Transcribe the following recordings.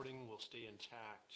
recording will stay intact.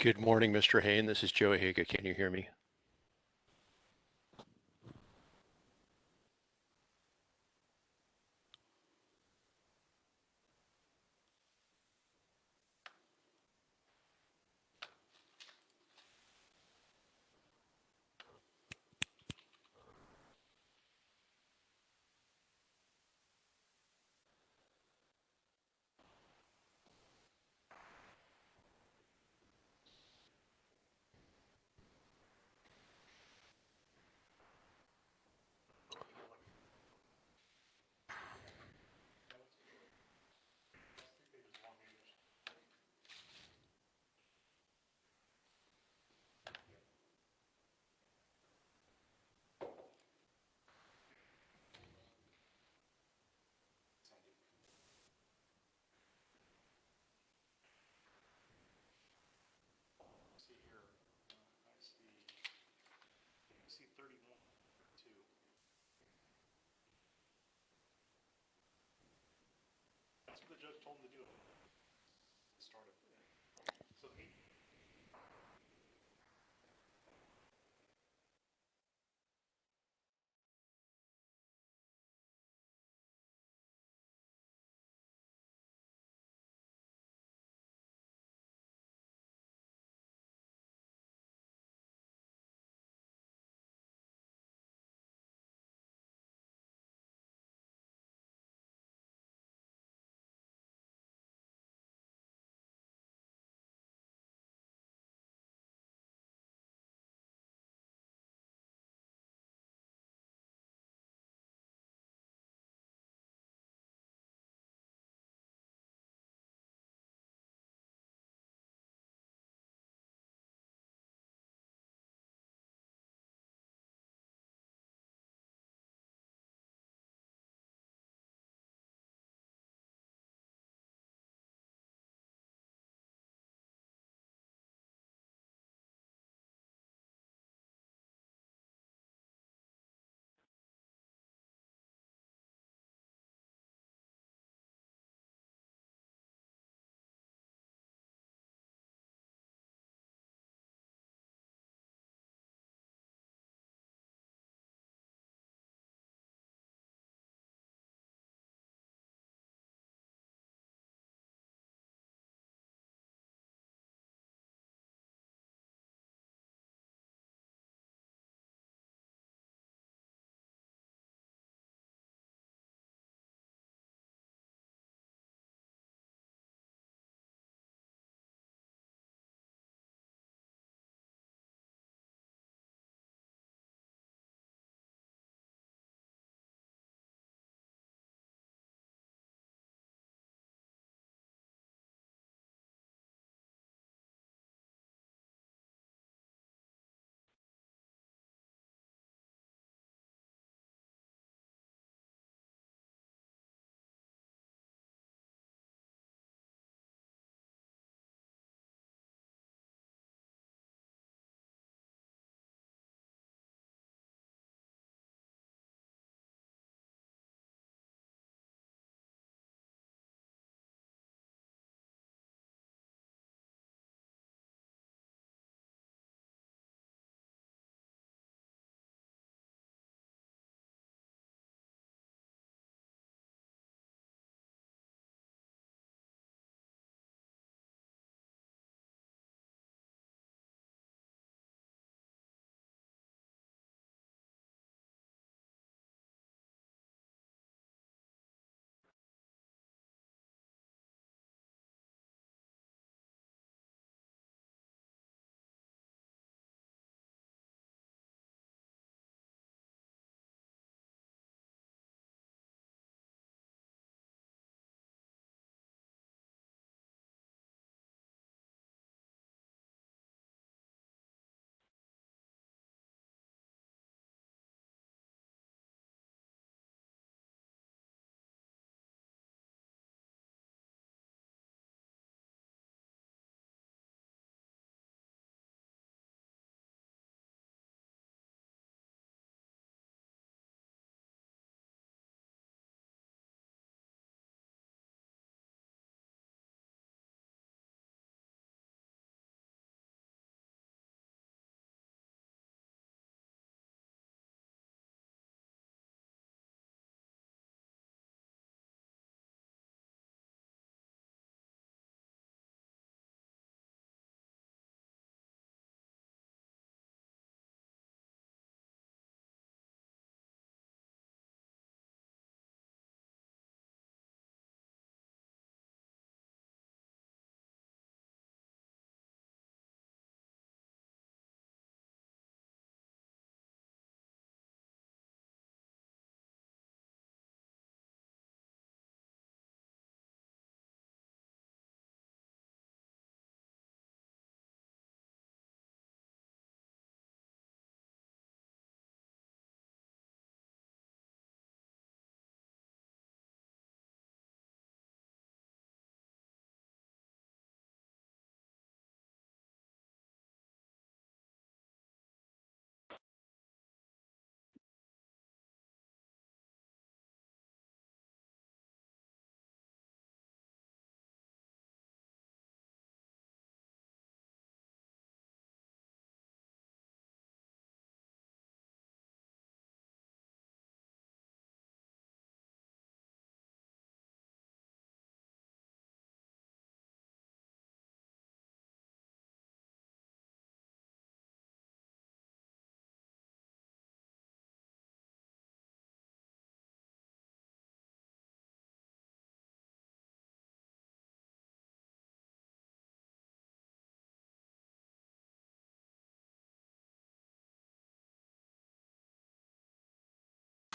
Good morning, Mr. Hain. This is Joe Haga. Can you hear me?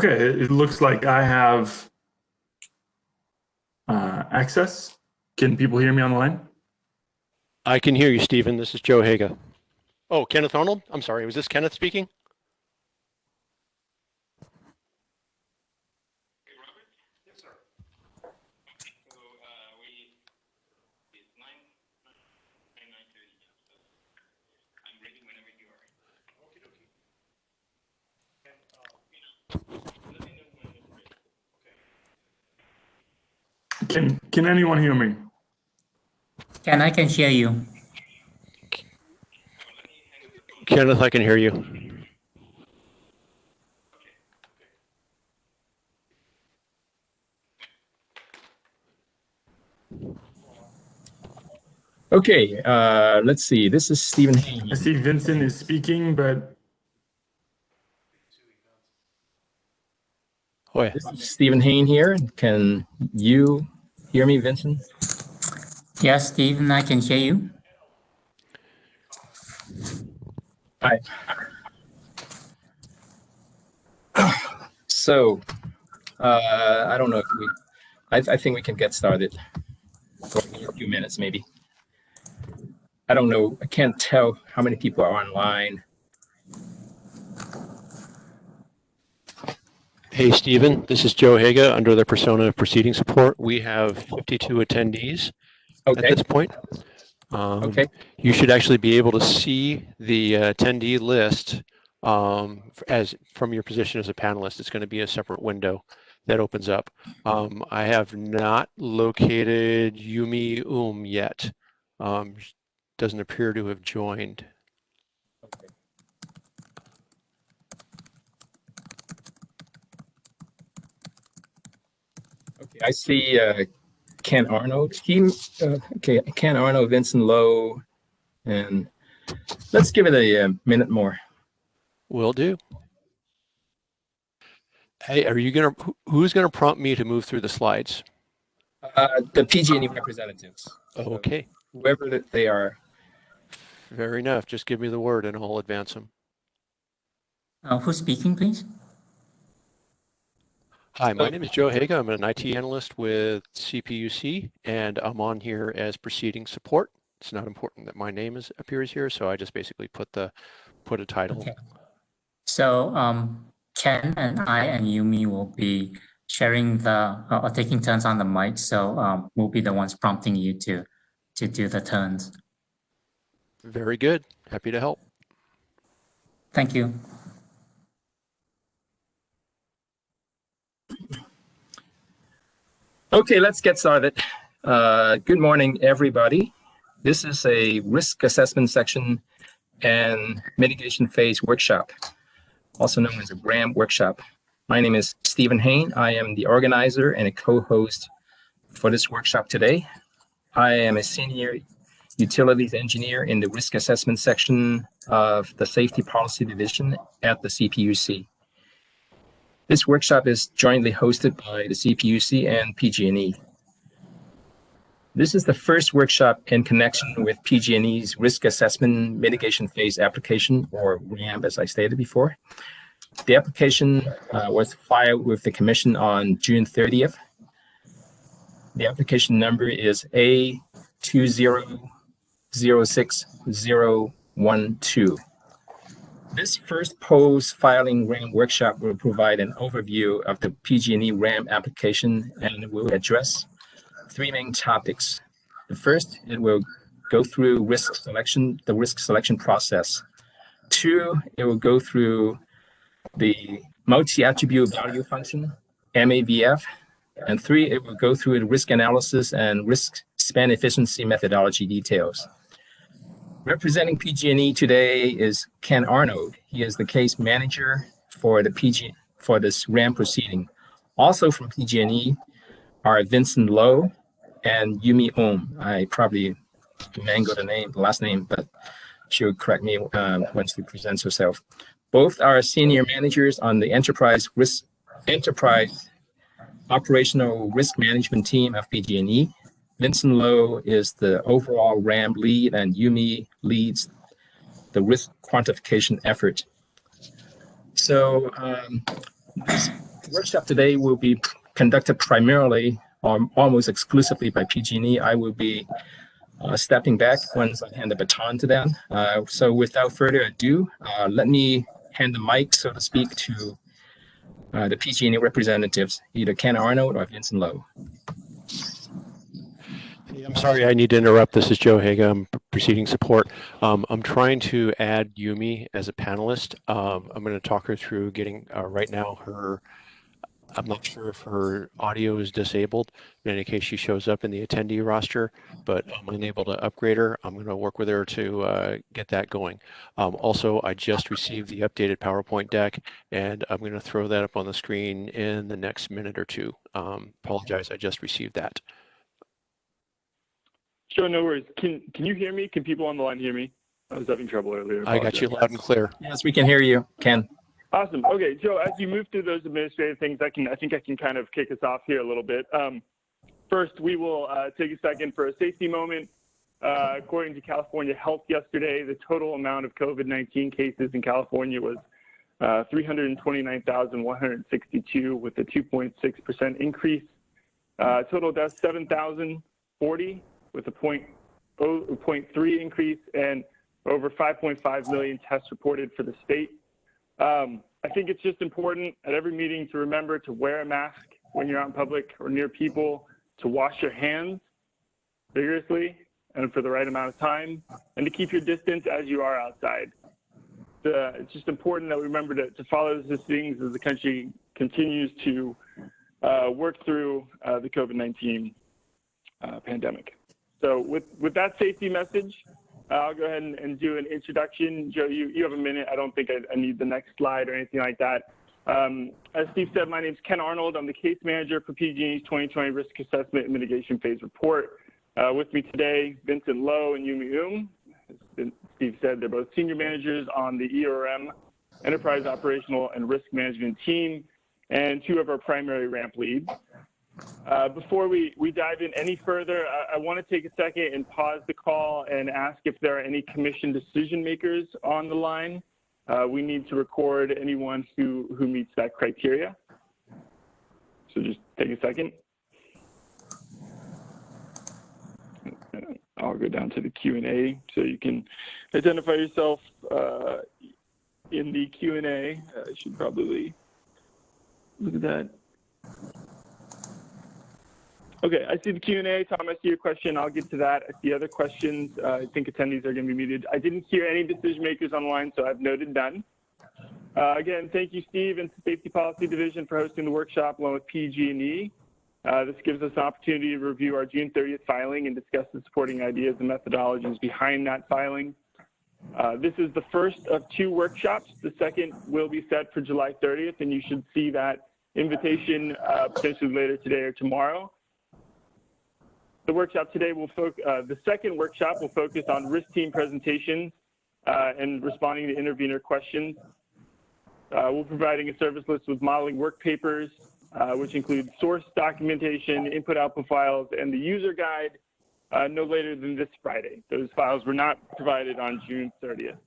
Okay, it looks like I have access. Can people hear me on the line? I can hear you, Stephen. This is Joe Haga. Oh, Kenneth Arnold? I'm sorry, was this Kenneth speaking? Hey, Robert? Yes, sir. So it's 9:30 now, so I'm ready whenever you are. Okie dokie. Let me know when it's ready. Can anyone hear me? I can hear you. Let me hang up the phone. Kenneth, I can hear you. Okay, let's see. This is Stephen Hain. I see Vincent is speaking, but Oh, yeah. This is Stephen Hain here. Can you hear me, Vincent? Yes, Stephen, I can hear you. Hi. So, I don't know if I think we can get started for a few minutes, maybe. I don't know. I can't tell how many people are online. Hey, Stephen, this is Joe Haga under the persona of proceeding support. We have 52 attendees at Okay. this point. Okay. You should actually be able to see the attendee list as from your position as a panelist. It's going to be a separate window that opens up. I have not located Yumi yet. Doesn't appear to have joined. Okay. Okay. I see Ken Arnold. Okay. Ken Arnold, Vincent Lowe, and let's give it a minute more. Will do. Hey, who's gonna prompt me to move through the slides? The PG&E representatives. Okay, Whoever that they are. fair enough. Just give me the word and I'll advance them. Who's speaking, please? Hi, my name is Joe Haga. I'm an IT analyst with CPUC, and I'm on here as proceeding support. It's not important that my name appears here, so I just basically put a title. Okay. So Ken and I and Yumi will be sharing or taking turns on the mic. So we'll be the ones prompting you to do the turns. Very good. Happy to help. Thank you. Okay, let's get started. Good morning, everybody. This is a risk assessment section and mitigation phase workshop, also known as a RAM workshop. My name is Stephen Hain. I am the organizer and a co-host for this workshop today. I am a senior utilities engineer in the risk assessment section of the Safety Policy Division at the CPUC. This workshop is jointly hosted by the CPUC and PG&E. This is the first workshop in connection with PG&E's Risk Assessment Mitigation Phase application, or RAMP, as I stated before. The application was filed with the Commission on June 30th. The application number is A2006012. This first post-filing RAM workshop will provide an overview of the PG&E RAM application and will address three main topics. The first, it will go through the risk selection process. Two, it will go through the multi-attribute value function, Mavf. And three, it will go through the risk analysis and risk span efficiency methodology details. Representing PG&E today is Ken Arnold. He is the case manager for this RAM proceeding. Also from PG&E are Vincent Lowe and Yumi I probably mangled the last name, but she'll correct me when she presents herself. Both are senior managers on the enterprise operational risk management team of PG&E. Vincent Lowe is the overall RAM lead, and Yumi leads the risk quantification effort. So workshop today will be conducted primarily or almost exclusively by PG&E. I will be stepping back once I hand the baton to them. So without further ado, let me hand the mic, so to speak, to the PG&E representatives, either Ken Arnold or Vincent Lowe. Hey, I'm sorry, I need to interrupt. This is Joe Haga. I'm proceeding support. I'm trying to add Yumi as a panelist. I'm going to talk her through getting right now I'm not sure if her audio is disabled. In any case, she shows up in the attendee roster, but I'm unable to upgrade her. I'm going to work with her to get that going. Also, I just received the updated PowerPoint deck, and I'm going to throw that up on the screen in the next minute or two. Apologize, I just received that. Sure, no worries. Can you hear me? Can people on the line hear me? I was having trouble earlier. I got you loud and clear. Yes, we can hear you, Ken. Awesome. Okay, Joe, as you move through those administrative things, I think I can kind of kick us off here a little bit. First, we will take a second for a safety moment. According to California Health yesterday, the total amount of COVID-19 cases in California was 329,162 with a 2.6% increase. Total deaths 7,040 with a 0.3 increase, and over 5.5 million tests reported for the state. I think it's just important at every meeting to remember to wear a mask when you're out in public or near people, to wash your hands vigorously and for the right amount of time, and to keep your distance as you are outside. It's just important that we remember to follow these things as the country continues to work through the COVID-19 pandemic. So with that safety message, I'll go ahead and do an introduction. Joe, you have a minute. I don't think I need the next slide or anything like that. As Steve said, my name is Ken Arnold. I'm the case manager for PG&E's 2020 Risk Assessment and Mitigation Phase Report. With me today, Vincent Lowe and Yumi As Steve said, they're both senior managers on the ERM, Enterprise Operational and Risk Management team, and two of our primary ramp leads. Before we dive in any further, I want to take a second and pause the call and ask if there are any commission decision makers on the line. We need to record anyone who meets that criteria. So just take a second. I'll go down to the Q&A so you can identify yourself in the Q&A. I should probably look at that. Okay, I see the Q&A. Tom, I see your question. I'll get to that. I see other questions. I think attendees are going to be muted. I didn't hear any decision makers online, so I've noted none. Again, thank you, Steve, and Safety Policy Division for hosting the workshop along with PG&E. This gives us an opportunity to review our June 30th filing and discuss the supporting ideas and methodologies behind that filing. This is the first of two workshops. The second will be set for July 30th, and you should see that invitation potentially later today or tomorrow. The workshop today the second workshop will focus on risk team presentations and responding to intervener questions. We're providing a service list with modeling work papers, which include source documentation, input-output files, and the user guide no later than this Friday. Those files were not provided on June 30th.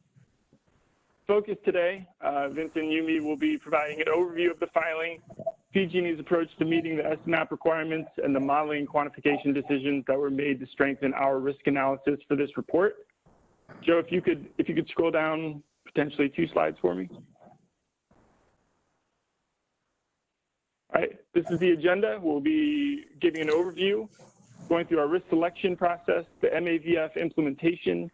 Focus today, Vincent and Yumi will be providing an overview of the filing, PG&E's approach to meeting the SMAP requirements, and the modeling and quantification decisions that were made to strengthen our risk analysis for this report. Joe, if you could scroll down potentially 2 slides for me. All right, this is the agenda. We'll be giving an overview, going through our risk selection process, the Mavf implementation,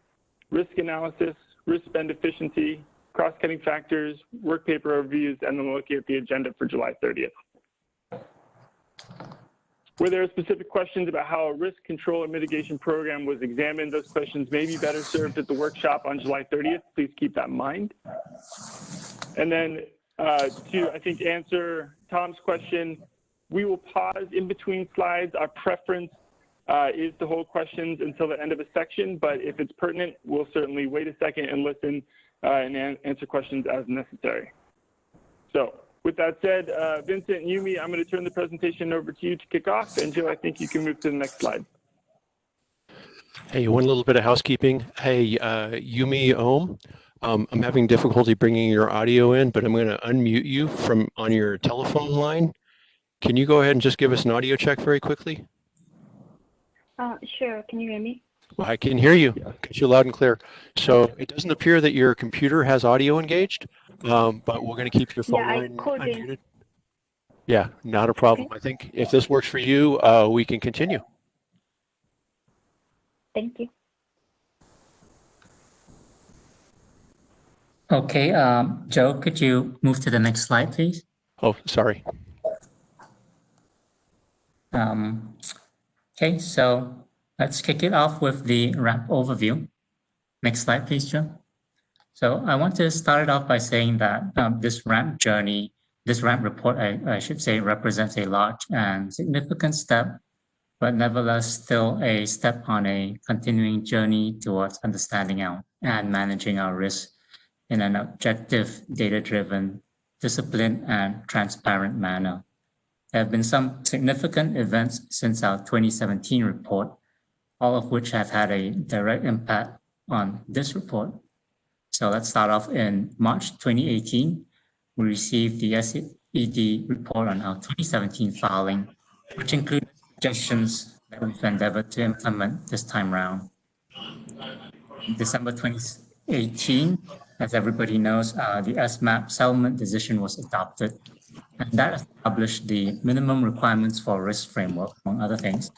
risk analysis, risk spend efficiency, cross-cutting factors, work paper overviews, and then looking at the agenda for July 30th. Where there are specific questions about how a risk control and mitigation program was examined, those questions may be better served at the workshop on July 30th. Please keep that in mind. And then to, I think, answer Tom's question, we will pause in between slides. Our preference is to hold questions until the end of a section, but if it's pertinent, we'll certainly wait a second and listen and answer questions as necessary. So with that said, Vincent and Yumi, I'm going to turn the presentation over to you to kick off. And Joe, I think you can move to the next slide. Hey, one little bit of housekeeping. Hey, Yumi Ohm, I'm having difficulty bringing your audio in, but I'm going to unmute you from on your telephone line. Can you go ahead and just give us an audio check very quickly? Sure. Can you hear me? Well, I can hear you. Get you loud and clear. So it doesn't appear that your computer has audio engaged, but we're going to keep your phone line unmuted. Yeah, not a problem. Okay. I think if this works for you, we can continue. Thank you. Okay, Joe, could you move to the next slide, please? Oh, sorry. Okay, so let's kick it off with the RAMP overview. Next slide, please, Joe. So I want to start it off by saying that this RAMP journey, this RAMP report, I should say, represents a large and significant step, but nevertheless still a step on a continuing journey towards understanding and managing our risks in an objective, data-driven, disciplined, and transparent manner. There have been some significant events since our 2017 report, all of which have had a direct impact on this report. So let's start off in March 2018. We received the SED report on our 2017 filing, which included suggestions that we've endeavored to implement this time around. In December 2018, as everybody knows, the SMAP settlement decision was adopted, and that established the minimum requirements for risk framework, among other things.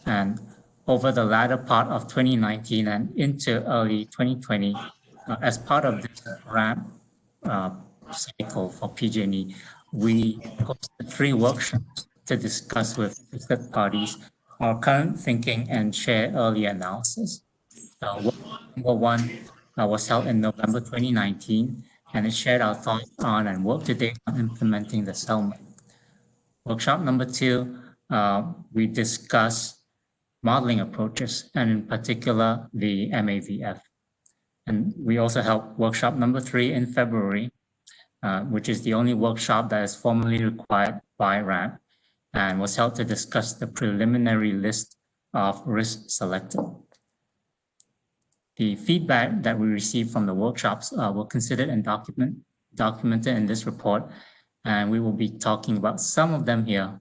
And over the latter part of 2019 and into early 2020, as part of this RAMP cycle for PG&E, we hosted 3 workshops to discuss with interested parties our current thinking and share early analysis. Number 1 was held in November 2019, and it shared our thoughts on and work to date on implementing the settlement. Workshop number 2, we discussed modeling approaches, and in particular, the Mavf. And we also held workshop number 3 in February, which is the only workshop that is formally required by RAMP, and was held to discuss the preliminary list of risks selected. The feedback that we received from the workshops were considered and documented in this report, and we will be talking about some of them here.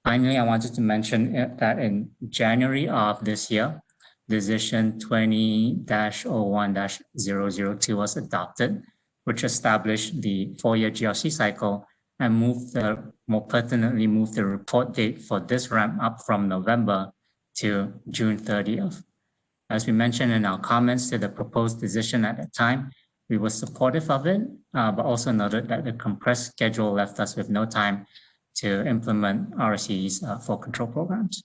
Finally, I wanted to mention that in January of this year, Decision 20-01-002 was adopted, which established the 4-year GRC cycle and more pertinently moved the report date for this RAMP up from November to June 30th. As we mentioned in our comments to the proposed decision at the time, we were supportive of it, but also noted that the compressed schedule left us with no time to implement RCEs for control programs.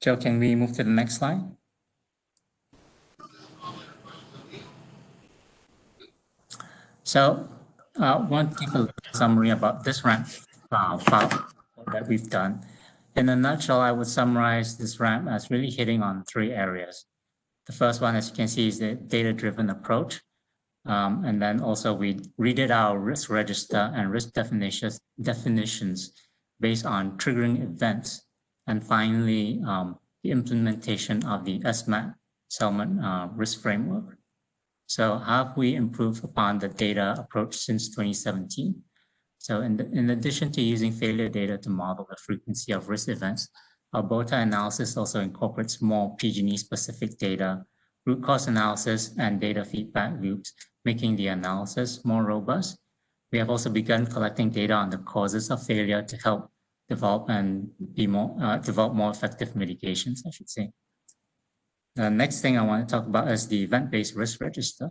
Joe, can we move to the next slide? So I want to give a summary about this RAMP file that we've done. In a nutshell, I would summarize this RAMP as really hitting on 3 areas. The first one, as you can see, is the data-driven approach. And then also we redid our risk register and risk definitions based on triggering events. And finally, the implementation of the SMAP settlement risk framework. So how have we improved upon the data approach since 2017? So in addition to using failure data to model the frequency of risk events, our BOTA analysis also incorporates more PG&E specific data, root cause analysis, and data feedback loops, making the analysis more robust. We have also begun collecting data on the causes of failure to help develop more effective mitigations, I should say. The next thing I want to talk about is the event-based risk register.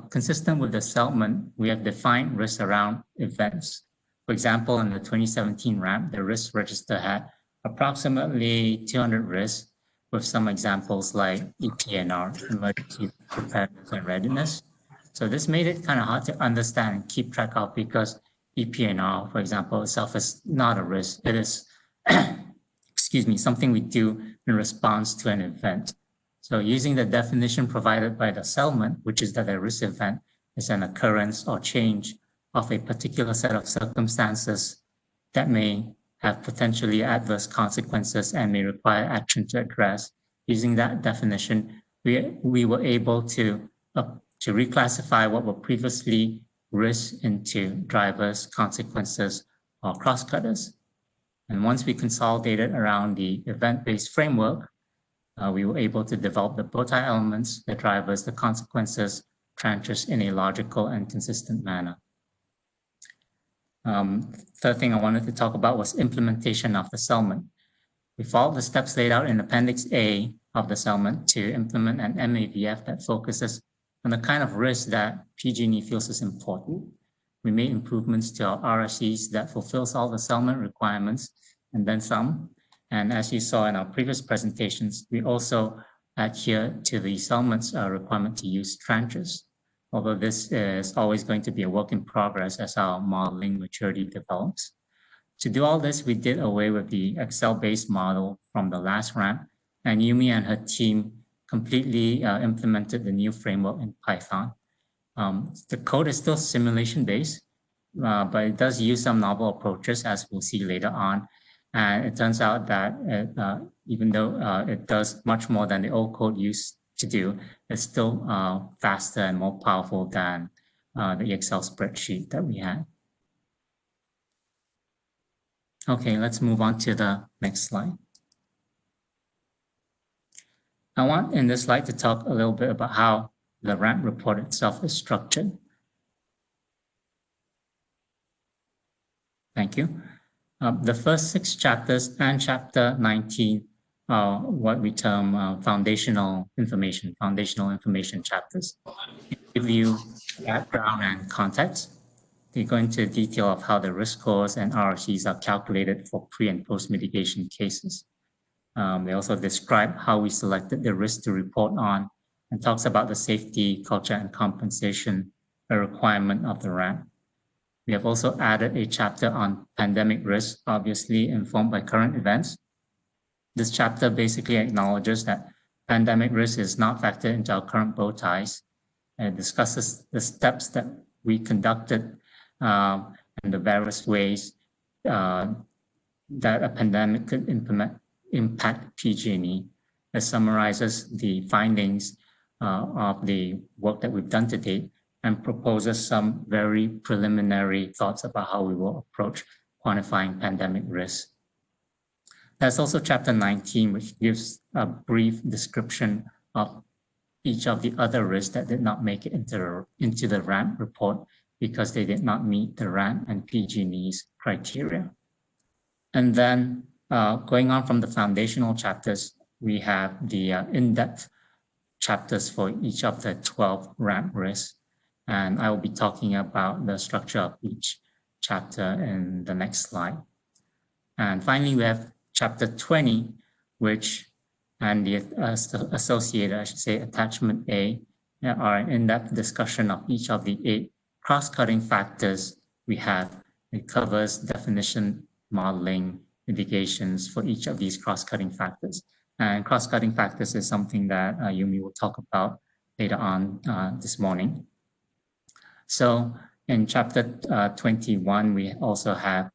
Consistent with the settlement, we have defined risks around events. For example, in the 2017 RAMP, the risk register had approximately 200 risks, with some examples like EPNR, emergency preparedness and readiness. So this made it kind of hard to understand and keep track of because EPNR, for example, itself is not a risk. It is, excuse me, something we do in response to an event. So using the definition provided by the settlement, which is that a risk event is an occurrence or change of a particular set of circumstances that may have potentially adverse consequences and may require action to address. Using that definition, we were able to to reclassify what were previously risks into drivers, consequences, or crosscutters. And once we consolidated around the event-based framework, we were able to develop the bowtie elements, the drivers, the consequences, tranches in a logical and consistent manner. Third thing I wanted to talk about was implementation of the settlement. We followed the steps laid out in Appendix A of the settlement to implement an Mavf that focuses on the kind of risk that PG&E feels is important. We made improvements to our RSEs that fulfills all the settlement requirements and then some. And as you saw in our previous presentations, we also adhere to the settlement's requirement to use tranches, although this is always going to be a work in progress as our modeling maturity develops. To do all this, we did away with the Excel-based model from the last ramp, and Yumi and her team completely implemented the new framework in Python. The code is still simulation-based, but it does use some novel approaches, as we'll see later on. And it turns out that even though it does much more than the old code used to do, it's still faster and more powerful than the Excel spreadsheet that we had. Okay, let's move on to the next slide. I want in this slide to talk a little bit about how the ramp report itself is structured. Thank you. The first 6 chapters and chapter 19 are what we term foundational information chapters. They give you background and context. They go into detail of how the risk scores and RRCs are calculated for pre and post mitigation cases. They also describe how we selected the risk to report on and talks about the safety, culture, and compensation, a requirement of the ramp. We have also added a chapter on pandemic risk, obviously informed by current events. This chapter basically acknowledges that pandemic risk is not factored into our current bow ties. It discusses the steps that we conducted and the various ways that a pandemic could impact PG&E. It summarizes the findings of the work that we've done to date and proposes some very preliminary thoughts about how we will approach quantifying pandemic risk. There's also chapter 19, which gives a brief description of each of the other risks that did not make it into the ramp report because they did not meet the ramp and PG&E's criteria. And then going on from the foundational chapters, we have the in-depth chapters for each of the 12 ramp risks. And I will be talking about the structure of each chapter in the next slide. And finally, we have chapter 20, which, and the associated, I should say, attachment A, are an in-depth discussion of each of the 8 cross-cutting factors we have. It covers definition, modeling, mitigations for each of these cross-cutting factors. And cross-cutting factors is something that Yumi will talk about later on this morning. So in chapter 21, we also have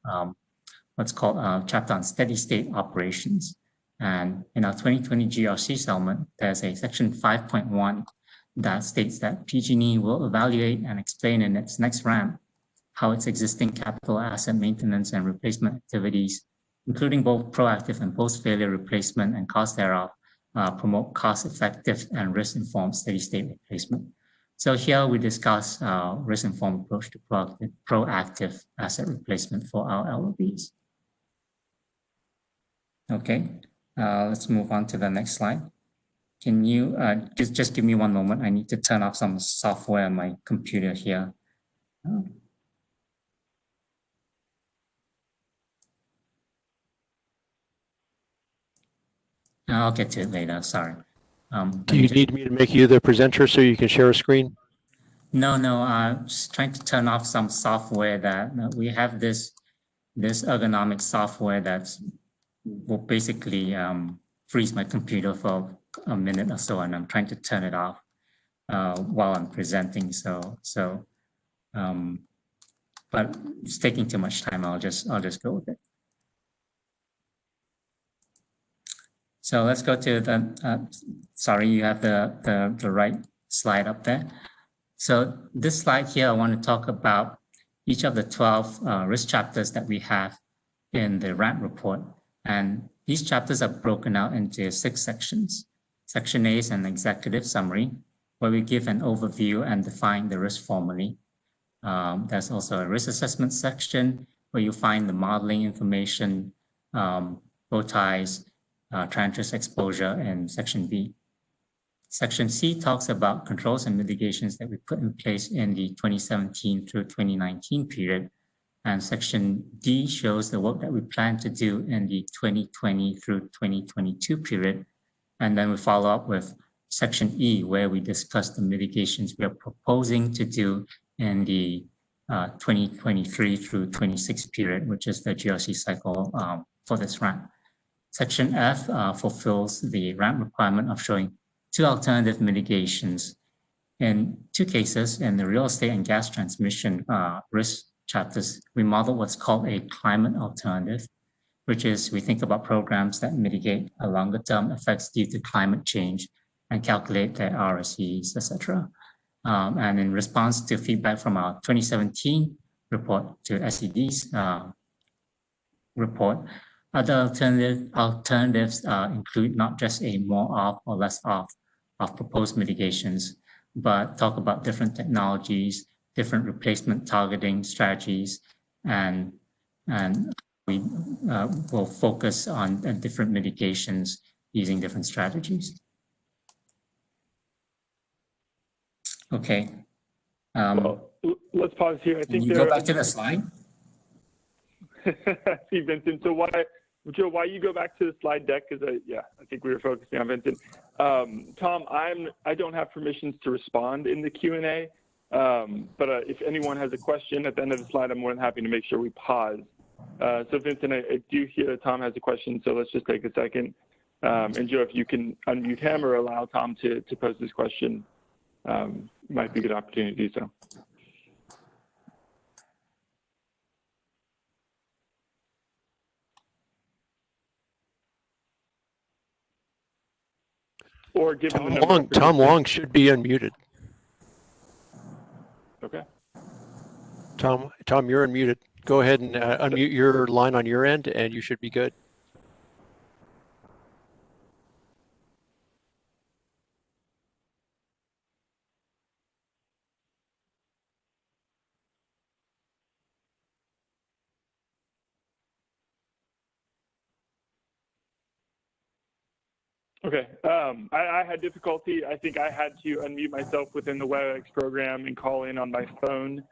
what's called a chapter on steady state operations. And in our 2020 GRC settlement, there's a section 5.1 that states that PG&E will evaluate and explain in its next ramp how its existing capital asset maintenance and replacement activities, including both proactive and post-failure replacement and cost thereof, promote cost-effective and risk-informed steady-state replacement. So here we discuss risk-informed approach to proactive asset replacement for our LOBs. Okay, let's move on to the next slide. Can you just give me one moment? I need to turn off some software on my computer here. I'll get to it later, sorry. Do you need me to make you the presenter so you can share a screen? No, I'm just trying to turn off some software that we have this ergonomic software that's will basically freeze my computer for a minute or so, and I'm trying to turn it off while I'm presenting. But it's taking too much time. I'll just go with it. So let's go to the. Sorry, you have the right slide up there. So this slide here, I want to talk about each of the 12 risk chapters that we have in the RAMP report. And these chapters are broken out into 6 sections. Section A is an executive summary, where we give an overview and define the risk formally. There's also a risk assessment section where you find the modeling information, bow ties, transient exposure in section B. Section C talks about controls and mitigations that we put in place in the 2017 through 2019 period. And section D shows the work that we plan to do in the 2020 through 2022 period. And then we follow up with section E, where we discuss the mitigations we are proposing to do in the 2023 through 26 period, which is the GRC cycle for this RAMP. Section F fulfills the RAMP requirement of showing 2 alternative mitigations. In 2 cases, in the real estate and gas transmission risk chapters, we model what's called a climate alternative, which is we think about programs that mitigate a longer term effects due to climate change and calculate their RSEs, etc. And in response to feedback from our 2017 report to SED's report, other alternatives include not just a more of or less of proposed mitigations, but talk about different technologies, different replacement targeting strategies, and we will focus on different mitigations using different strategies. Okay. Well, let's pause here. I think you go back to the slide. See, Vincent. So Joe, why you go back to the slide deck? Because I think we were focusing on Vincent. Tom, I don't have permissions to respond in the Q&A, but if anyone has a question at the end of the slide, I'm more than happy to make sure we pause. So Vincent, I do hear that Tom has a question, so let's just take a second. And Joe, if you can unmute him or allow Tom to pose this question, might be a good opportunity to do so. Or given the number Tom Long should be unmuted. Okay. Tom, you're unmuted. Go ahead and unmute your line on your end, and you should be good. Okay. I had difficulty. I think I had to unmute myself within the WebEx program and call in on my phone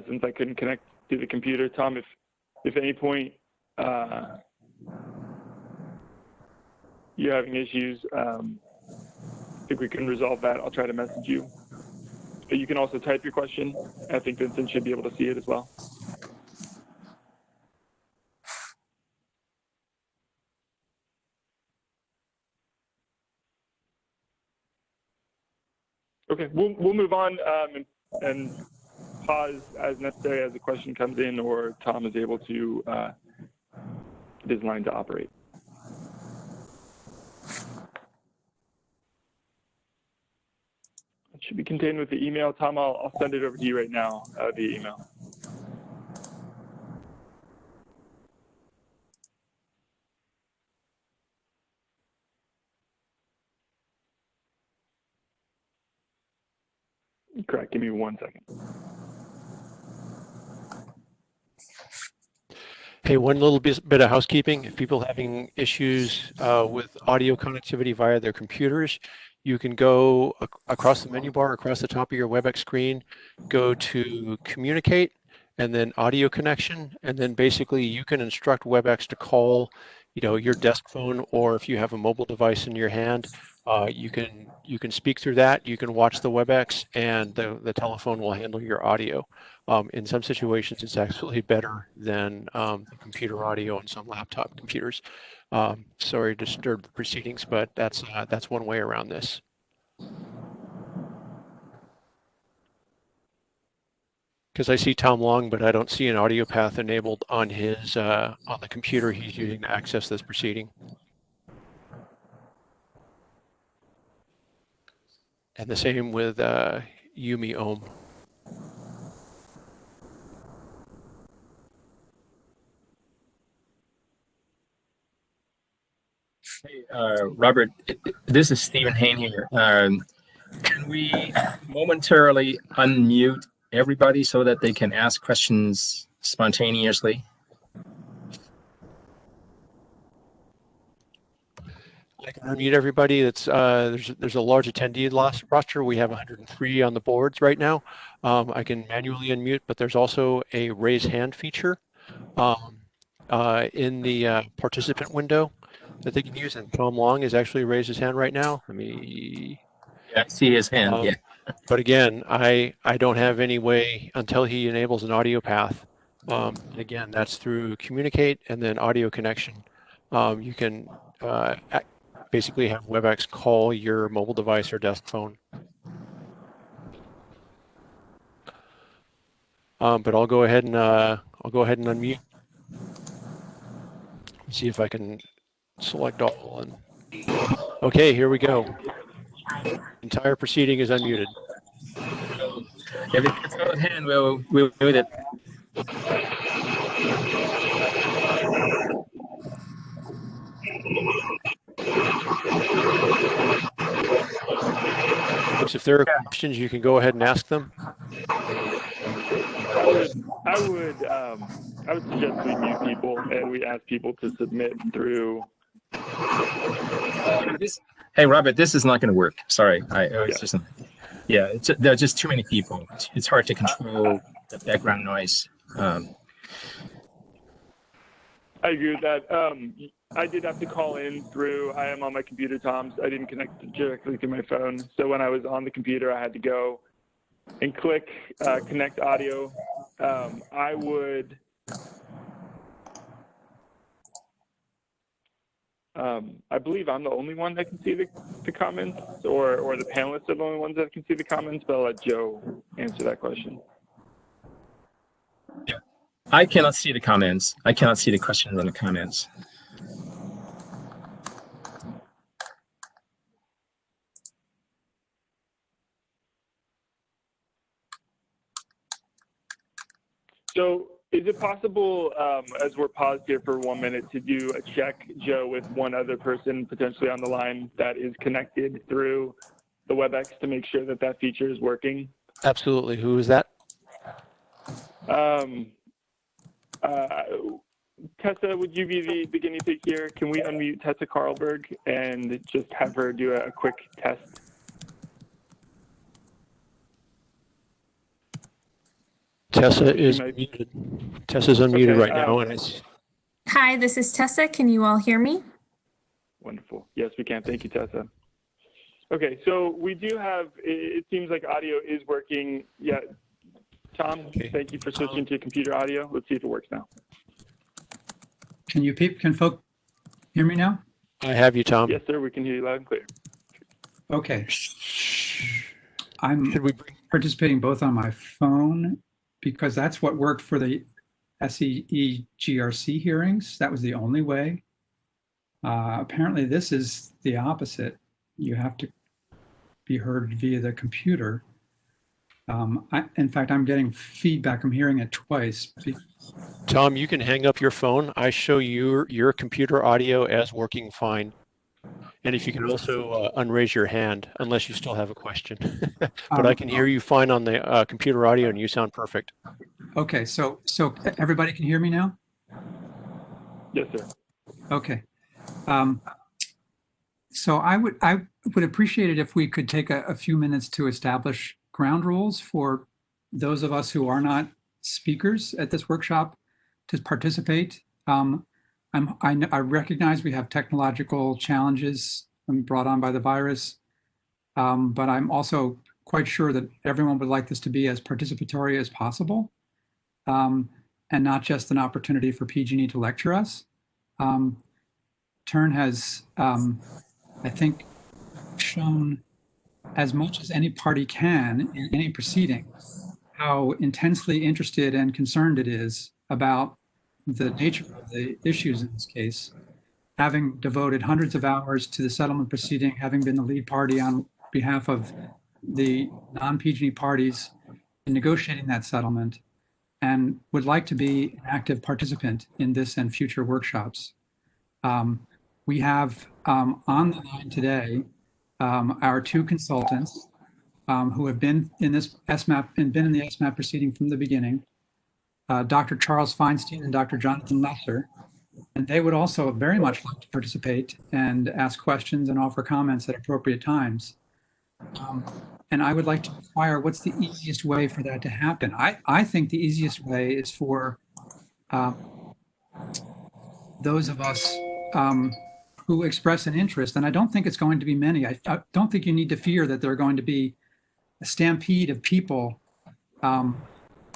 since I couldn't connect to the computer. Tom, if at any point you're having issues, I think we can resolve that. I'll try to message you. You can also type your question. I think Vincent should be able to see it as well. Okay, we'll move on and pause as necessary as the question comes in or Tom is able to get his line to operate. It should be contained with the email. Tom, I'll send it over to you right now via email. Correct. Give me 1 second. Hey, one little bit of housekeeping. If people having issues with audio connectivity via their computers, you can go across the menu bar, across the top of your WebEx screen, go to Communicate, and then Audio Connection, and then basically you can instruct WebEx to call, your desk phone, or if you have a mobile device in your hand, you can speak through that. You can watch the WebEx, and the telephone will handle your audio. In some situations, it's actually better than the computer audio on some laptop computers. Sorry to disturb the proceedings, but that's one way around this. Because I see Tom Long, but I don't see an audio path enabled on his on the computer he's using to access this proceeding. And the same with Yumi Ohm. Hey, Robert, this is Stephen Hain here. Can we momentarily unmute everybody so that they can ask questions spontaneously? I can unmute everybody. That's there's a large attendee roster. We have 103 on the boards right now. I can manually unmute, but there's also a raise hand feature in the participant window that they can use. And Tom Long has actually raised his hand right now. Let me. Yeah, I see his hand. Yeah. But again, I don't have any way until he enables an audio path. Again, that's through Communicate and then audio connection. You can basically have WebEx call your mobile device or desk phone. But I'll go ahead and unmute. See if I can select all. And okay, here we go. Entire proceeding is unmuted. If it's not hand, we'll mute it. Folks, if there are questions, you can go ahead and ask them. I would suggest we mute people and we ask people to submit through. Hey, Robert, this is not going to work. Sorry, there are just too many people. It's hard to control the background noise. I agree with that. I did have to call in through, I am on my computer, Tom, so I didn't connect directly to my phone. So when I was on the computer, I had to go and click connect audio. I believe I'm the only one that can see the comments, or the panelists are the only ones that can see the comments, but I'll let Joe answer that question. Yeah. I cannot see the comments. I cannot see the questions on the comments. So is it possible, as we're paused here for 1 minute, to do a check, Joe, with one other person potentially on the line that is connected through the WebEx to make sure that that feature is working? Absolutely. Who is that? Tessa, would you be the guinea pig here? Can we unmute Tessa Karlberg and just have her do a quick test? Tessa is muted. Tessa's unmuted right now. Hi, this is Tessa. Can you all hear me? Wonderful. Yes, we can. Thank you, Tessa. Okay, so we do have, it seems like audio is working. Yeah, Tom, thank you for switching to computer audio. Let's see if it works now. Can folk hear me now? I have you, Tom. Yes, sir. We can hear you loud and clear. Okay. I'm participating both on my phone because that's what worked for the SEE GRC hearings. That was the only way. Apparently, this is the opposite. You have to be heard via the computer. In fact, I'm getting feedback. I'm hearing it twice. Tom, you can hang up your phone. I show your computer audio as working fine. And if you can also unraise your hand, unless you still have a question. But I can hear you fine on the computer audio and you sound perfect. Okay, so everybody can hear me now? Yes, sir. Okay. So I would appreciate it if we could take a few minutes to establish ground rules for those of us who are not speakers at this workshop to participate. I recognize we have technological challenges brought on by the virus, but I'm also quite sure that everyone would like this to be as participatory as possible, and not just an opportunity for PG&E to lecture us. Turn has, I think, shown as much as any party can in any proceeding how intensely interested and concerned it is about the nature of the issues in this case, having devoted hundreds of hours to the settlement proceeding, having been the lead party on behalf of the non-PG&E parties in negotiating that settlement and would like to be an active participant in this and future workshops. We have on the line today our two consultants who have been in this SMAP and been in the SMAP proceeding from the beginning, Dr. Charles Feinstein and Dr. Jonathan Lesser. And they would also very much like to participate and ask questions and offer comments at appropriate times. And I would like to inquire what's the easiest way for that to happen. I think the easiest way is for those of us who express an interest, and I don't think it's going to be many. I don't think you need to fear that there are going to be a stampede of people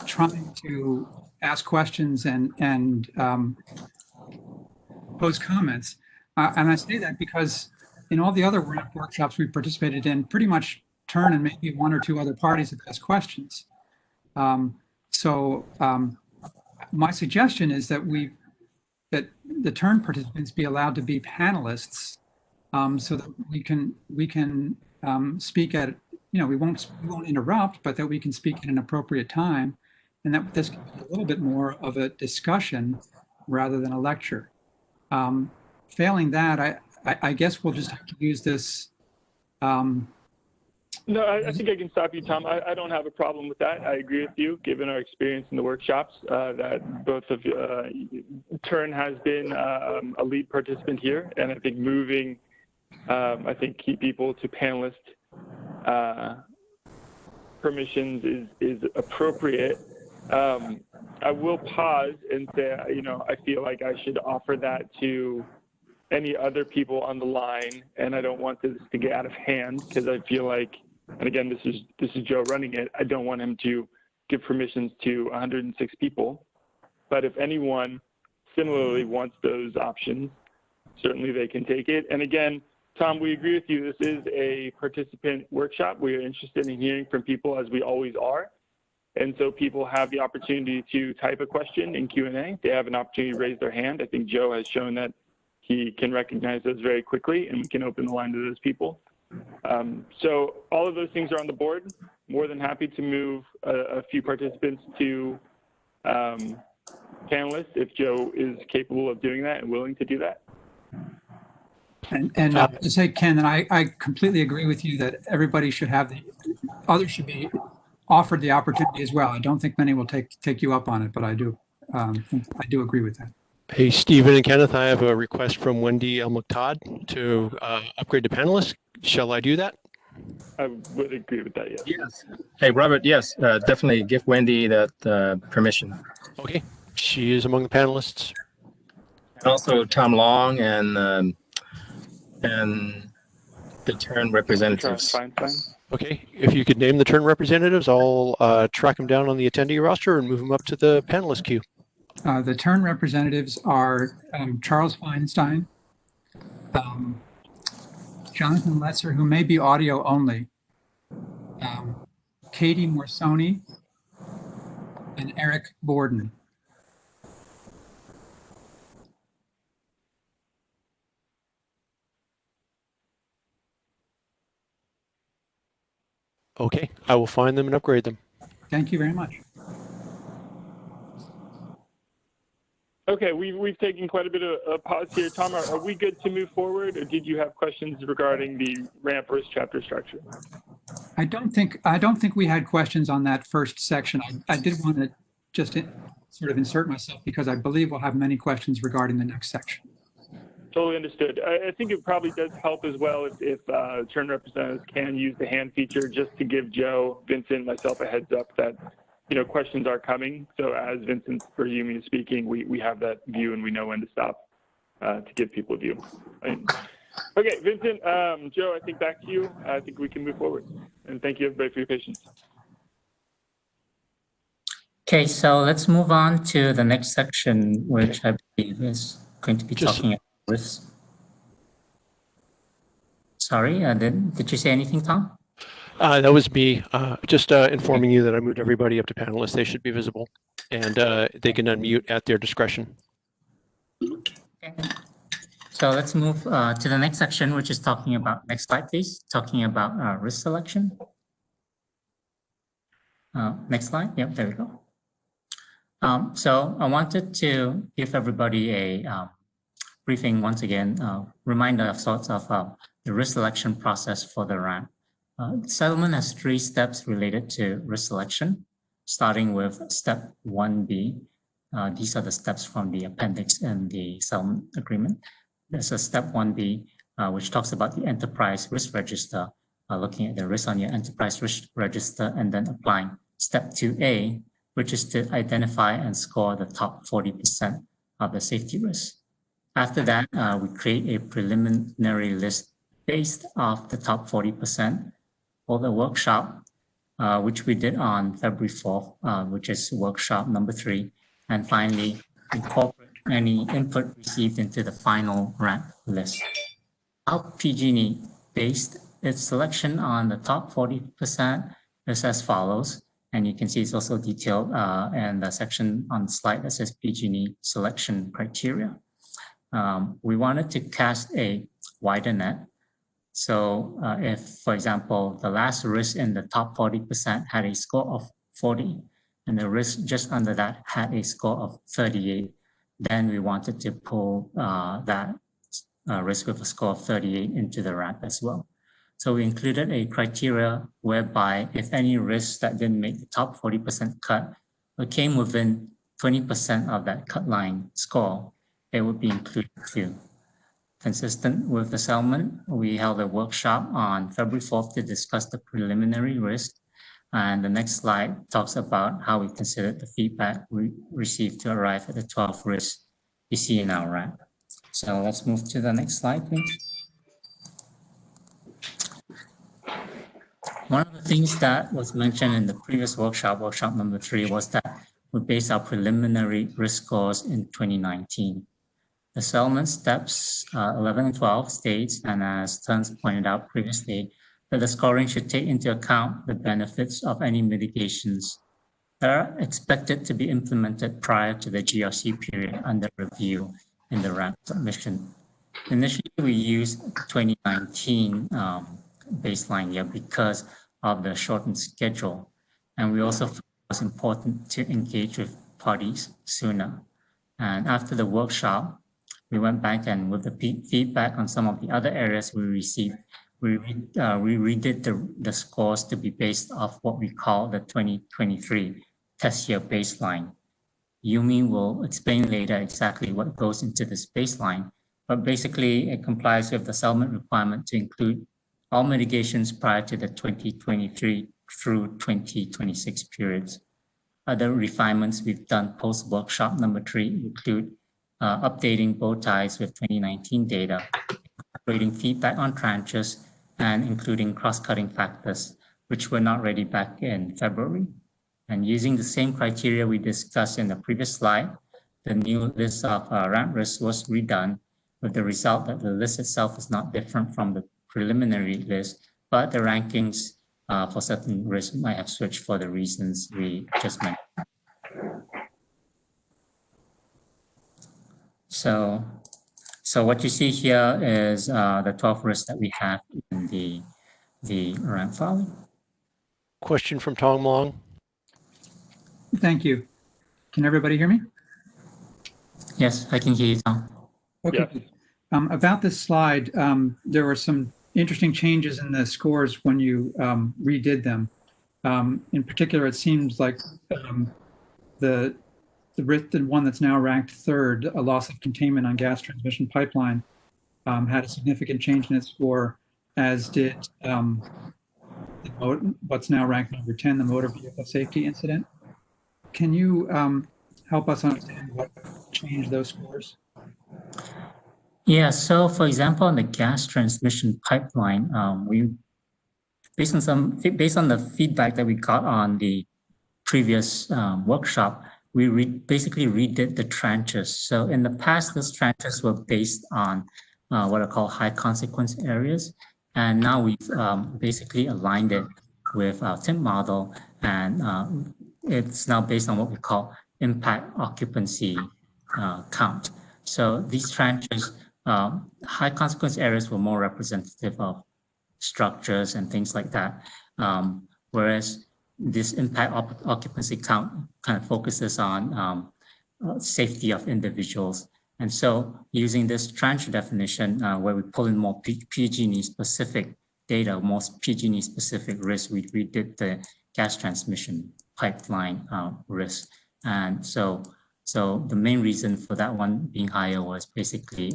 trying to ask questions and pose comments. And I say that because in all the other workshops we've participated in, pretty much Turn and maybe one or two other parties have asked questions. My suggestion is that the Turn participants be allowed to be panelists, so that we can speak at, we won't interrupt, but that we can speak at an appropriate time, and that this can be a little bit more of a discussion rather than a lecture. Failing that, I guess we'll just have to use this. No, I think I can stop you, Tom. I don't have a problem with that. I agree with you, given our experience in the workshops, that both of Turn has been a lead participant here, and I think moving, key people to panelist permissions is appropriate. I will pause and say, I feel like I should offer that to any other people on the line, and I don't want this to get out of hand, because I feel like, and again, this is Joe running it, I don't want him to give permissions to 106 people. But if anyone similarly wants those options, certainly they can take it. And again, Tom, we agree with you. This is a participant workshop. We are interested in hearing from people, as we always are. And so people have the opportunity to type a question in Q&A. They have an opportunity to raise their hand. I think Joe has shown that he can recognize those very quickly, and we can open the line to those people. So all of those things are on the board. More than happy to move a few participants to panelists if Joe is capable of doing that and willing to do that. And to say, Ken, that I completely agree with you that everybody should have others should be offered the opportunity as well. I don't think many will take you up on it, but I do agree with that. Hey, Stephen and Kenneth, I have a request from Wendy El-Muqtad to upgrade to panelist. Shall I do that? I would agree with that, yes. Yes. Hey, Robert, yes, definitely give Wendy that permission. Okay, she is among the panelists. And also Tom Long and the Turn representatives. Fine. Okay, if you could name the Turn representatives, I'll track them down on the attendee roster and move them up to the panelist queue. The Turn representatives are Charles Feinstein, Jonathan Lesser, who may be audio only, Katie Morsoni, and Eric Borden. Okay, I will find them and upgrade them. Thank you very much. Okay, we've taken quite a bit of a pause here. Tom, are we good to move forward, or did you have questions regarding the ramp versus chapter structure? I don't think we had questions on that first section. I did want to just sort of insert myself because I believe we'll have many questions regarding the next section. Totally understood. I think it probably does help as well if Turn representatives can use the hand feature, just to give Joe, Vincent, myself a heads up that questions are coming. So as Vincent's presuming is speaking, we have that view and we know when to stop to give people a view. Okay, Vincent, Joe, I think back to you. I think we can move forward. And thank you everybody for your patience. Okay, so let's move on to the next section, which I believe is going to be talking about risks. Sorry, did you say anything, Tom? That was me, just informing you that I moved everybody up to panelists. They should be visible, and they can unmute at their discretion. Okay. So let's move to the next section, which is talking about, next slide please, talking about risk selection. Next slide. Yep, there we go. So I wanted to give everybody a briefing once again, reminder of sorts of the risk selection process for the ramp. Settlement has 3 steps related to risk selection, starting with step 1B. These are the steps from the appendix in the settlement agreement. There's a step 1B, which talks about the enterprise risk register, looking at the risk on your enterprise risk register, and then applying step 2A, which is to identify and score the top 40% of the safety risk. After that, we create a preliminary list based off the top 40% for the workshop, which we did on February 4th, which is workshop number 3. And finally, incorporate any input received into the final ramp list. How PG&E based its selection on the top 40% is as follows. And you can see it's also detailed in the section on the slide that says PG&E selection criteria. We wanted to cast a wider net. So if, for example, the last risk in the top 40% had a score of 40, and the risk just under that had a score of 38, then we wanted to pull that risk with a score of 38 into the ramp as well. So we included a criteria whereby if any risks that didn't make the top 40% cut or came within 20% of that cut line score, it would be included too. Consistent with the settlement, we held a workshop on February 4th to discuss the preliminary risk. And the next slide talks about how we considered the feedback we received to arrive at the 12 risks you see in our ramp. So let's move to the next slide, please. One of the things that was mentioned in the previous workshop, workshop number 3, was that we based our preliminary risk scores in 2019. The settlement steps 11 and 12 states, and as Terence pointed out previously, that the scoring should take into account the benefits of any mitigations that are expected to be implemented prior to the GRC period under review in the ramp submission. Initially, we used 2019 baseline year because of the shortened schedule, and we also felt it was important to engage with parties sooner. And after the workshop, we went back and with the feedback on some of the other areas we received, we redid the scores to be based off what we call the 2023 test year baseline. Yumi will explain later exactly what goes into this baseline, but basically it complies with the settlement requirement to include all mitigations prior to the 2023 through 2026 periods. Other refinements we've done post-workshop number 3 include updating bow ties with 2019 data, incorporating feedback on tranches, and including cross-cutting factors, which were not ready back in February. And using the same criteria we discussed in the previous slide, the new list of ramp risks was redone with the result that the list itself is not different from the preliminary list, but the rankings for certain risks might have switched for the reasons we just mentioned. So what you see here is the 12 risks that we have in the ramp filing. Question from Tom Long. Thank you. Can everybody hear me? Yes, I can hear you, Tom. Okay. Yeah. About this slide, there were some interesting changes in the scores when you redid them. In particular, it seems like the one that's now ranked 3rd, a loss of containment on gas transmission pipeline, had a significant change in its score, as did what's now ranked number 10, the motor vehicle safety incident. Can you help us understand what changed those scores? Yeah, so for example, on the gas transmission pipeline, we based on the feedback that we got on the previous workshop, we basically redid the tranches. So in the past, those tranches were based on what are called high consequence areas. And now we've basically aligned it with our TIMP model. And it's now based on what we call impact occupancy count. So these tranches, high consequence areas were more representative of structures and things like that. Whereas this impact occupancy count kind of focuses on safety of individuals. And so using this tranche definition, where we pull in more PG&E specific data, more PG&E specific risk, we did the gas transmission pipeline risk. And so the main reason for that one being higher was basically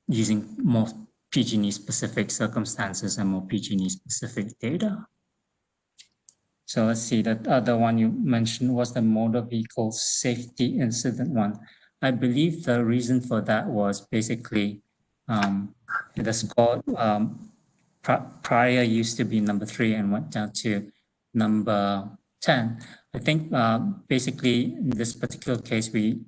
using more PG&E specific circumstances and more PG&E specific data. So let's see, that other one you mentioned was the motor vehicle safety incident one. I believe the reason for that was basically the score prior used to be number 3 and went down to number 10. I think basically in this particular case, we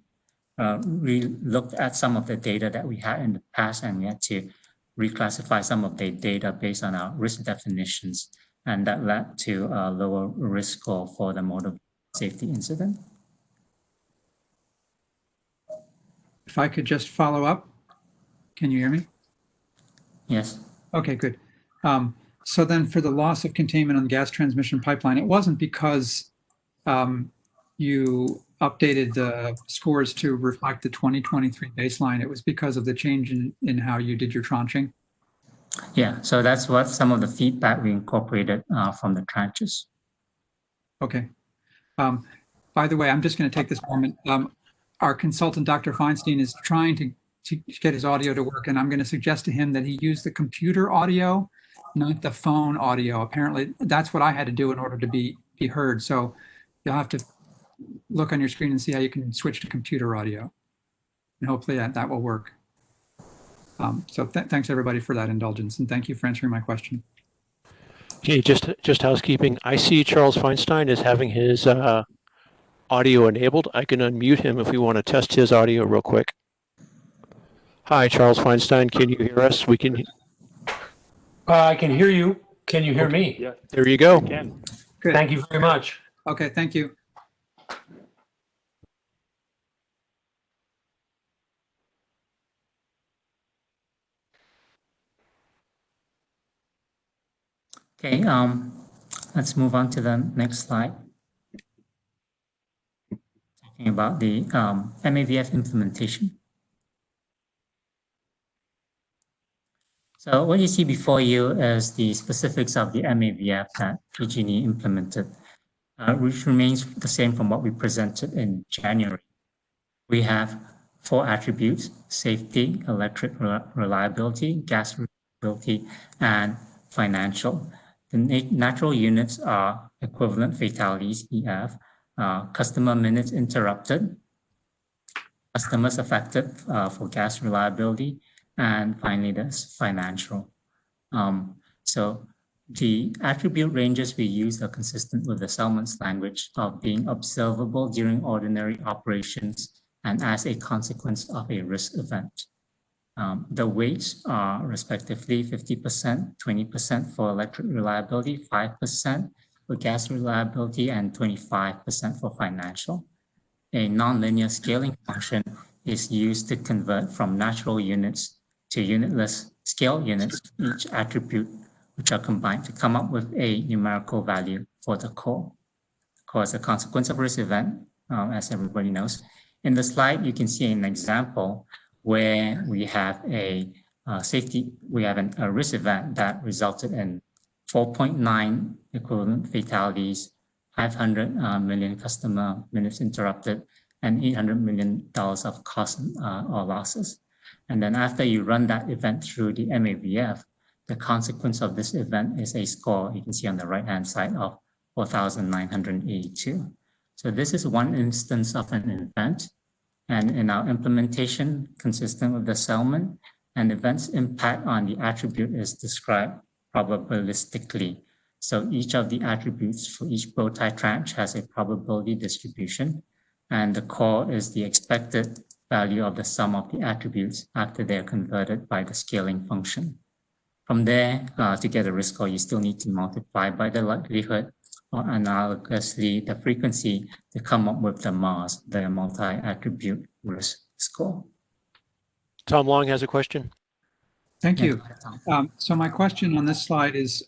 looked at some of the data that we had in the past, and we had to reclassify some of the data based on our risk definitions, and that led to a lower risk score for the motor safety incident. If I could just follow up, can you hear me? Yes. Okay, good. So then for the loss of containment on the gas transmission pipeline, it wasn't because you updated the scores to reflect the 2023 baseline. It was because of the change in how you did your tranching. Yeah, so that's what some of the feedback we incorporated from the tranches. Okay. By the way, I'm just going to take this moment. Our consultant, Dr. Feinstein, is trying to get his audio to work, and I'm going to suggest to him that he use the computer audio, not the phone audio. Apparently, that's what I had to do in order to be heard. So you'll have to look on your screen and see how you can switch to computer audio, and hopefully that will work. So thanks everybody for that indulgence, and thank you for answering my question. Okay, just housekeeping. I see Charles Feinstein is having his audio enabled. I can unmute him if we want to test his audio real quick. Hi, Charles Feinstein. Can you hear us? We can. I can hear you. Can you hear me? Yes, There you go. I can. Good. Thank you very much. Okay, thank you. Okay, let's move on to the next slide. Talking about the Mavf implementation. So what you see before you is the specifics of the Mavf that PG&E implemented, which remains the same from what we presented in January. We have 4 attributes: safety, electric reliability, gas reliability, and financial. The natural units are equivalent fatalities, EF, customer minutes interrupted, customers affected for gas reliability, and finally there's financial. So the attribute ranges we use are consistent with the Selman's language of being observable during ordinary operations and as a consequence of a risk event. The weights are respectively 50%, 20% for electric reliability, 5% for gas reliability, and 25% for financial. A nonlinear scaling function is used to convert from natural units to unitless scale units, each attribute, which are combined to come up with a numerical value for the core. Core is a consequence of risk event, as everybody knows. In the slide, you can see an example where we have a risk event that resulted in 4.9 equivalent fatalities, 500 million customer minutes interrupted, and $800 million of cost or losses. And then after you run that event through the Mavf, the consequence of this event is a score you can see on the right-hand side of 4,982. So this is one instance of an event. And in our implementation, consistent with the Selman, an event's impact on the attribute is described probabilistically. So each of the attributes for each bow tie tranche has a probability distribution, and the core is the expected value of the sum of the attributes after they're converted by the scaling function. From there, to get a risk score, you still need to multiply by the likelihood, or analogously the frequency, to come up with the MARS, the multi-attribute risk score. Tom Long has a question. Thank you. So my question on this slide is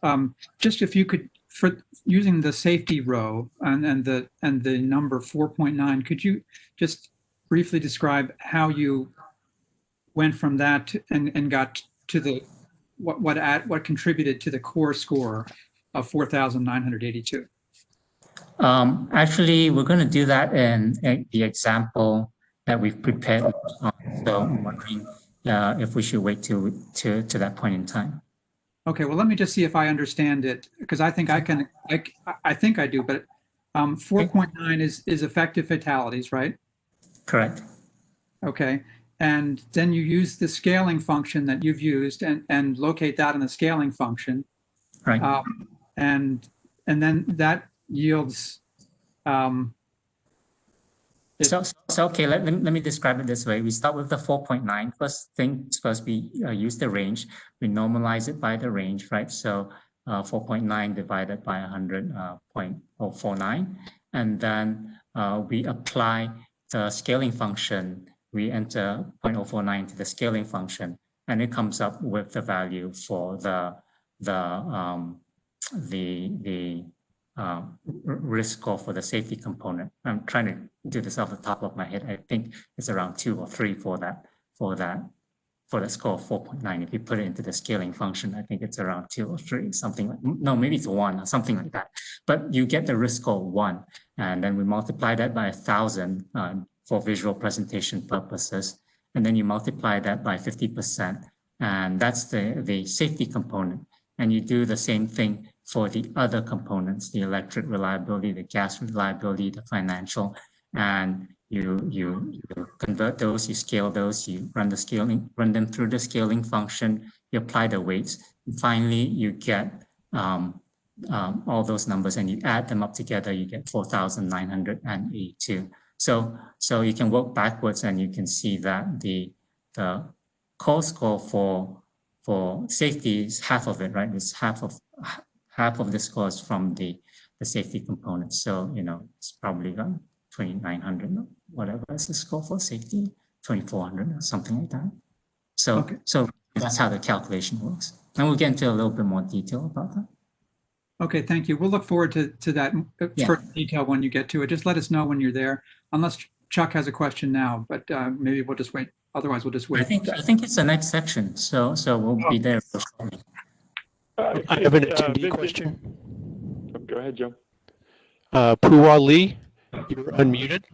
just if you could, for using the safety row and the number 4.9, could you just briefly describe how you went from that and got to the what contributed to the core score of 4,982? Actually, we're going to do that in the example that we've prepared. So I'm wondering if we should wait to that point in time. Okay, well, let me just see if I understand it, because I think I can. I think I do, but 4.9 is effective fatalities, right? Correct. Okay, and then you use the scaling function that you've used and locate that in the scaling function, right? And then that yields. So okay, let me describe it this way. We start with the 4.9. First we use the range. We normalize it by the range, right? So 4.9 divided by 100.049, and then we apply the scaling function. We enter 0.049 to the scaling function, and it comes up with the value for the risk score for the safety component. I'm trying to do this off the top of my head. I think it's around 2 or 3 for the score of 4.9. If you put it into the scaling function, I think it's around 2 or 3, something like, no, maybe it's 1 or something like that. But you get the risk score 1, and then we multiply that by 1,000 for visual presentation purposes, and then you multiply that by 50%, and that's the safety component. And you do the same thing for the other components, the electric reliability, the gas reliability, the financial, and you convert those, you scale those, you run them through the scaling function, you apply the weights, and finally you get all those numbers and you add them up together, you get 4,982. So you can work backwards and you can see that the core score for safety is half of it, right? It's half of the scores from the safety component. So, it's probably 2,900, whatever is the score for safety, 2,400 or something like that. So, okay. So that's how the calculation works. And we'll get into a little bit more detail about that. Okay, thank you. We'll look forward to that further detail when you get to it. Just let us know when you're there, unless Chuck has a question now, but maybe we'll just wait. Otherwise, we'll just wait. I think it's the next section, so we'll be there shortly. I have an attendee question. Oh, go ahead, Joe. Puwa Lee, you're unmuted.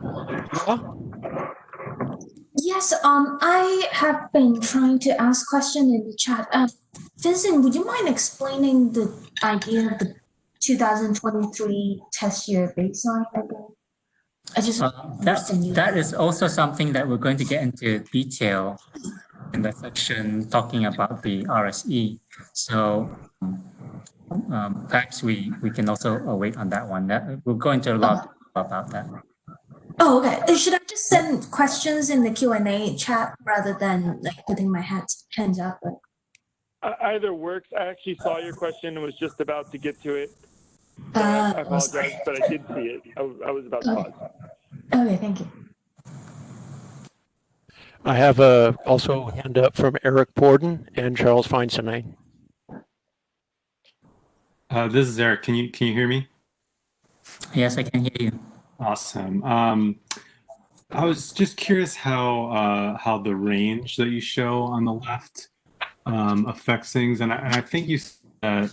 Yes, I have been trying to ask questions in the chat. Vincent, would you mind explaining the idea of the 2023 test year baseline again? I just that is also something that we're going to get into detail in the section talking about the RSE. So perhaps we can also wait on that one. We'll go into a lot about that. Oh, okay. Should I just send questions in the Q&A chat rather than putting my hands up? Either works. I actually saw your question and was just about to get to it. I apologize, but I did see it. I was about to pause. Okay, thank you. I have also a hand up from Eric Borden and Charles Feinstein. This is Eric. Can you hear me? Yes, I can hear you. Awesome. I was just curious how the range that you show on the left affects things, and I think you said that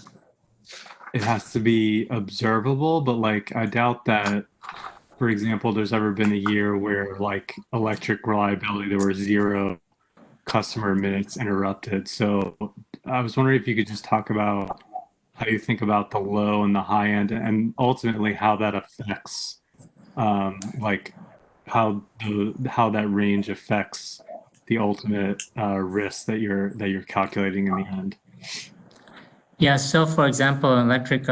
it has to be observable, but I doubt that, for example, there's ever been a year where electric reliability, there were 0 customer minutes interrupted. So I was wondering if you could just talk about how you think about the low and the high end, and ultimately how that affects, how that range affects the ultimate risk that you're calculating in the end. Yeah. So, for example, electric,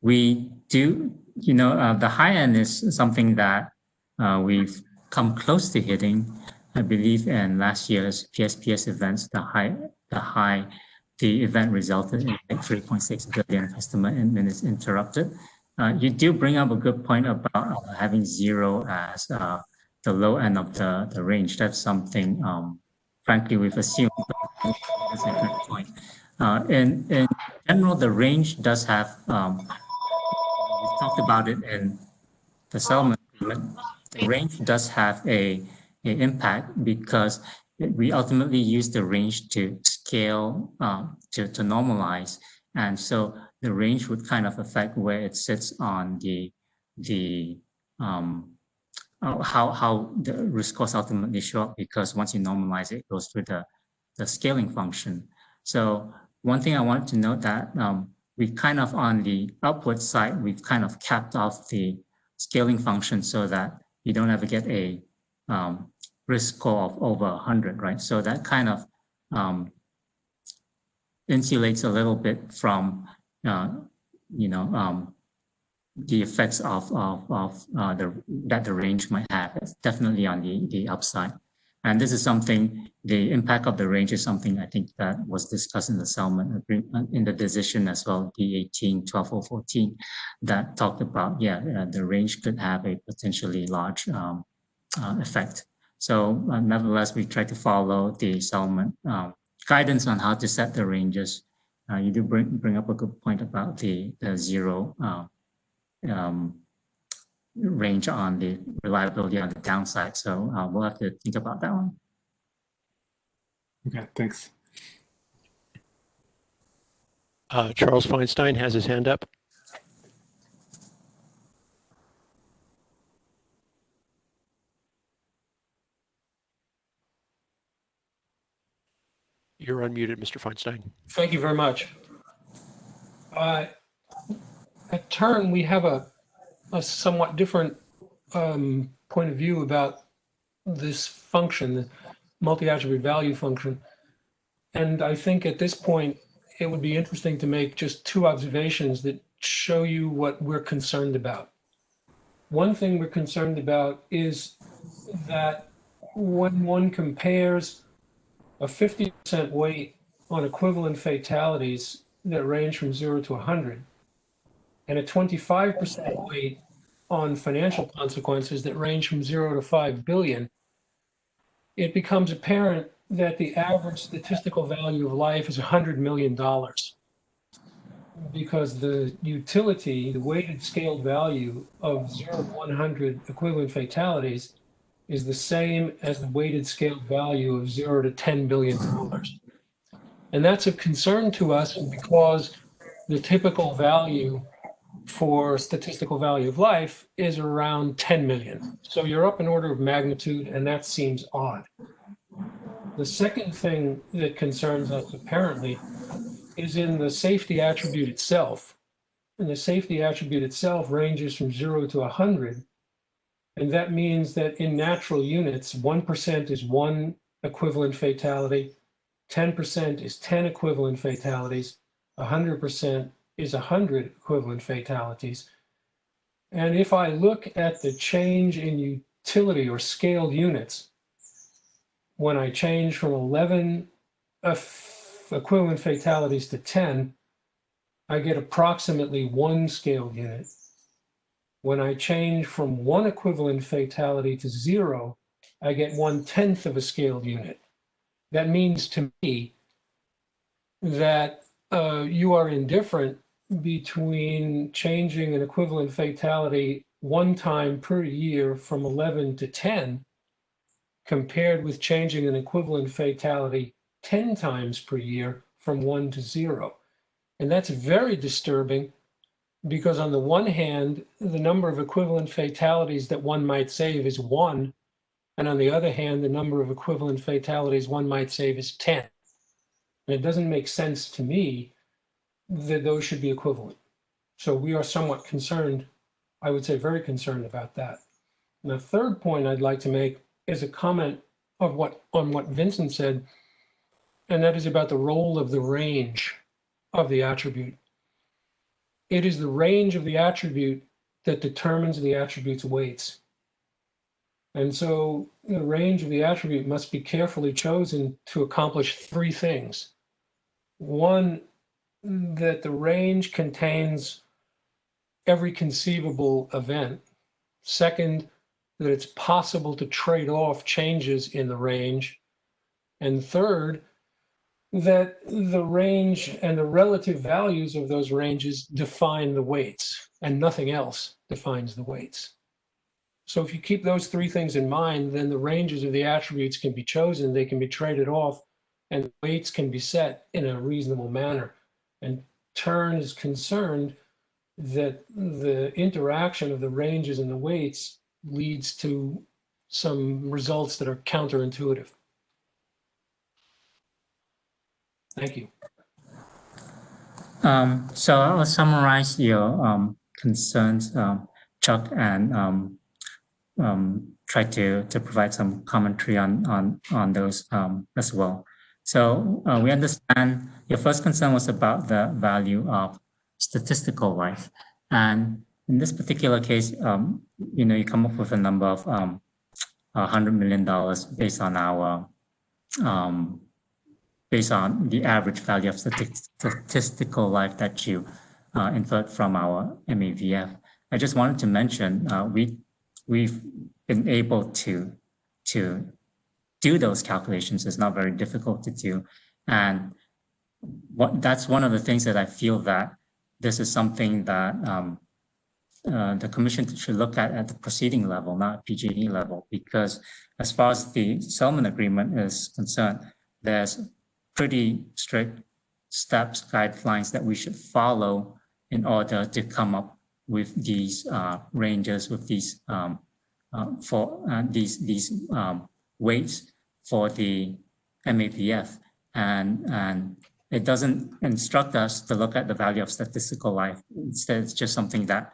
we do, the high end is something that we've come close to hitting. I believe in last year's PSPS events, the event resulted in 3.6 billion customer minutes interrupted. You do bring up a good point about having 0 as the low end of the range. That's something frankly, we've assumed. But that's a good point. In general, the range does have, we've talked about it in the settlement agreement, the range does have a impact because we ultimately use the range to scale, to normalize. And so the range would kind of affect where it sits on how the risk costs ultimately show up, because once you normalize it, it goes through the scaling function. So one thing I wanted to note that we kind of, on the output side, we've kind of capped off the scaling function so that you don't ever get a risk score of over 100, right? So that kind of insulates a little bit from, the effects of that the range might have. It's definitely on the upside. And this is something, the impact of the range is something I think that was discussed in the settlement agreement, in the decision as well, D18-12014, that talked about, the range could have a potentially large effect. So nevertheless, we try to follow the settlement guidance on how to set the ranges. You do bring up a good point about the zero range on the reliability on the downside. So we'll have to think about that one. Okay, thanks. Charles Feinstein has his hand up. You're unmuted, Mr. Feinstein. Thank you very much. At Turn, we have a somewhat different point of view about this function, the multi-attribute value function. And I think at this point, it would be interesting to make just two observations that show you what we're concerned about. One thing we're concerned about is that when one compares a 50% weight on equivalent fatalities that range from 0 to 100, and a 25% weight on financial consequences that range from 0 to 5 billion, it becomes apparent that the average statistical value of life is $100 million, because the utility, the weighted scaled value of 0 to 100 equivalent fatalities is the same as the weighted scaled value of 0 to $10 billion. And that's of concern to us because the typical value for statistical value of life is around 10 million. So you're up an order of magnitude, and that seems odd. The second thing that concerns us, apparently, is in the safety attribute itself. And the safety attribute itself ranges from 0 to 100. And that means that in natural units, 1% is 1 equivalent fatality, 10% is 10 equivalent fatalities, 100% is 100 equivalent fatalities. And if I look at the change in utility or scaled units, when I change from 11 equivalent fatalities to 10, I get approximately 1 scaled unit. When I change from 1 equivalent fatality to 0, I get 1/10 of a scaled unit. That means to me that you are indifferent between changing an equivalent fatality 1 time per year from 11 to 10, compared with changing an equivalent fatality 10 times per year from 1 to 0. And that's very disturbing, because on the one hand, the number of equivalent fatalities that one might save is 1, and on the other hand, the number of equivalent fatalities one might save is 10. And it doesn't make sense to me that those should be equivalent. So we are somewhat concerned, I would say very concerned about that. And the third point I'd like to make is a comment on what Vincent said, and that is about the role of the range of the attribute. It is the range of the attribute that determines the attribute's weights. And so the range of the attribute must be carefully chosen to accomplish 3 things. One, that the range contains every conceivable event. Second, that it's possible to trade off changes in the range. And third, that the range and the relative values of those ranges define the weights, and nothing else defines the weights. So if you keep those three things in mind, then the ranges of the attributes can be chosen, they can be traded off, and the weights can be set in a reasonable manner. And Turn is concerned that the interaction of the ranges and the weights leads to some results that are counterintuitive. Thank you. So I'll summarize your concerns, Chuck, and try to provide some commentary on those as well. So we understand your first concern was about the value of statistical life, and in this particular case, you come up with a number of $100 million based on our based on the average value of statistical life that you inferred from our Mavf. I just wanted to mention we've been able to do those calculations. It's not very difficult to do, and that's one of the things that I feel that this is something that the Commission should look at the proceeding level, not PG&E level, because as far as the settlement agreement is concerned, there's pretty strict steps, guidelines that we should follow in order to come up with these ranges, with these weights for the Mavf, and it doesn't instruct us to look at the value of statistical life. Instead, it's just something that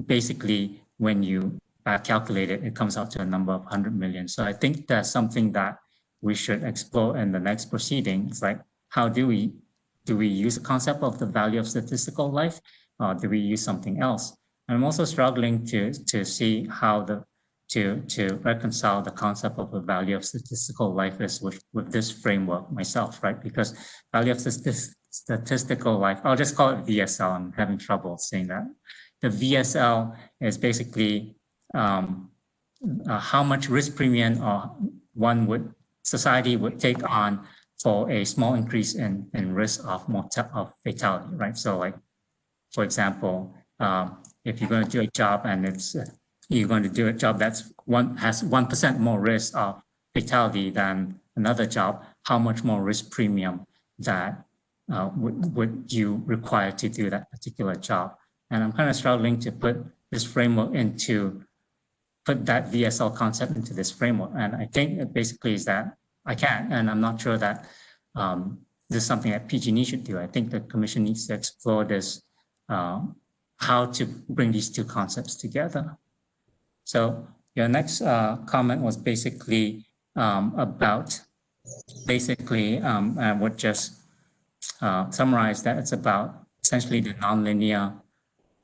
basically, when you calculate it, it comes out to a number of 100 million. So I think that's something that we should explore in the next proceeding. It's like, how do we use the concept of the value of statistical life, or do we use something else? I'm also struggling to see how to reconcile the concept of the value of statistical life is with this framework myself, right? Because value of statistical life, I'll just call it VSL. I'm having trouble saying that. The VSL is basically how much risk premium society would take on for a small increase in risk of fatality, right? So, like, for example, if you're going to do a job and you're going to do a job has 1% more risk of fatality than another job, how much more risk premium that would you require to do that particular job? And I'm kind of struggling to put this framework put that VSL concept into this framework. And I think it basically is that I can't, and I'm not sure that this is something that PG&E should do. I think the Commission needs to explore this, how to bring these two concepts together. So your next comment was basically about, I would just summarize that it's about essentially the nonlinear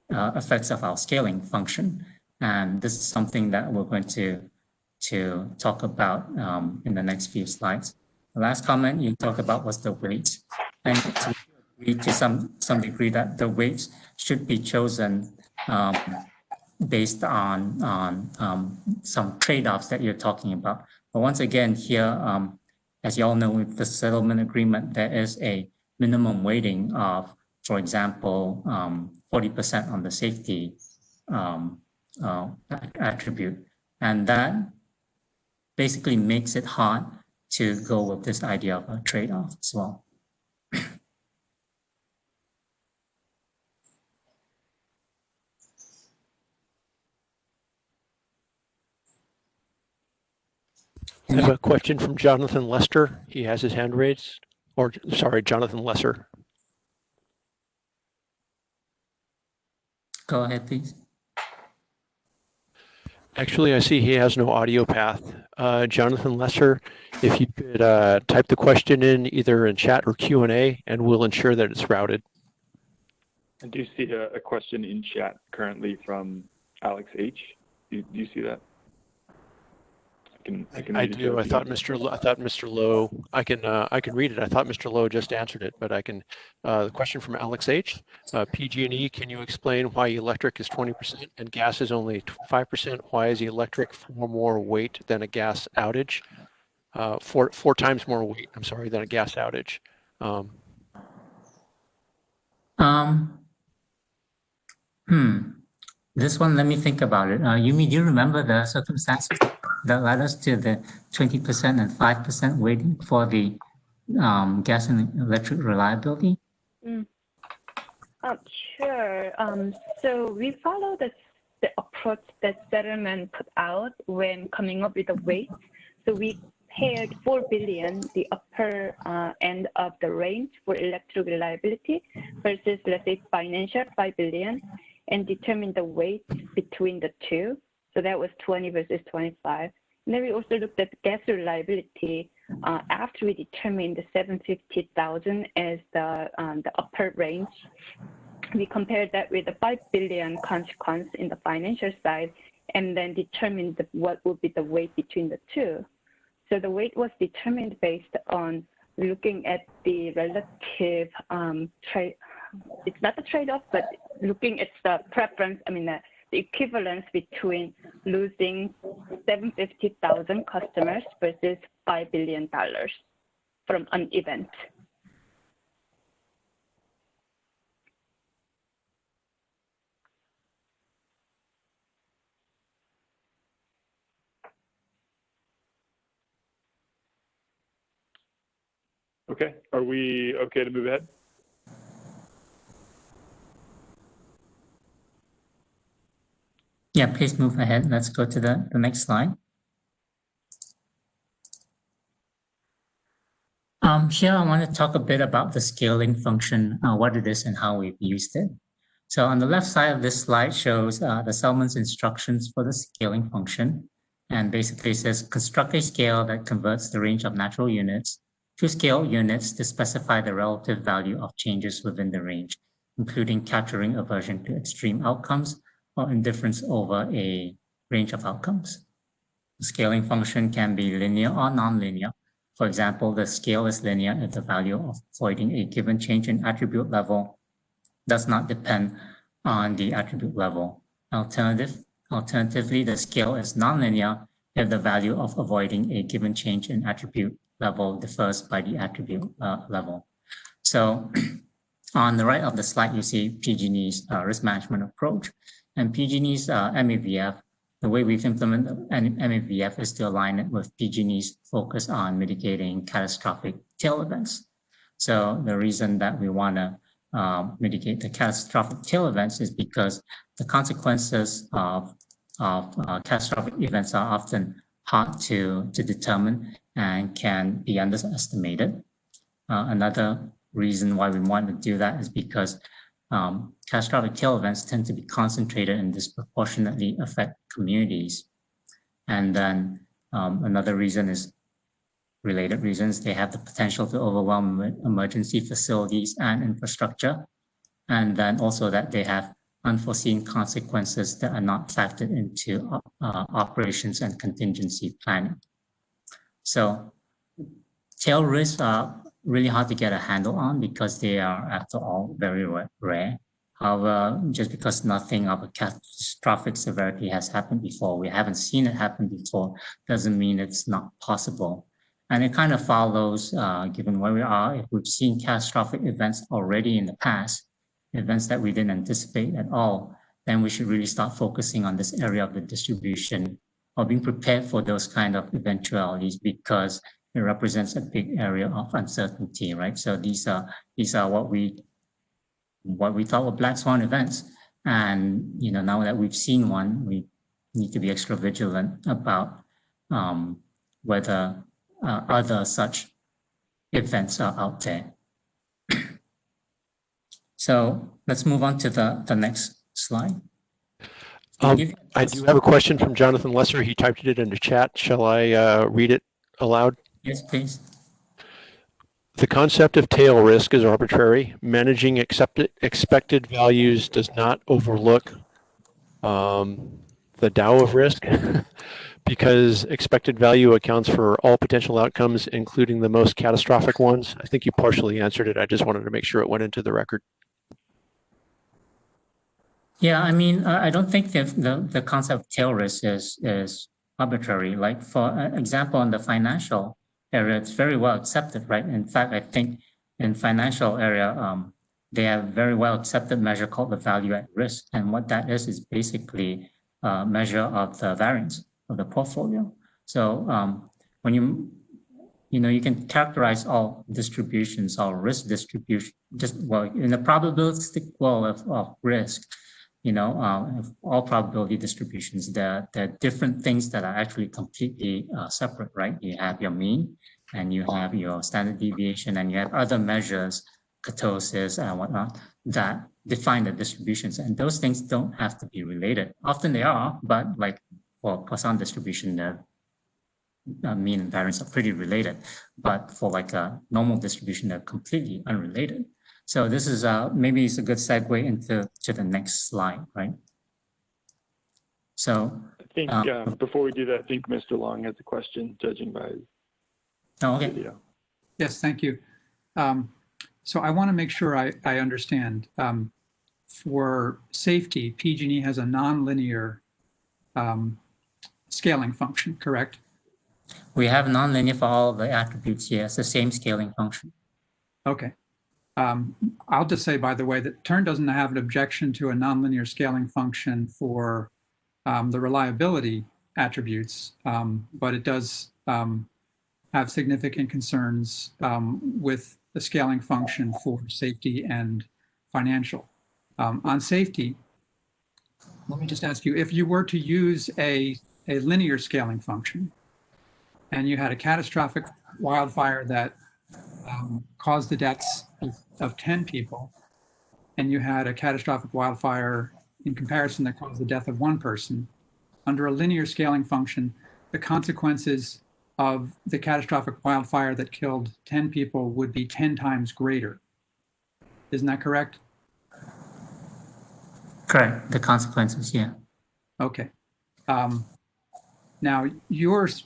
effects of our scaling function. And this is something that we're going to talk about in the next few slides. The last comment you talked about was the weights. And to agree to some degree that the weights should be chosen based on some trade-offs that you're talking about. But once again, here, as you all know, with the settlement agreement, there is a minimum weighting of, for example, 40% on the safety attribute. And that basically makes it hard to go with this idea of a trade-off as well. I have a question from Jonathan Lester. He has his hand raised, or sorry, Jonathan Lesser. Go ahead, please. Actually, I see he has no audio path. Jonathan Lesser, if you could type the question in either in chat or Q&A, and we'll ensure that it's routed. I do see a question in chat currently from Alex H. Do you see that? I do. I thought Mr. Lowe. I can read it. I thought Mr. Lowe just answered it, but I can. The question from Alex H. PG&E, can you explain why electric is 20% and gas is only 5%? Why is electric far more weight than a gas outage? four times more weight, I'm sorry, than a gas outage. This one, let me think about it. Yumi, do you remember the circumstances that led us to the 20% and 5% weighting for the gas and electric reliability? Sure. So we follow the approach that settlement put out when coming up with the weight. So we paired 4 billion, the upper end of the range for electric reliability versus, let's say, financial 5 billion, and determined the weight between the two. So that was 20 versus 25. And then we also looked at gas reliability after we determined the 750,000 as the upper range. We compared that with the 5 billion consequence in the financial side, and then determined what would be the weight between the two. So the weight was determined based on looking at the relative trade. It's not a trade-off, but looking at the preference. I mean, the equivalence between losing 750,000 customers versus $5 billion from an event. Okay, are we okay to move ahead? Yeah, please move ahead. Let's go to the next slide. Here I want to talk a bit about the scaling function, what it is and how we've used it. So on the left side of this slide shows the Selman's instructions for the scaling function. And basically says, construct a scale that converts the range of natural units to scale units to specify the relative value of changes within the range, including capturing aversion to extreme outcomes or indifference over a range of outcomes. The scaling function can be linear or nonlinear. For example, the scale is linear if the value of avoiding a given change in attribute level does not depend on the attribute level. Alternatively, the scale is nonlinear if the value of avoiding a given change in attribute level differs by the attribute level. So on the right of the slide, you see PG&E's risk management approach. And PG&E's Mavf, the way we've implemented Mavf is to align it with PG&E's focus on mitigating catastrophic tail events. So the reason that we want to mitigate the catastrophic tail events is because the consequences of catastrophic events are often hard to determine and can be underestimated. Another reason why we want to do that is because catastrophic tail events tend to be concentrated and disproportionately affect communities. And then another reason is related reasons. They have the potential to overwhelm emergency facilities and infrastructure. And then also that they have unforeseen consequences that are not factored into operations and contingency planning. So tail risks are really hard to get a handle on because they are, after all, very rare. However, just because nothing of a catastrophic severity has happened before, we haven't seen it happen before, doesn't mean it's not possible. And it kind of follows, given where we are, if we've seen catastrophic events already in the past, events that we didn't anticipate at all, then we should really start focusing on this area of the distribution or being prepared for those kind of eventualities because it represents a big area of uncertainty, right? So these are what we thought were black swan events. And now that we've seen one, we need to be extra vigilant about whether other such events are out there. So let's move on to the next slide. I do have a question from Jonathan Lesser. He typed it into chat. Shall I read it aloud? Yes, please. The concept of tail risk is arbitrary. Managing expected values does not overlook the Tao of risk because expected value accounts for all potential outcomes, including the most catastrophic ones. I think you partially answered it. I just wanted to make sure it went into the record. Yeah, I mean, I don't think the concept of tail risk is arbitrary. Like for example, in the financial area, it's very well accepted, right? In fact, I think in financial area, they have very well accepted measure called the value at risk. And what that is basically a measure of the variance of the portfolio. So when you can characterize all distributions, all risk distribution, well, in the probabilistic world of risk, all probability distributions, there are different things that are actually completely separate, right? You have your mean, and you have your standard deviation, and you have other measures, kurtosis and whatnot, that define the distributions. And those things don't have to be related. Often they are, but like for Poisson distribution, the mean and variance are pretty related. But for like a normal distribution, they're completely unrelated. So this is maybe it's a good segue into the next slide, right? So I think before we do that, I think Mr. Long has a question, judging by his video. Yes, thank you. So I want to make sure I understand. For safety, PG&E has a nonlinear scaling function, correct? We have nonlinear for all the attributes, yes, the same scaling function. Okay. I'll just say, by the way, that TURN doesn't have an objection to a nonlinear scaling function for the reliability attributes, but it does have significant concerns with the scaling function for safety and financial. On safety, let me just ask you, if you were to use a linear scaling function and you had a catastrophic wildfire that caused the deaths of 10 people, and you had a catastrophic wildfire in comparison that caused the death of 1 person, under a linear scaling function, the consequences of the catastrophic wildfire that killed 10 people would be 10 times greater. Isn't that correct? Correct, the consequences, yeah. Okay. Now, yours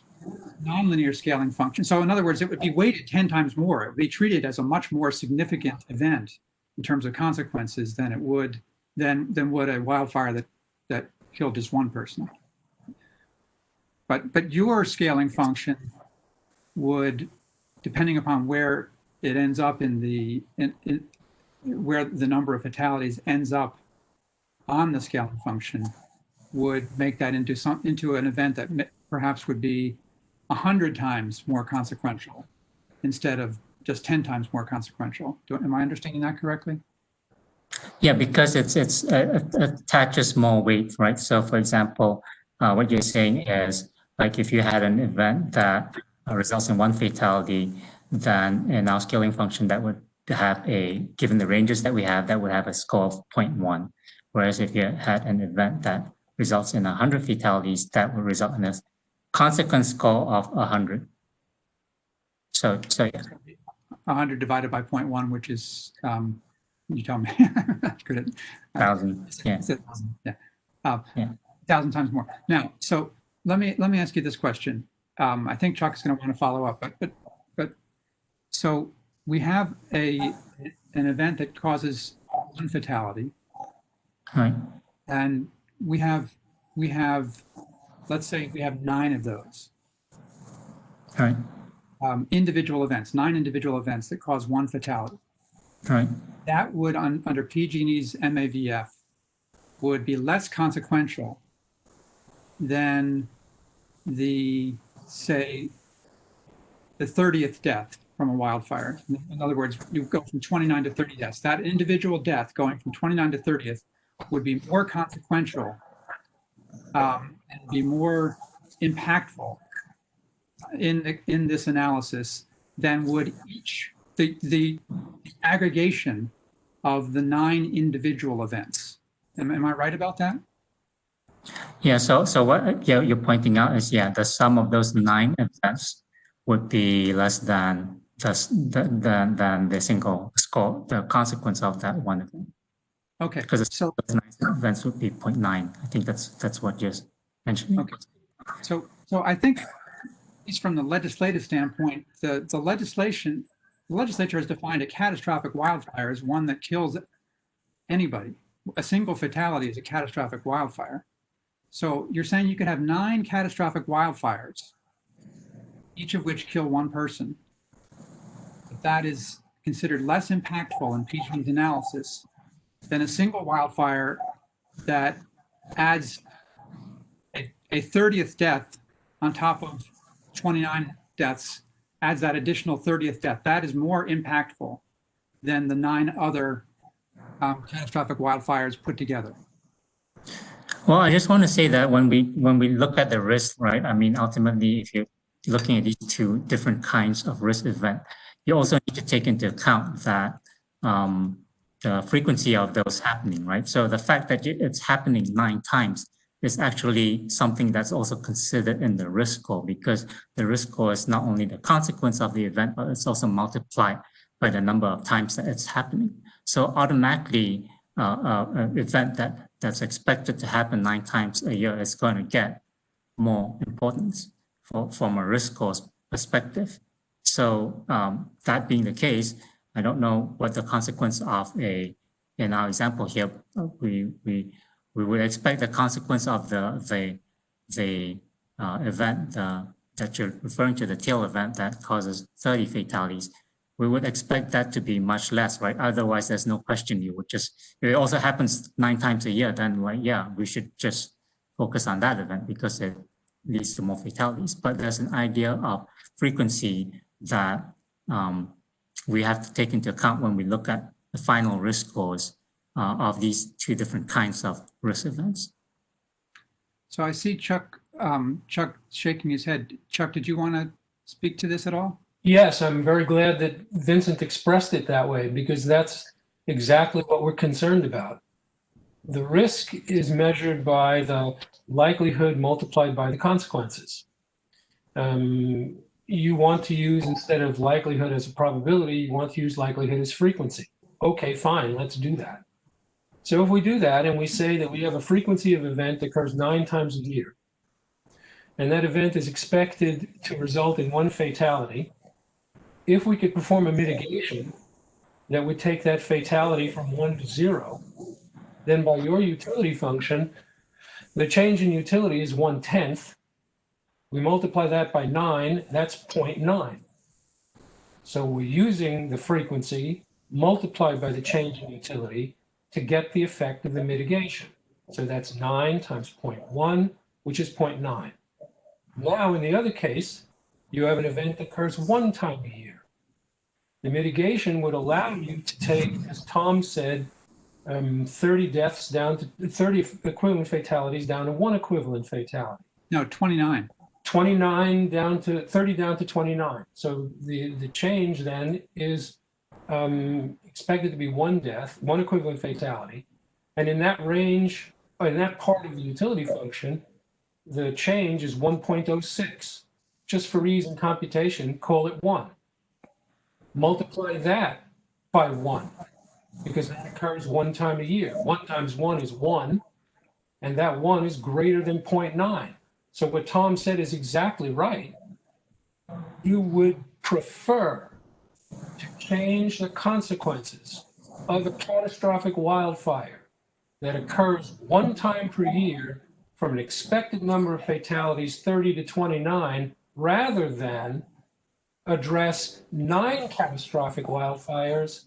nonlinear scaling function. So in other words, it would be weighted 10 times more. It would be treated as a much more significant event in terms of consequences than it would would a wildfire that killed just 1 person. But your scaling function would, depending upon where it ends up where the number of fatalities ends up on the scaling function, would make that into an event that perhaps would be 100 times more consequential instead of just 10 times more consequential. Am I understanding that correctly? Yeah, because it attaches more weight, right? So for example, what you're saying is, like if you had an event that results in 1 fatality, then in our scaling function that would have given the ranges that we have, that would have a score of 0.1. Whereas if you had an event that results in 100 fatalities, that would result in a consequence score of 100. So yeah. 100 divided by 0.1, which is, you tell me. Good at 1,000. Yeah. Yeah. 1,000 times more. Now, so let me ask you this question. I think Chuck is going to want to follow up, but so we have an event that causes 1 fatality, right? And we have, let's say we have 9 of those. All right. Individual events, 9 individual events that cause 1 fatality. Right. That would, under PG&E's Mavf, would be less consequential than say, the 30th death from a wildfire. In other words, you go from 29 to 30 deaths. That individual death going from 29 to 30th would be more consequential and be more impactful in this analysis than would the aggregation of the 9 individual events. Am I right about that? Yeah, so what you're pointing out is, the sum of those 9 events would be less than the single score, the consequence of that 1 event. Okay. Because so those 9 events would be 0.9. I think that's what you're mentioning. Okay. So I think, at least from the legislative standpoint, the legislature has defined a catastrophic wildfire as one that kills anybody. A single fatality is a catastrophic wildfire. So you're saying you could have 9 catastrophic wildfires each of which kill one person, that is considered less impactful in PG&E's analysis than a single wildfire that adds a 30th death on top of 29 deaths, adds that additional 30th death. That is more impactful than the 9 other catastrophic wildfires put together. Well, I just want to say that when we look at the risk, right? I mean, ultimately, if you're looking at these two different kinds of risk event, you also need to take into account that the frequency of those happening, right? So the fact that it's happening 9 times is actually something that's also considered in the risk score, because the risk score is not only the consequence of the event, but it's also multiplied by the number of times that it's happening. So automatically, an event that's expected to happen 9 times a year is going to get more importance from a risk score perspective. So that being the case, I don't know what the consequence of in our example here, we would expect the consequence of the event that you're referring to, the tail event that causes 30 fatalities. We would expect that to be much less, right? Otherwise, there's no question. You would just, if it also happens 9 times a year, then like, yeah, we should just focus on that event because it leads to more fatalities. But there's an idea of frequency that we have to take into account when we look at the final risk scores of these 2 different kinds of risk events. So I see Chuck shaking his head. Chuck, did you want to speak to this at all? Yes, I'm very glad that Vincent expressed it that way, because that's exactly what we're concerned about. The risk is measured by the likelihood multiplied by the consequences. You want to use, instead of likelihood as a probability, you want to use likelihood as frequency. Okay, fine, let's do that. So if we do that and we say that we have a frequency of event that occurs 9 times a year, and that event is expected to result in 1 fatality, if we could perform a mitigation that would take that fatality from 1 to 0, then by your utility function, the change in utility is 1/10. We multiply that by 9, that's 0.9. So we're using the frequency multiplied by the change in utility to get the effect of the mitigation. So that's 9 times 0.1, which is 0.9. Now, in the other case, you have an event that occurs 1 time a year. The mitigation would allow you to take, as Tom said, 30 deaths down to 30 equivalent fatalities down to 1 equivalent fatality. No, 29. 29 down to 30 down to 29. So the change then is expected to be 1 death, 1 equivalent fatality. And in that range, in that part of the utility function, the change is 1.06. Just for ease and computation, call it 1. Multiply that by 1, because that occurs 1 time a year. 1 times 1 is 1, and that 1 is greater than 0.9. So what Tom said is exactly right. You would prefer to change the consequences of a catastrophic wildfire that occurs 1 time per year from an expected number of fatalities, 30 to 29, rather than address 9 catastrophic wildfires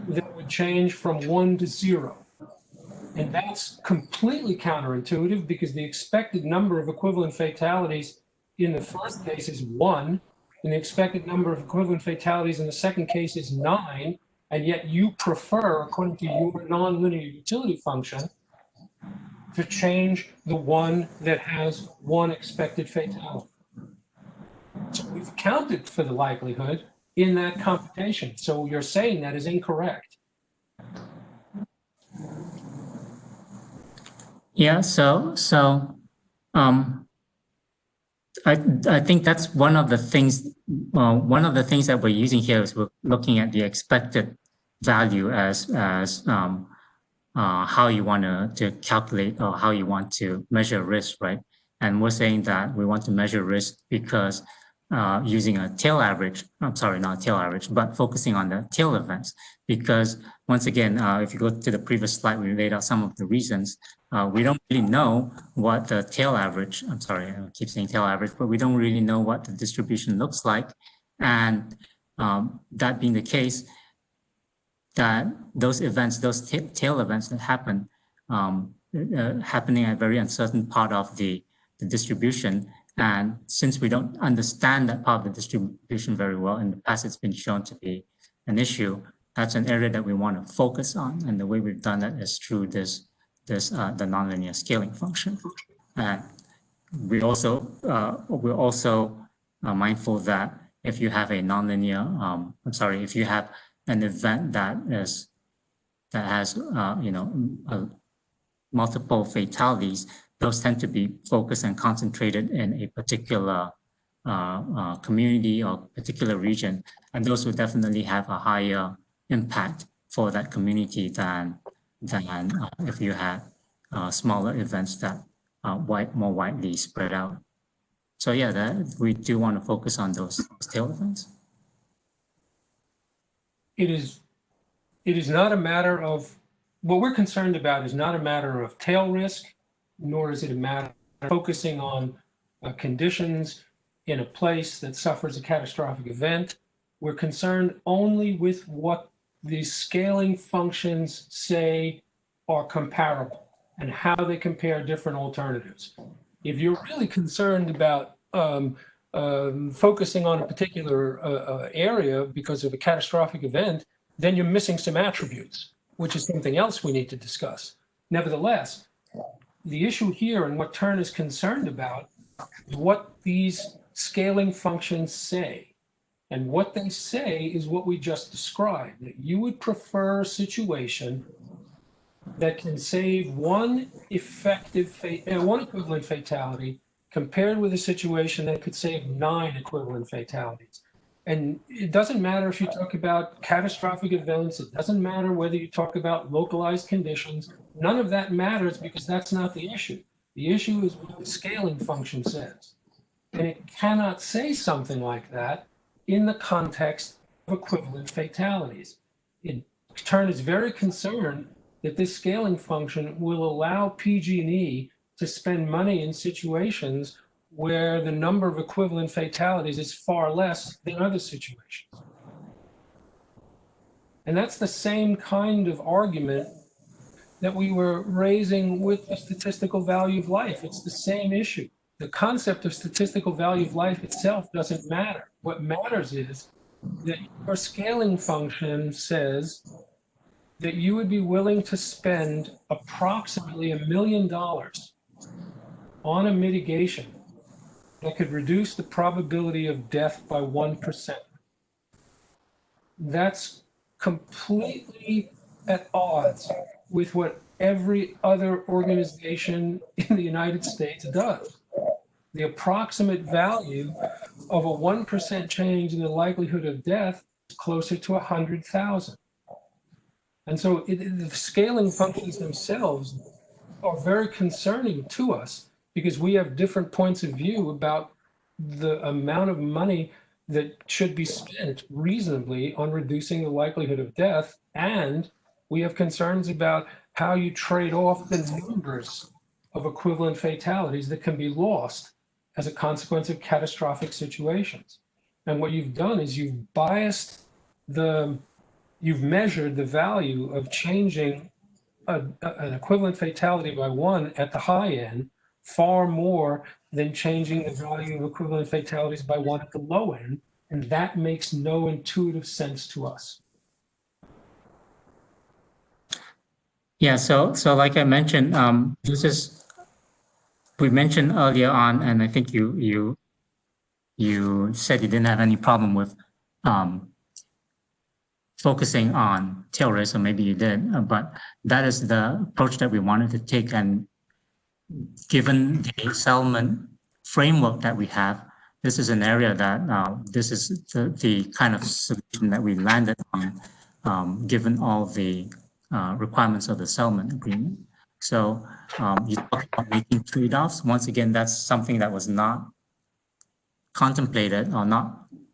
that would change from 1 to 0. And that's completely counterintuitive, because the expected number of equivalent fatalities in the first case is 1, and the expected number of equivalent fatalities in the second case is 9, and yet you prefer, according to your nonlinear utility function, to change the one that has 1 expected fatality. So we've accounted for the likelihood in that computation. So you're saying that is incorrect. Yeah, I think that's one of the things. One of the things that we're using here is we're looking at the expected value as how you want to calculate or how you want to measure risk, right? And we're saying that we want to measure risk because using a tail average. I'm sorry, not tail average, but focusing on the tail events. Because once again, if you go to the previous slide, we laid out some of the reasons. We don't really know what the tail average, I'm sorry, I keep saying tail average, but we don't really know what the distribution looks like. And that being the case, that those events, those tail events that happen, happening at a very uncertain part of the distribution. And since we don't understand that part of the distribution very well, in the past it's been shown to be an issue, that's an area that we want to focus on. And the way we've done that is through the nonlinear scaling function. And we're also mindful that if you have a nonlinear, if you have an event that has multiple fatalities, those tend to be focused and concentrated in a particular community or particular region, and those will definitely have a higher impact for that community than if you had smaller events that are more widely spread out. So yeah, we do want to focus on those tail events. It is not a matter of, what we're concerned about is not a matter of tail risk, nor is it a matter of focusing on conditions in a place that suffers a catastrophic event. We're concerned only with what the scaling functions say are comparable and how they compare different alternatives. If you're really concerned about focusing on a particular area because of a catastrophic event, then you're missing some attributes, which is something else we need to discuss. Nevertheless, the issue here and what Turn is concerned about is what these scaling functions say. And what they say is what we just described, that you would prefer a situation that can save one equivalent fatality compared with a situation that could save 9 equivalent fatalities. And it doesn't matter if you talk about catastrophic events, it doesn't matter whether you talk about localized conditions, none of that matters because that's not the issue. The issue is what the scaling function says. And it cannot say something like that in the context of equivalent fatalities. Turn is very concerned that this scaling function will allow PG&E to spend money in situations where the number of equivalent fatalities is far less than other situations. And that's the same kind of argument that we were raising with the statistical value of life. It's the same issue. The concept of statistical value of life itself doesn't matter. What matters is that your scaling function says that you would be willing to spend approximately $1 million on a mitigation that could reduce the probability of death by 1%. That's completely at odds with what every other organization in the United States does. The approximate value of a 1% change in the likelihood of death is closer to 100,000. And so the scaling functions themselves are very concerning to us because we have different points of view about the amount of money that should be spent reasonably on reducing the likelihood of death. And we have concerns about how you trade off the numbers of equivalent fatalities that can be lost as a consequence of catastrophic situations. And what you've done is you've measured the value of changing an equivalent fatality by 1 at the high end far more than changing the value of equivalent fatalities by 1 at the low end. And that makes no intuitive sense to us. Yeah, so like I mentioned, we mentioned earlier on, and I think you said you didn't have any problem with focusing on tail risk, or maybe you did, but that is the approach that we wanted to take. And given the settlement framework that we have, this is an area that this is the kind of solution that we landed on, given all the requirements of the settlement agreement. So you talk about making trade-offs. Once again, that's something that was not contemplated or not,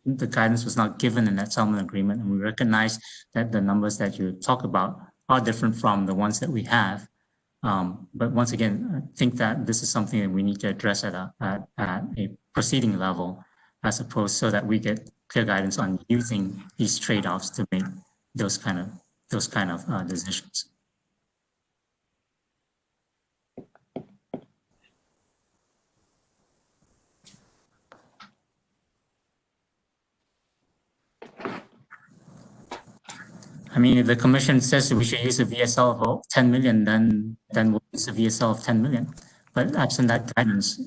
the guidance was not given in that settlement agreement, and we recognize that the numbers that you talk about are different from the ones that we have. But once again, I think that this is something that we need to address at a proceeding level, as opposed so that we get clear guidance on using these trade-offs to make those kind of decisions. I mean, if the commission says that we should use a VSL of 10 million, then we'll use a VSL of 10 million. But absent that guidance,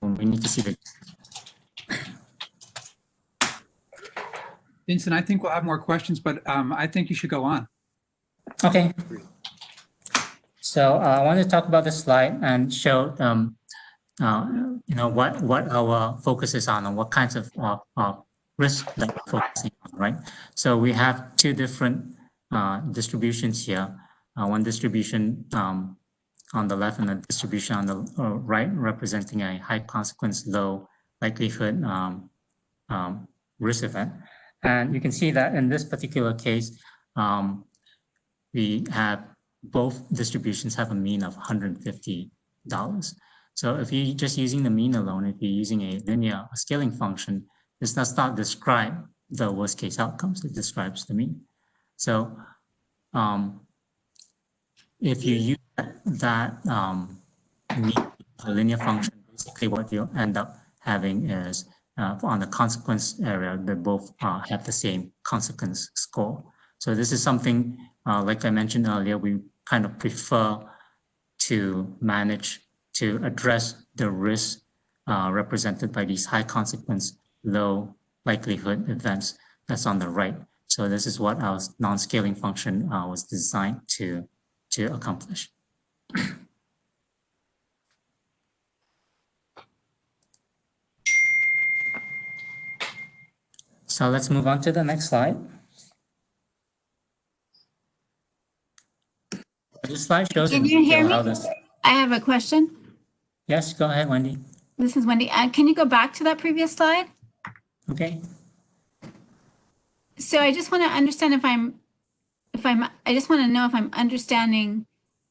we need to see the. Vincent, I think we'll have more questions, but I think you should go on. Okay. So I want to talk about this slide and show, what our focus is on and what kinds of risk that we're focusing on, right? So we have two different distributions here. One distribution on the left and a distribution on the right, representing a high consequence, low likelihood risk event. And you can see that in this particular case, we have both distributions have a mean of $150. So if you're just using the mean alone, if you're using a linear scaling function, this does not describe the worst case outcomes, it describes the mean. So if you use that mean, a linear function, basically what you'll end up having is on the consequence area, they both have the same consequence score. So this is something, like I mentioned earlier, we kind of prefer to manage to address the risk represented by these high consequence, low likelihood events that's on the right. So this is what our non-scaling function was designed to accomplish. So let's move on to the next slide. This slide shows. Can you hear me? This... I have a question. Yes, go ahead, Wendy. This is Wendy. Can you go back to that previous slide? Okay. So I just want to understand I just want to know if I'm understanding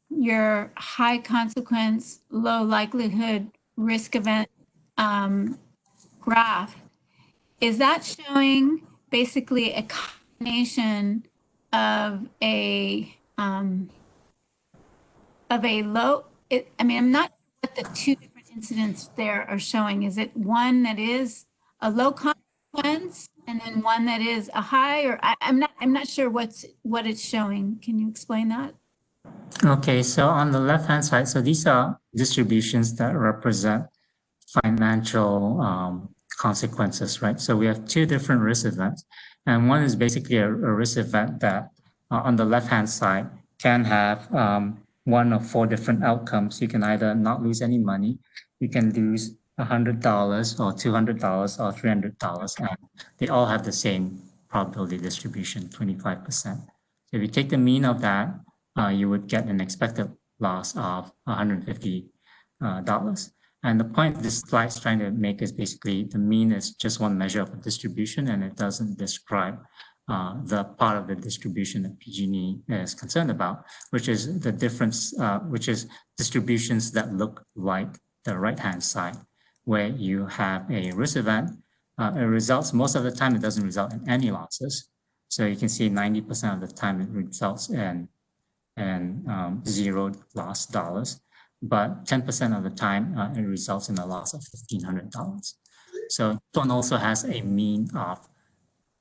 your high consequence, low likelihood risk event graph. Is that showing basically a combination of a low, I mean, I'm not sure what the two different incidents there are showing. Is it one that is a low consequence and then one that is a high, or I'm not sure what it's showing. Can you explain that? Okay, so on the left-hand side, so these are distributions that represent financial consequences, right? So we have two different risk events, and one is basically a risk event that on the left-hand side can have one of four different outcomes. You can either not lose any money, you can lose $100 or $200 or $300, and they all have the same probability distribution, 25%. So if you take the mean of that, you would get an expected loss of $150. And the point this slide is trying to make is basically the mean is just one measure of a distribution, and it doesn't describe the part of the distribution that PG&E is concerned about, which is the difference, which is distributions that look like the right-hand side, where you have a risk event. It results, most of the time, it doesn't result in any losses. So you can see 90% of the time it results in zero lost dollars, but 10% of the time it results in a loss of $1,500. So this one also has a mean of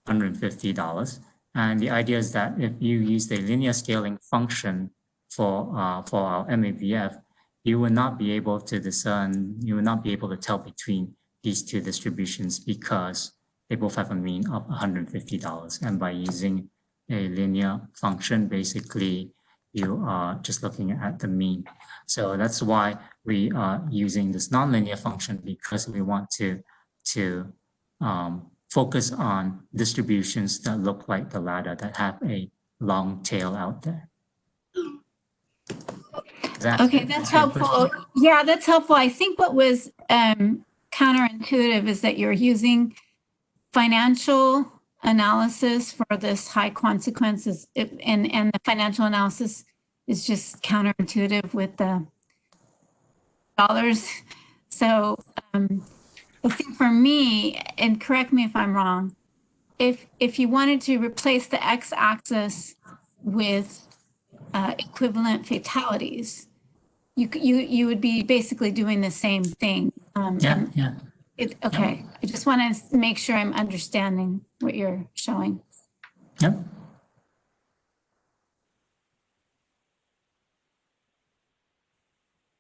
$150. And the idea is that if you use the linear scaling function for our Mavf, you will not be able to discern, you will not be able to tell between these two distributions because they both have a mean of $150. And by using a linear function, basically, you are just looking at the mean. So that's why we are using this nonlinear function, because we want to focus on distributions that look like the ladder, that have a long tail out there. Okay, that's helpful. Yeah, that's helpful. I think what was kind counterintuitive is that you're using financial analysis for this high consequences, and the financial analysis is just counterintuitive with the dollars. So I think for me, and correct me if I'm wrong, if you wanted to replace the x-axis with equivalent fatalities, you would be basically doing the same thing. Yeah. Okay, I just want to make sure I'm understanding what you're showing. Yep.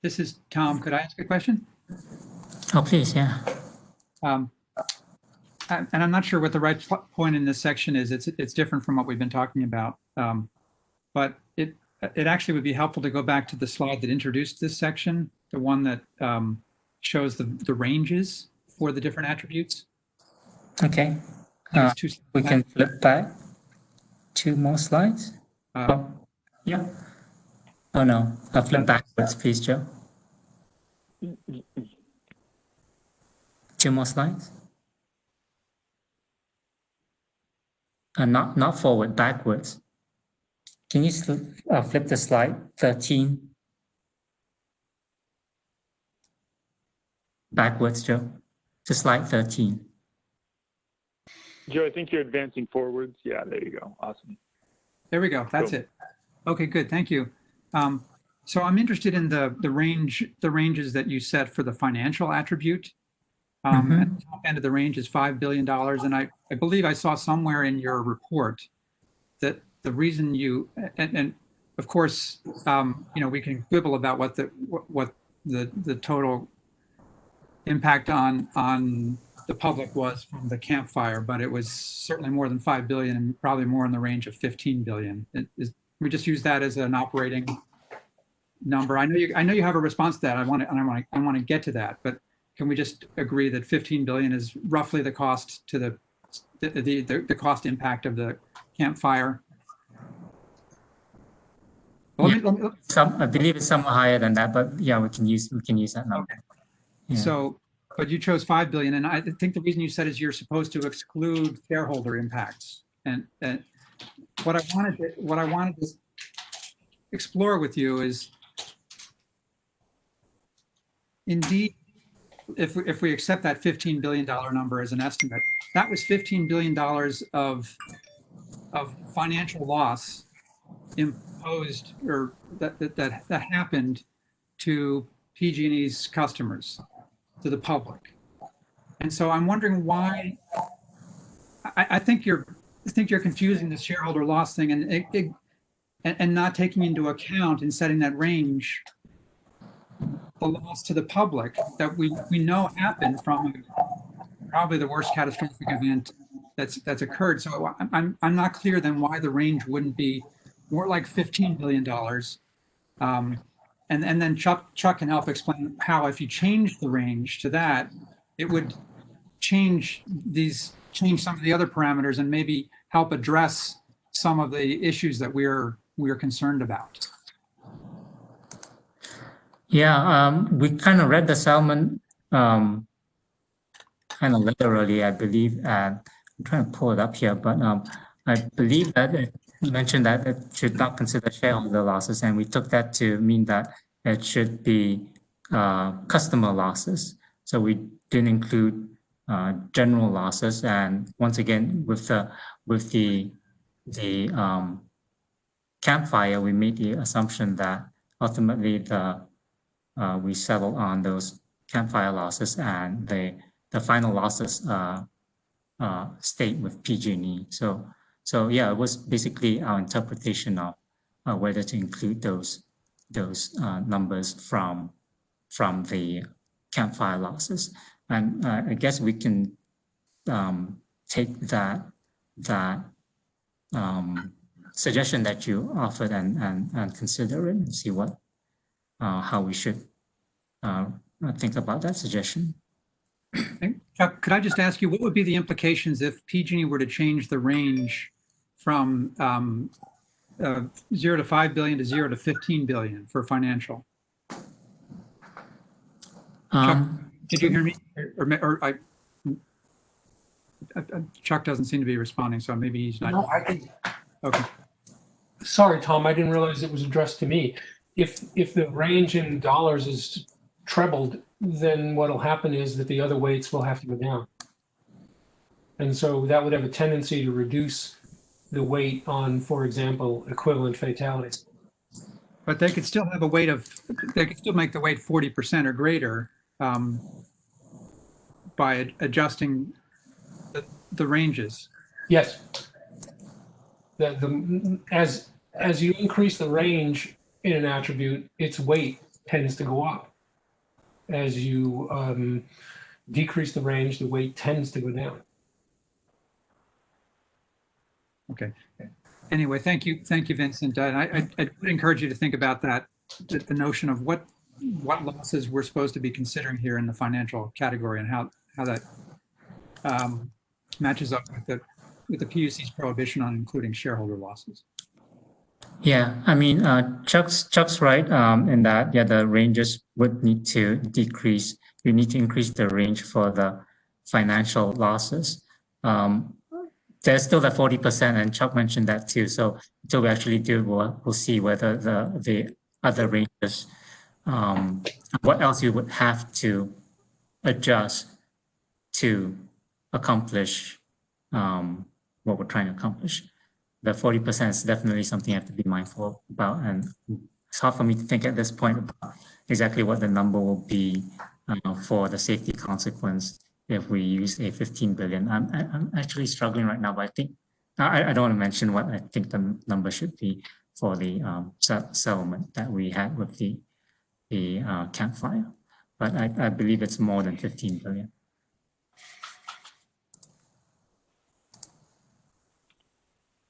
This is Tom. Could I ask a question? Oh, please, yeah. And I'm not sure what the right point in this section is. It's different from what we've been talking about. But it actually would be helpful to go back to the slide that introduced this section, the one that shows the ranges for the different attributes. Okay. We can flip back 2 more slides. Yeah. Oh no, I'll flip backwards, please, Joe. 2 more slides. Not forward, backwards. Can you flip the slide 13? Backwards, Joe, to slide 13. Joe, I think you're advancing forwards. Yeah, there you go. Awesome. There we go. That's it. Okay, good. Thank you. So I'm interested in the ranges that you set for the financial attribute. At the top end of the range is $5 billion. And I believe I saw somewhere in your report that the reason you, and of course, we can quibble about what the total impact on the public was from the campfire, but it was certainly more than 5 billion and probably more in the range of 15 billion. We just use that as an operating number. I know you have a response to that. I want to get to that, but can we just agree that 15 billion is roughly the cost to the cost impact of the campfire? Well, yeah. I believe it's somewhat higher than that, but yeah, we can use that number. Okay. Yeah. So, but you chose 5 billion, and I think the reason you said is you're supposed to exclude shareholder impacts. And what I wanted to explore with you is, indeed, if we accept that $15 billion number as an estimate, that was $15 billion of financial loss imposed, or that happened to PG&E's customers, to the public. And so I'm wondering why. I think you're confusing the shareholder loss thing and not taking into account in setting that range the loss to the public that we know happened from probably the worst catastrophic event that's occurred. So I'm not clear then why the range wouldn't be more like $15 billion. And then Chuck can help explain how, if you change the range to that, it would change some of the other parameters and maybe help address some of the issues that we're concerned about. Yeah, we kind of read the Salmon kind of literally, I believe. I'm trying to pull it up here, but I believe that it mentioned that it should not consider shareholder losses, and we took that to mean that it should be customer losses. So we didn't include general losses. And once again, with the campfire, we made the assumption that ultimately we settle on those campfire losses, and the final losses stayed with PG&E. So yeah, it was basically our interpretation of whether to include those numbers from the campfire losses. And I guess we can take that suggestion that you offered and consider it and see how we should think about that suggestion. Chuck, could I just ask you, what would be the implications if PG&E were to change the range from 0 to 5 billion to 0 to 15 billion for financial? Did you hear me? Chuck doesn't seem to be responding, so maybe he's not. No, I can. Okay. Sorry, Tom, I didn't realize it was addressed to me. If the range in dollars is trebled, then what'll happen is that the other weights will have to go down. And so that would have a tendency to reduce the weight on, for example, equivalent fatalities. But they could still have a weight of, they could still make the weight 40% or greater by adjusting the ranges. Yes. As you increase the range in an attribute, its weight tends to go up. As you decrease the range, the weight tends to go down. Okay. Anyway, thank you, Vincent. I would encourage you to think about that, the notion of what losses we're supposed to be considering here in the financial category and how that matches up with the PUC's prohibition on including shareholder losses. Yeah, I mean, Chuck's right in that, yeah, the ranges would need to decrease. You need to increase the range for the financial losses. There's still the 40%, and Chuck mentioned that too. So until we actually do, we'll see whether the other ranges, what else you would have to adjust to accomplish what we're trying to accomplish. The 40% is definitely something you have to be mindful about, and it's hard for me to think at this point about exactly what the number will be for the safety consequence if we use a 15 billion. I'm actually struggling right now, but I think I don't want to mention what I think the number should be for the settlement that we had with the campfire, but I believe it's more than 15 billion.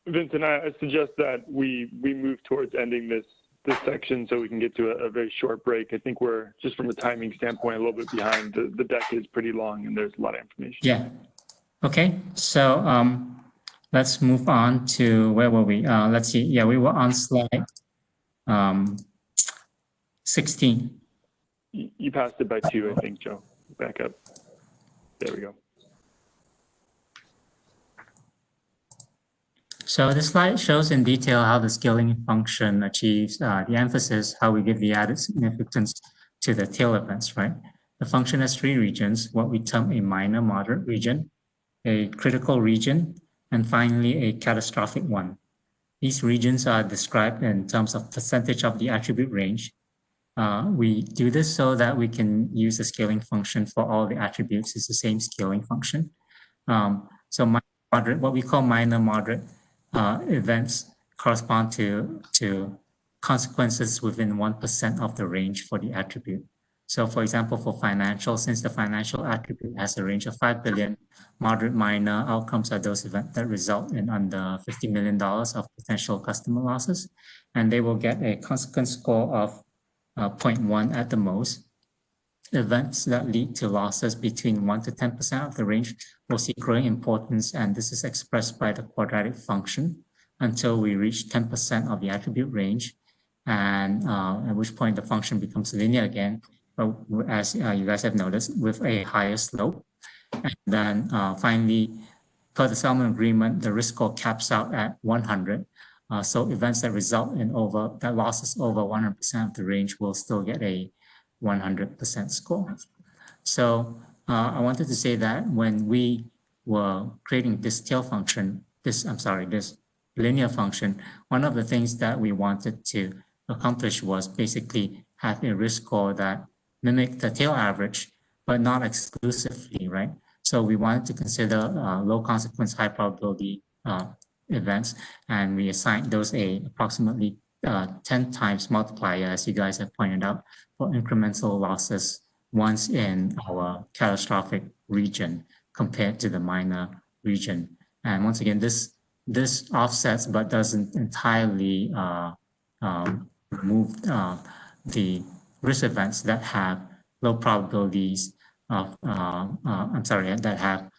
Vincent, I suggest that we move towards ending this section so we can get to a very short break. I think we're, just from a timing standpoint, a little bit behind. The deck is pretty long and there's a lot of information. Yeah. Okay. So let's move on to, where were we? Let's see. Yeah, we were on slide 16. You passed it by 2, I think, Joe. Back up. There we go. So this slide shows in detail how the scaling function achieves the emphasis, how we give the added significance to the tail events, right? The function has 3 regions, what we term a minor moderate region, a critical region, and finally a catastrophic one. These regions are described in terms of percentage of the attribute range. We do this so that we can use the scaling function for all the attributes. It's the same scaling function. So moderate, what we call minor moderate events correspond to consequences within 1% of the range for the attribute. So for example, for financial, since the financial attribute has a range of 5 billion, moderate minor outcomes are those events that result in under $50 million of potential customer losses, and they will get a consequence score of 0.1 at the most. Events that lead to losses between 1 to 10% of the range will see growing importance, and this is expressed by the quadratic function until we reach 10% of the attribute range, and at which point the function becomes linear again, but as you guys have noticed, with a higher slope. And then finally, per the settlement agreement, the risk score caps out at 100. So events that result in losses over 100% of the range will still get a 100% score. So I wanted to say that when we were creating this tail function, this linear function, one of the things that we wanted to accomplish was basically have a risk score that mimicked the tail average, but not exclusively, right? So we wanted to consider low consequence, high probability events, and we assigned those a approximately 10 times multiplier, as you guys have pointed out, for incremental losses once in our catastrophic region compared to the minor region. And once again, this offsets but doesn't entirely remove the risk events that have low probabilities of, that have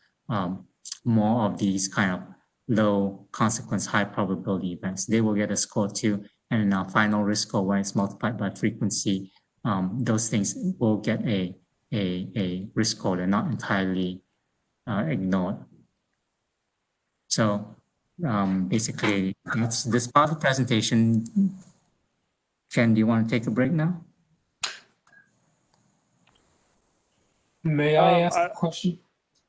more of these kind of low consequence, high probability events. They will get a score too. And in our final risk score, when it's multiplied by frequency, those things will get a a risk score. They're not entirely ignored. So basically, that's this part of the presentation. Ken, do you want to take a break now? May I ask a question?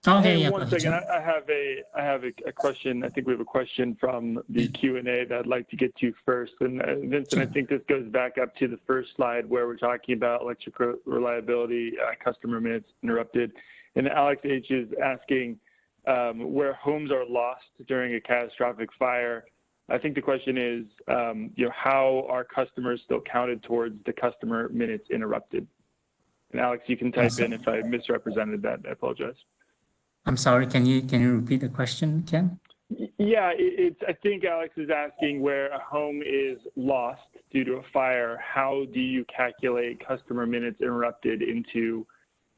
Okay, yeah, one second. I have a question. I think we have a question from the Q&A that I'd like to get to first. And Vincent, I think this goes back up to the first slide where we're talking about electric reliability, customer minutes interrupted. And Alex H is asking where homes are lost during a catastrophic fire. I think the question is, how are customers still counted towards the customer minutes interrupted? And Alex, you can type in if I misrepresented that. I apologize. I'm sorry. Can you repeat the question, Ken? Yeah, I think Alex is asking where a home is lost due to a fire. How do you calculate customer minutes interrupted into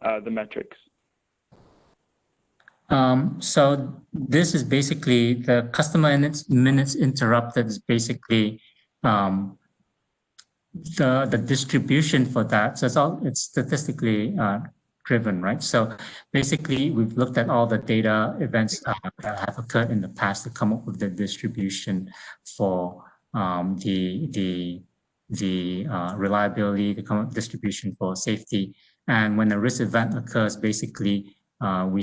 the metrics? So this is basically the customer minutes interrupted is basically the distribution for that. So it's statistically driven, right? So basically, we've looked at all the data events that have occurred in the past to come up with the distribution for the reliability, the distribution for safety. And when a risk event occurs, basically, we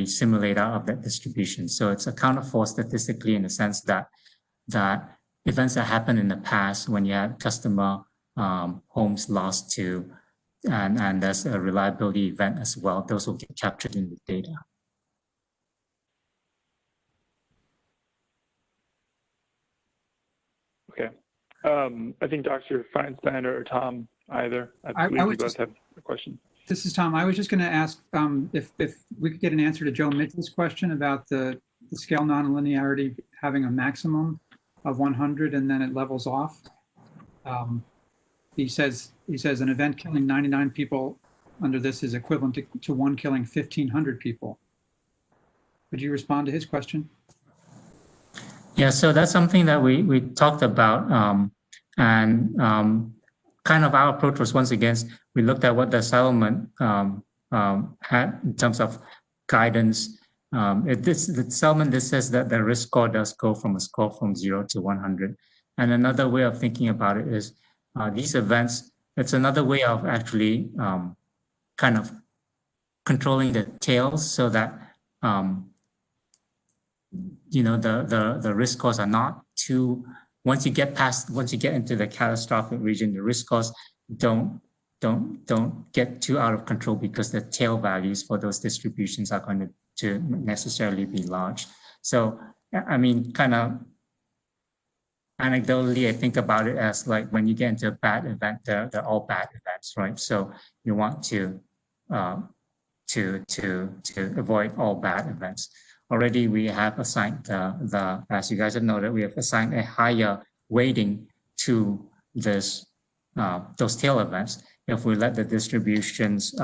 simulate out of that distribution. So it's accounted for statistically in the sense that events that happened in the past when you had customer homes lost to, and there's a reliability event as well, those will get captured in the data. Okay. I think Dr. Feinstein or Tom, either. I believe you both have a question. This is Tom. I was just going to ask if we could get an answer to Joe Mitchell's question about the scale nonlinearity having a maximum of 100 and then it levels off. He says an event killing 99 people under this is equivalent to one killing 1,500 people. Would you respond to his question? Yeah, so that's something that we talked about, kind of our approach was, once again, we looked at what the settlement had in terms of guidance. The settlement, this says that the risk score does go from a score from 0 to 100. And another way of thinking about it is these events, it's another way of actually kind of controlling the tails so that the risk scores are not too, once you get into the catastrophic region, the risk scores don't get too out of control because the tail values for those distributions are going to necessarily be large. So, I mean, kind of anecdotally, I think about it as like when you get into a bad event, they're all bad events, right? So you want to avoid all bad events. Already we have assigned as you guys have noted, we have assigned a higher weighting to this those tail events. If we let the distributions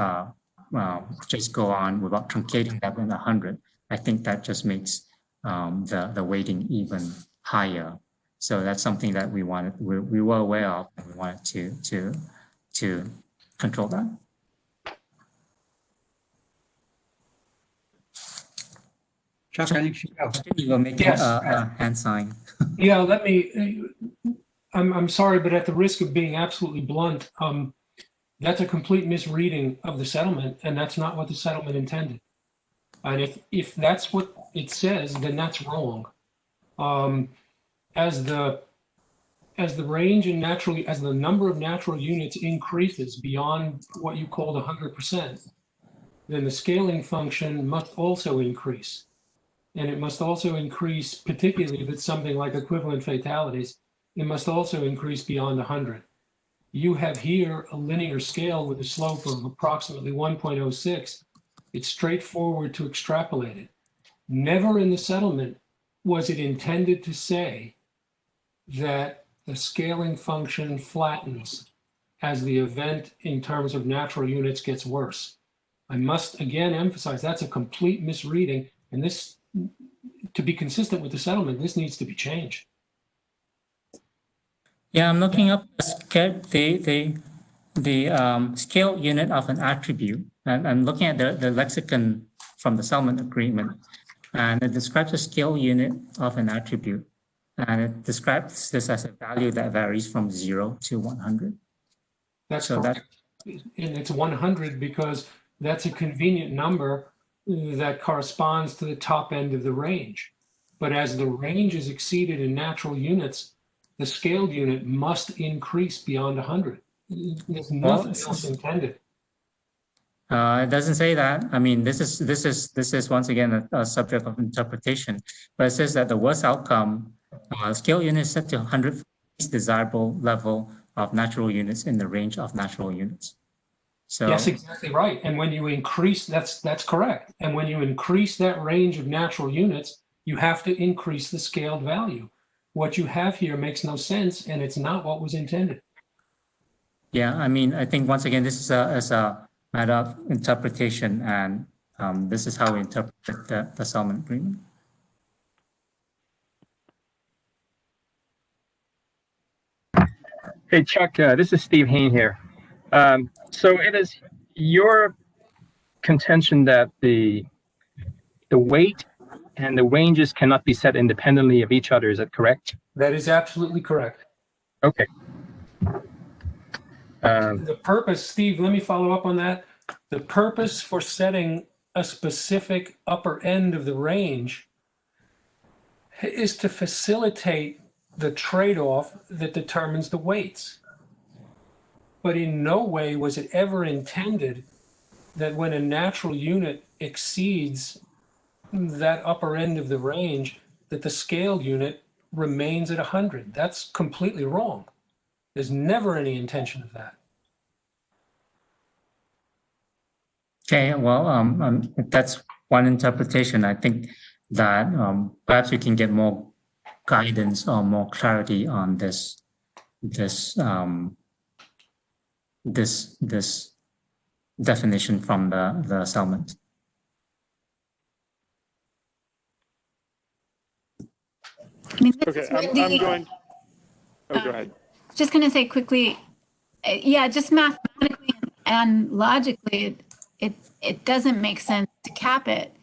just go on without truncating them in 100, I think that just makes the weighting even higher. So that's something that we were aware of, and we wanted to control that. Chuck, I think you were making a hand sign. Yeah, let me. I'm sorry, but at the risk of being absolutely blunt, that's a complete misreading of the settlement, and that's not what the settlement intended. And if that's what it says, then that's wrong. As the range in as the number of natural units increases beyond what you called 100%, then the scaling function must also increase. And it must also increase, particularly if it's something like equivalent fatalities, it must also increase beyond 100. You have here a linear scale with a slope of approximately 1.06. It's straightforward to extrapolate it. Never in the settlement was it intended to say that the scaling function flattens as the event in terms of natural units gets worse. I must again emphasize that's a complete misreading, and this, to be consistent with the settlement, this needs to be changed. Yeah, I'm looking up the scale unit of an attribute. And I'm looking at the lexicon from the settlement agreement, and it describes a scale unit of an attribute. And it describes this as a value that varies from 0 to 100. That's So correct. And it's 100 because that's a convenient number that corresponds to the top end of the range. But as the range is exceeded in natural units, the scaled unit must increase beyond 100. There's nothing else intended. It doesn't say that. I mean, this is once again a subject of interpretation. But it says that the worst outcome, scale unit is set to 100 least desirable level of natural units in the range of natural units. So Yes, exactly right. And when you increase, that's correct. And when you increase that range of natural units, you have to increase the scaled value. What you have here makes no sense, and it's not what was intended. yeah, I mean, I think once again, this is a matter of interpretation, and this is how we interpret the settlement agreement. Hey, Chuck, this is Steve Hain here. So it is your contention that the weight and the ranges cannot be set independently of each other. Is that correct? That is absolutely correct. Okay. The purpose, Steve, let me follow up on that. The purpose for setting a specific upper end of the range is to facilitate the trade-off that determines the weights. But in no way was it ever intended that when a natural unit exceeds that upper end of the range, that the scaled unit remains at 100. That's completely wrong. There's never any intention of that. Okay, well, that's one interpretation. I think that perhaps we can get more guidance or more clarity on this definition from the settlement. I mean, Okay, I'm going. Oh, go ahead. Just going to say quickly, yeah, just mathematically and logically, it doesn't make sense to cap it.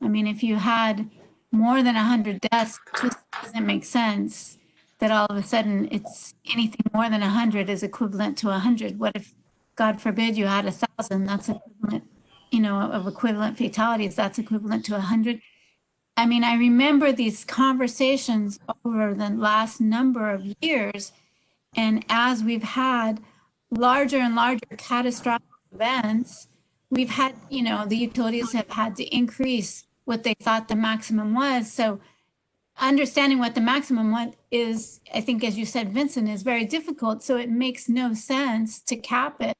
I mean, if you had more than 100 deaths, it just doesn't make sense that all of a sudden it's anything more than 100 is equivalent to 100. What if, God forbid, you had 1,000? That's equivalent, you know, of equivalent fatalities. That's equivalent to 100. I mean, I remember these conversations over the last number of years, and as we've had larger and larger catastrophic events, we've had, you know, the utilities have had to increase what they thought the maximum was. So understanding what the maximum one is, I think, as you said, Vincent, is very difficult. So it makes no sense to cap it.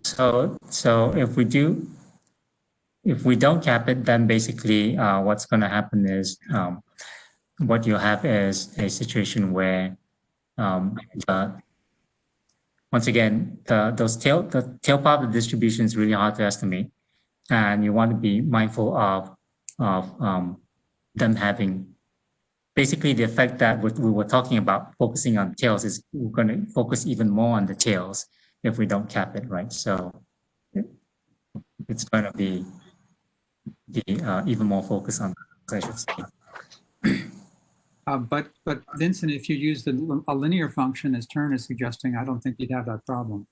So if we don't cap it, then basically what's going to happen is what you have is a situation where once again, the tail part of the distribution is really hard to estimate, and you want to be mindful of them having basically the effect that we were talking about, focusing on tails, is we're going to focus even more on the tails if we don't cap it, right? So it's going to be even more focused on, I should say. But Vincent, if you use a linear function as Turin is suggesting, I don't think you'd have that problem.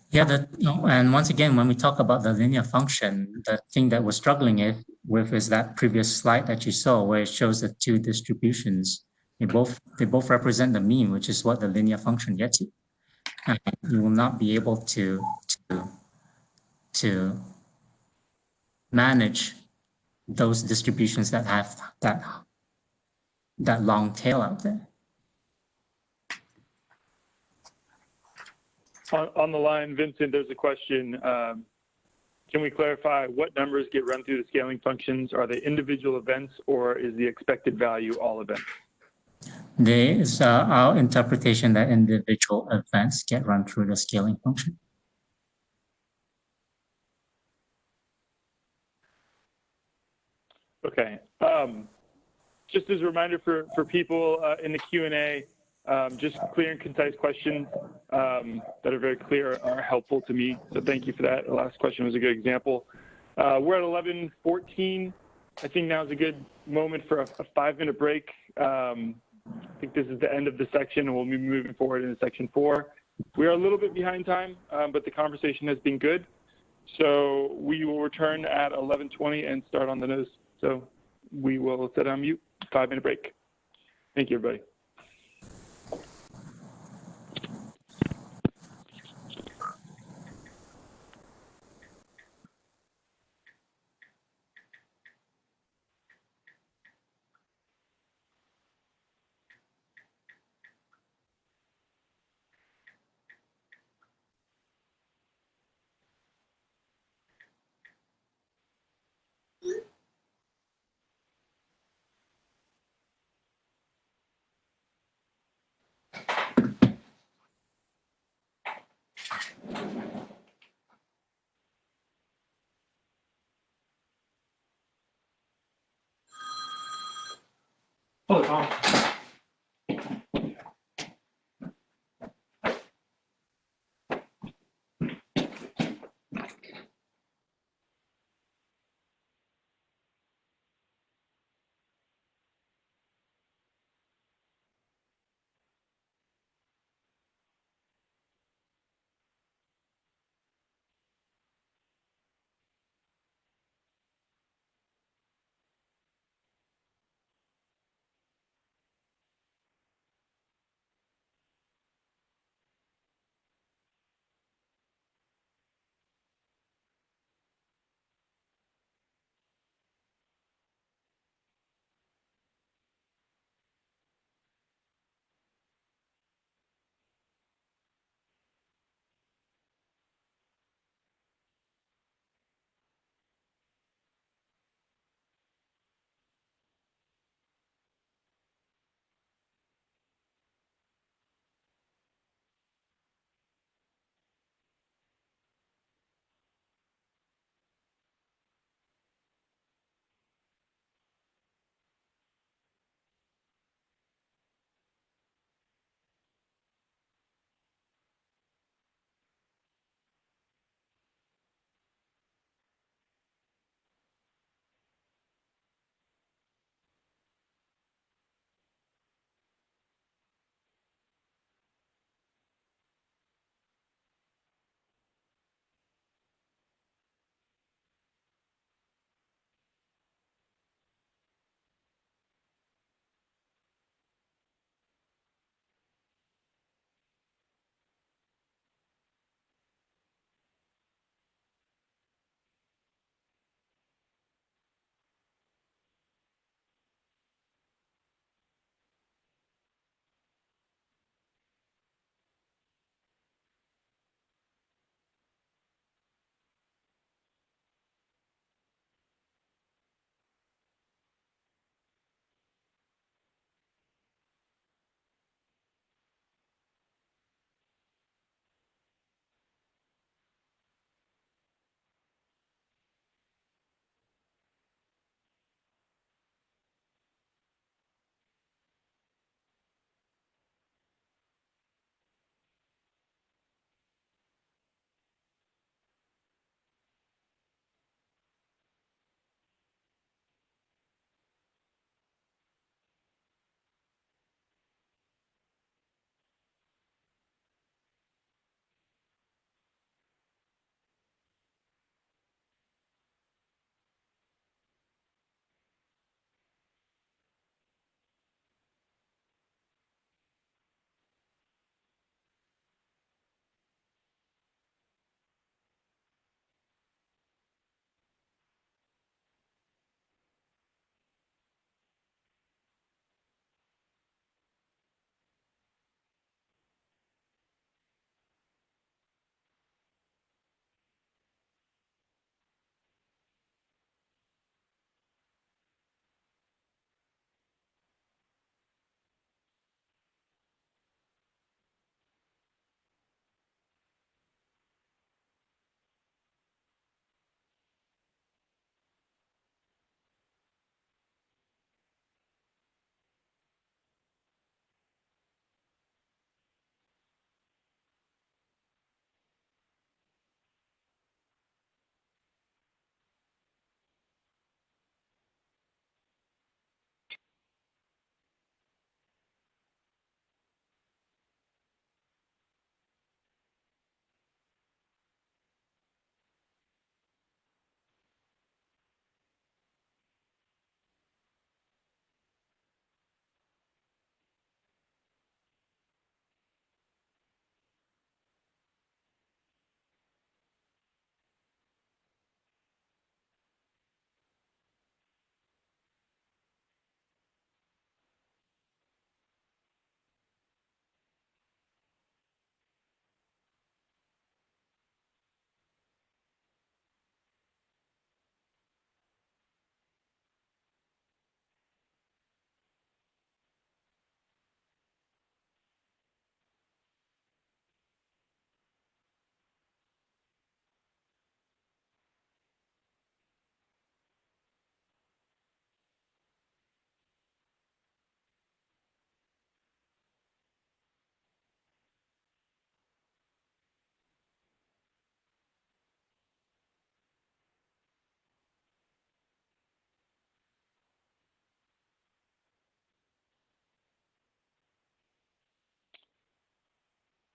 Yeah, and once again, when we talk about the linear function, the thing that we're struggling with is that previous slide that you saw, where it shows the two distributions. They both represent the mean, which is what the linear function gets you. And you will not be able to manage those distributions that have that long tail out there. On the line, Vincent, there's a question. Can we clarify what numbers get run through the scaling functions? Are they individual events, or is the expected value all events? There is our interpretation that individual events get run through the scaling function. Okay. Just as a reminder for people in the Q&A, Just clear and concise questions that are very clear are helpful to me. So thank you for that. The last question was a good example. We're at 11:14. I think now is a good moment for a 5-minute break. I think this is the end of the section, and we'll be moving forward into section 4. We are a little bit behind time, but the conversation has been good. So we will return at 11:20 and start on the nose. So we will set on mute. 5-minute break. Thank you, everybody. Oh, Tom.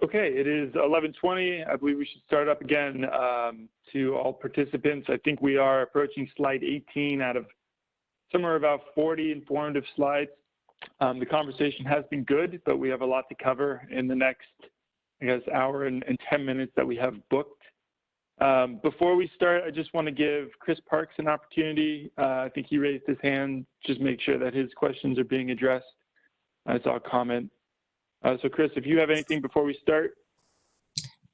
Okay, it is 11:20. I believe we should start up again. To all participants, I think we are approaching slide 18 out of somewhere about 40 informative slides. The conversation has been good, but we have a lot to cover in the next, I guess, hour and 10 minutes that we have booked. Before we start, I just want to give Chris Parks an opportunity. I think he raised his hand, just make sure that his questions are being addressed. I saw a comment. So Chris, if you have anything before we start.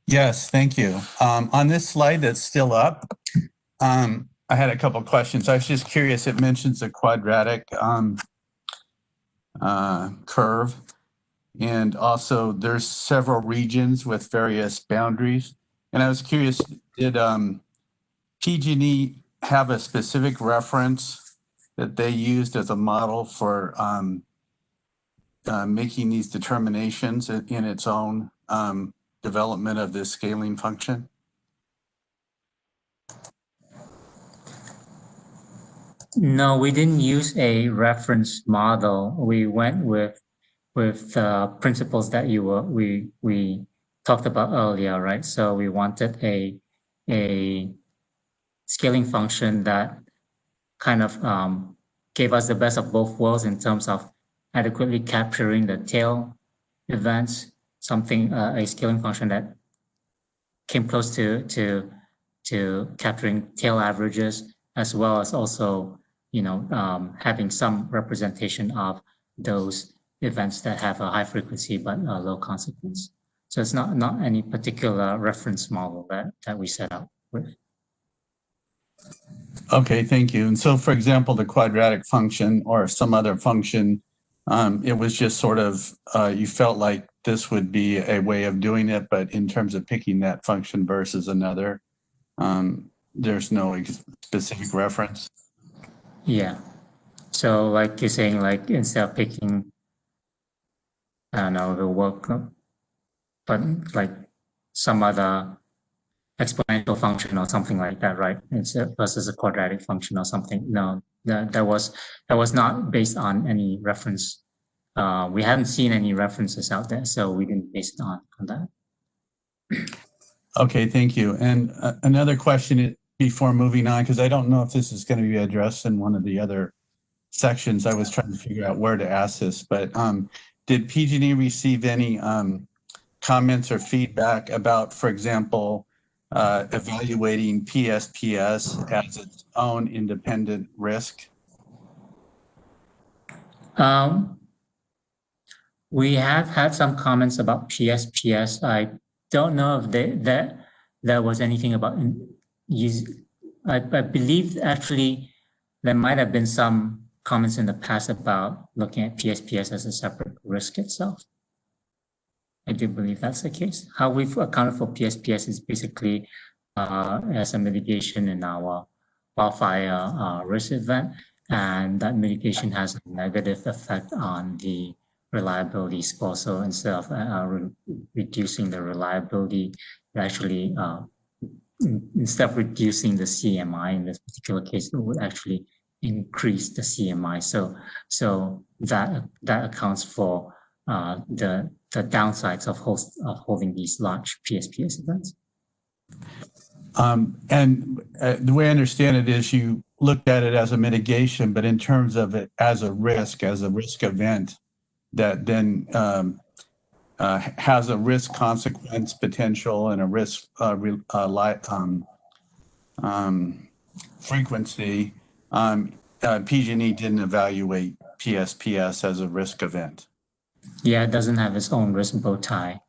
Yes, thank you. On this slide that's still up, I had a couple questions. I was just curious, it mentions a quadratic curve, and also there's several regions with various boundaries. And I was curious, did PG&E have a specific reference that they used as a model for making these determinations in its own development of this scaling function? No, we didn't use a reference model. We went with principles that we talked about earlier, right? So we wanted a scaling function that kind of gave us the best of both worlds in terms of adequately capturing the tail events, a scaling function that came close to capturing tail averages, as well as also, having some representation of those events that have a high frequency but a low consequence. So it's not any particular reference model that we set out with. Okay, thank you. And so, for example, the quadratic function or some other function, it was just sort of, you felt like this would be a way of doing it, but in terms of picking that function versus another, there's no specific reference. Yeah. So like you're saying, like instead of picking, I don't know, the work, but like some other exponential function or something like that, right? Versus a quadratic function or something. No, that was not based on any reference. We haven't seen any references out there, so we didn't base it on that. Okay, thank you. And another question before moving on, because I don't know if this is going to be addressed in one of the other sections. I was trying to figure out where to ask this, but did PG&E receive any comments or feedback about, for example, evaluating PSPS as its own independent risk? We have had some comments about PSPS. I don't know if there was anything about I believe actually there might have been some comments in the past about looking at PSPS as a separate risk itself. I do believe that's the case. How we've accounted for PSPS is basically as a mitigation in our wildfire risk event, and that mitigation has a negative effect on the reliability score. So instead of reducing the reliability, it actually, instead of reducing the CMI in this particular case, it would actually increase the CMI. So that accounts for the downsides of holding these large PSPS events. And the way I understand it is you looked at it as a mitigation, but in terms of it as a risk event that then has a risk consequence potential and a risk frequency, PG&E didn't evaluate PSPS as a risk event. Yeah, it doesn't have its own risk bow tie.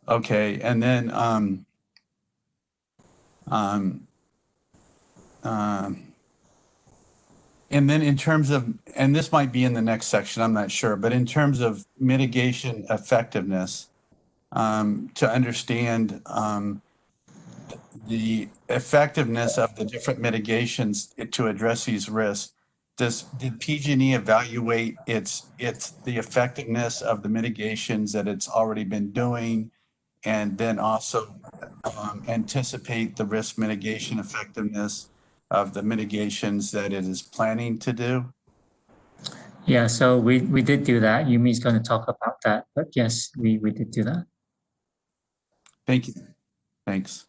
Okay, and then in terms of, and this might be in the next section, I'm not sure, but in terms of mitigation effectiveness, to understand the effectiveness of the different mitigations to address these risks, did PG&E evaluate the effectiveness of the mitigations that it's already been doing, and then also anticipate the risk mitigation effectiveness of the mitigations that it is planning to do? Yeah, so we did do that. Yumi's going to talk about that, but yes, we did do that. Thank you. Thanks.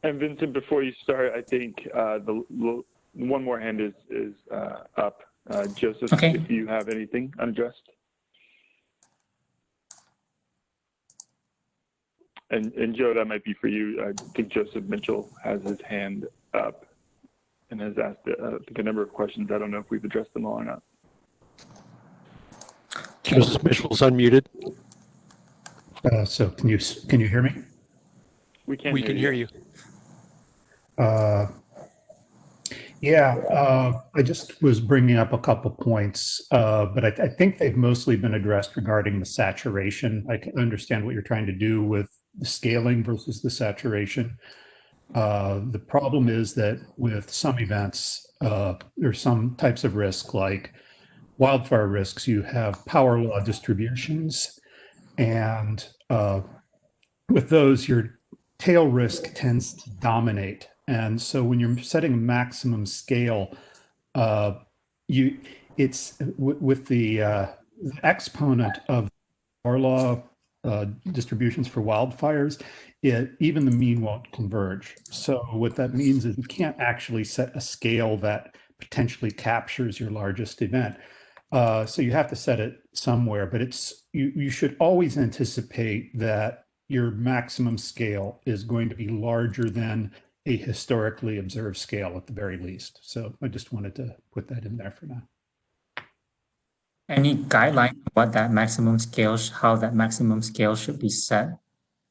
And Vincent, before you start, I think one more hand is up. Joseph, Okay. if you have anything unaddressed. And Joe, that might be for you. I think Joseph Mitchell has his hand up and has asked a number of questions. I don't know if we've addressed them all or not. Joseph Mitchell's unmuted. So can you hear me? We can hear you. I just was bringing up a couple points, but I think they've mostly been addressed regarding the saturation. I can understand what you're trying to do with the scaling versus the saturation. The problem is that with some events, or some types of risk like wildfire risks, you have power law distributions, and with those, your tail risk tends to dominate. And so when you're setting a maximum scale, it's with the exponent of power law distributions for wildfires, even the mean won't converge. So what that means is you can't actually set a scale that potentially captures your largest event. So you have to set it somewhere, but you should always anticipate that your maximum scale is going to be larger than a historically observed scale at the very least. So I just wanted to put that in there for now. Any guideline what that maximum scale, how that maximum scale should be set?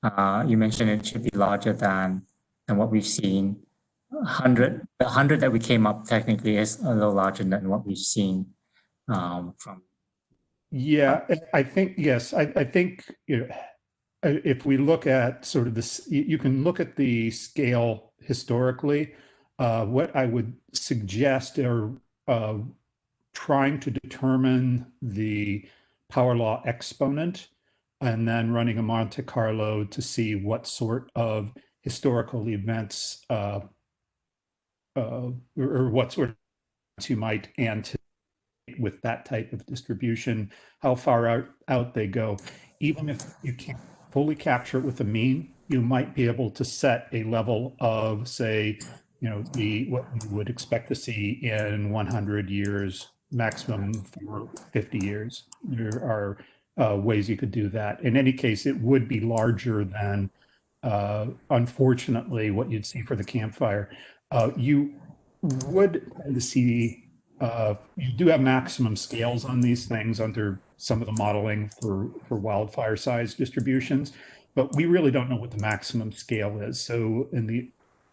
You mentioned it should be larger than what we've seen. 100, the 100 that we came up technically is a little larger than what we've seen from. Yeah, I think, yes, I think, if we look at sort of this, you can look at the scale historically. What I would suggest are trying to determine the power law exponent and then running a Monte Carlo to see what sort of historical events or what sort of events you might anticipate with that type of distribution, how far out they go. Even if you can't fully capture it with a mean, you might be able to set a level of, say, what you would expect to see in 100 years, maximum for 50 years. There are ways you could do that. In any case, it would be larger than, unfortunately, what you'd see for the campfire. You would tend to see, you do have maximum scales on these things under some of the modeling for wildfire size distributions, but we really don't know what the maximum scale is. So in the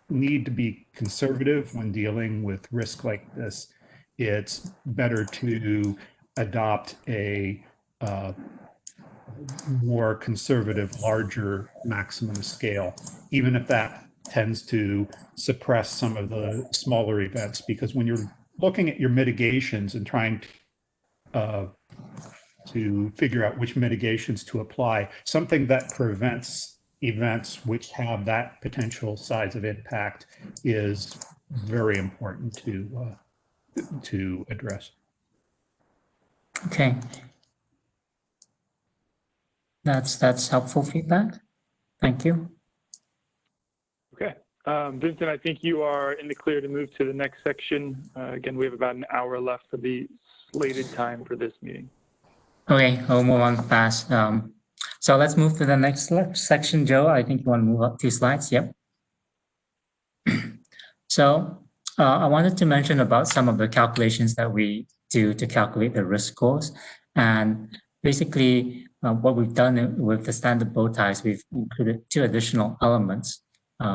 need to be conservative when dealing with risk like this, it's better to adopt a more conservative, larger maximum scale, even if that tends to suppress some of the smaller events, because when you're looking at your mitigations and trying to figure out which mitigations to apply, something that prevents events which have that potential size of impact is very important to address. Okay. That's helpful feedback. Thank you. Okay. Vincent, I think you are in the clear to move to the next section. Again, we have about an hour left for the slated time for this meeting. Okay, I'll move on fast. So let's move to the next section, Joe. I think you want to move up 2 slides. Yep. So I wanted to mention about some of the calculations that we do to calculate the risk scores. And basically, what we've done with the standard bow ties, we've included 2 additional elements,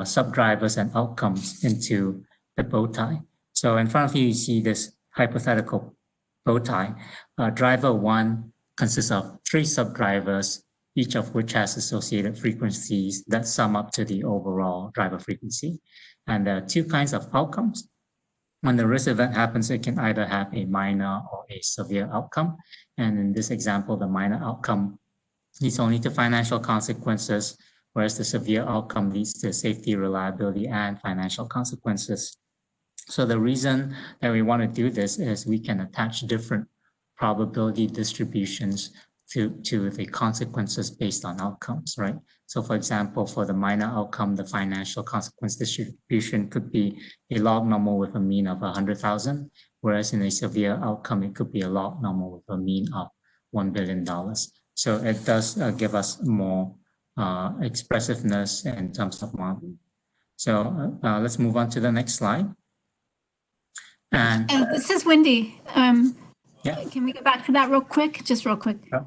subdrivers and outcomes, into the bow tie. So in front of you, you see this hypothetical bow tie. Driver 1 consists of 3 subdrivers, each of which has associated frequencies that sum up to the overall driver frequency. And there are 2 kinds of outcomes. When the risk event happens, it can either have a minor or a severe outcome. And in this example, the minor outcome leads only to financial consequences, whereas the severe outcome leads to safety, reliability, and financial consequences. So the reason that we want to do this is we can attach different probability distributions to the consequences based on outcomes, right? So for example, for the minor outcome, the financial consequence distribution could be a log normal with a mean of 100,000, whereas in a severe outcome, it could be a log normal with a mean of $1 billion. So it does give us more expressiveness in terms of modeling. So let's move on to the next slide. And this is Wendy. yeah. Can we go back to that real quick? Just real quick. Yeah.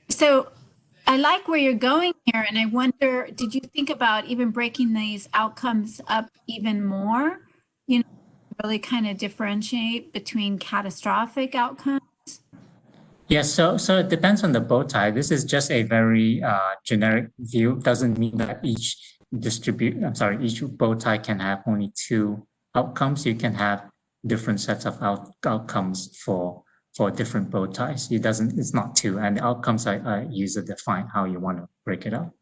So I like where you're going here, and I wonder, did you think about even breaking these outcomes up even more? You know, really kind of differentiate between catastrophic outcomes? Yes, so it depends on the bow tie. This is just a very generic view. Doesn't mean that each bow tie can have only two outcomes. You can have different sets of outcomes for different bow ties. It's not two, and the outcomes are user defined how you want to break it up.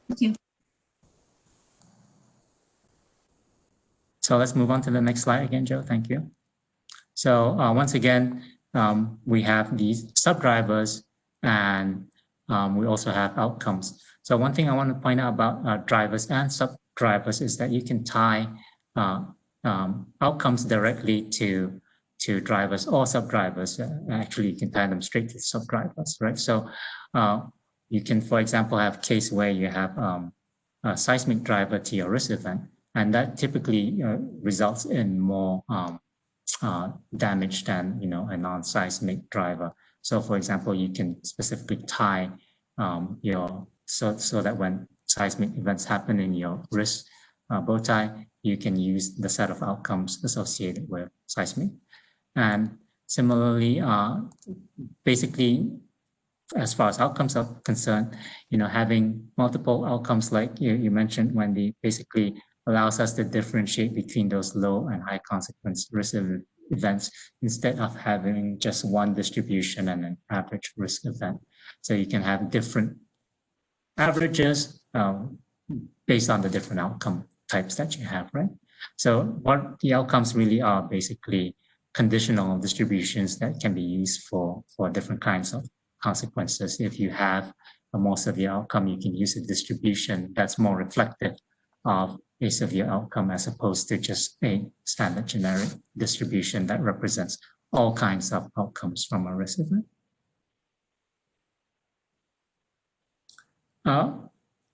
Thank you. So let's move on to the next slide again, Joe. Thank you. So once again, we have these subdrivers, and we also have outcomes. So one thing I want to point out about drivers and subdrivers is that you can tie outcomes directly to drivers or subdrivers. Actually, you can tie them straight to subdrivers, right? So you can, for example, have case where you have a seismic driver to your risk event, and that typically results in more damage than a non-seismic driver. So for example, you can specifically tie so that when seismic events happen in your risk bow tie, you can use the set of outcomes associated with seismic. And similarly, basically, as far as outcomes are concerned, having multiple outcomes like you mentioned, Wendy, basically allows us to differentiate between those low and high consequence risk events instead of having just one distribution and an average risk event. So you can have different averages based on the different outcome types that you have, right? So what the outcomes really are basically conditional distributions that can be used for different kinds of consequences. If you have a more severe outcome, you can use a distribution that's more reflective of a severe outcome as opposed to just a standard generic distribution that represents all kinds of outcomes from a risk event.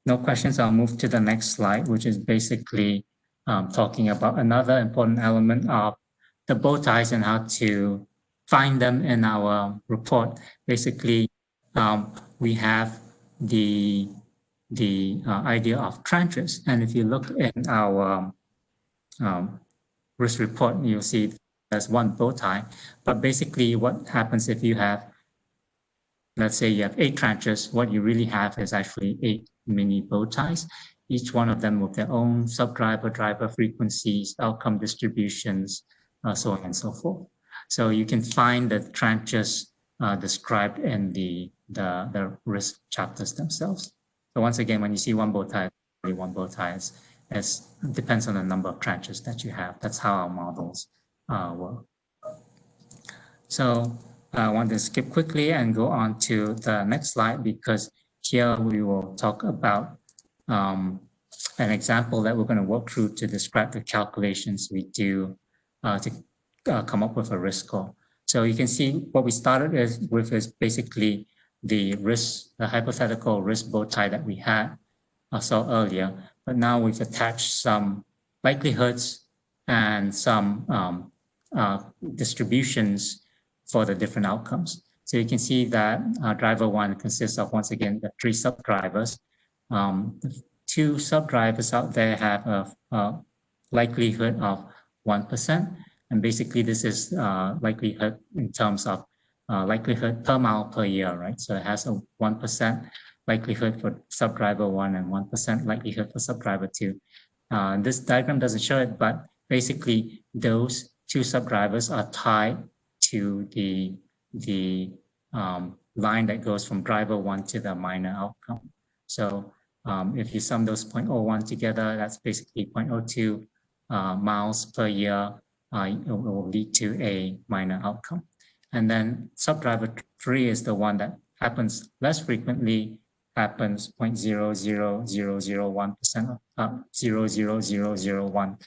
No questions, I'll move to the next slide, which is basically talking about another important element of the bow ties and how to find them in our report. Basically, we have the idea of tranches. And if you look in our risk report, you'll see there's one bow tie. But basically what happens if you have, let's say you have 8 tranches, what you really have is actually 8 mini bow ties, each one of them with their own subdriver, driver frequencies, outcome distributions, so on and so forth. So you can find the tranches described in the risk chapters themselves. So once again, when you see one bow tie, one bow tie depends on the number of tranches that you have. That's how our models work. So I want to skip quickly and go on to the next slide, because here we will talk about an example that we're going to work through to describe the calculations we do to come up with a risk score. So you can see what we started with is basically the hypothetical risk bow tie that we had saw earlier, but now we've attached some likelihoods and some distributions for the different outcomes. So you can see that driver 1 consists of, once again, the 3 subdrivers. 2 subdrivers out there have a likelihood of 1%. And basically this is likelihood in terms of likelihood per mile per year, right? So it has a 1% likelihood for subdriver 1 and 1% likelihood for subdriver 2. This diagram doesn't show it, but basically those 2 subdrivers are tied to the line that goes from driver 1 to the minor outcome. So if you sum those 0.01 together, that's basically 0.02 miles per year it will lead to a minor outcome. And then subdriver 3 is the one that happens less frequently, happens 0.00001%, 0.00001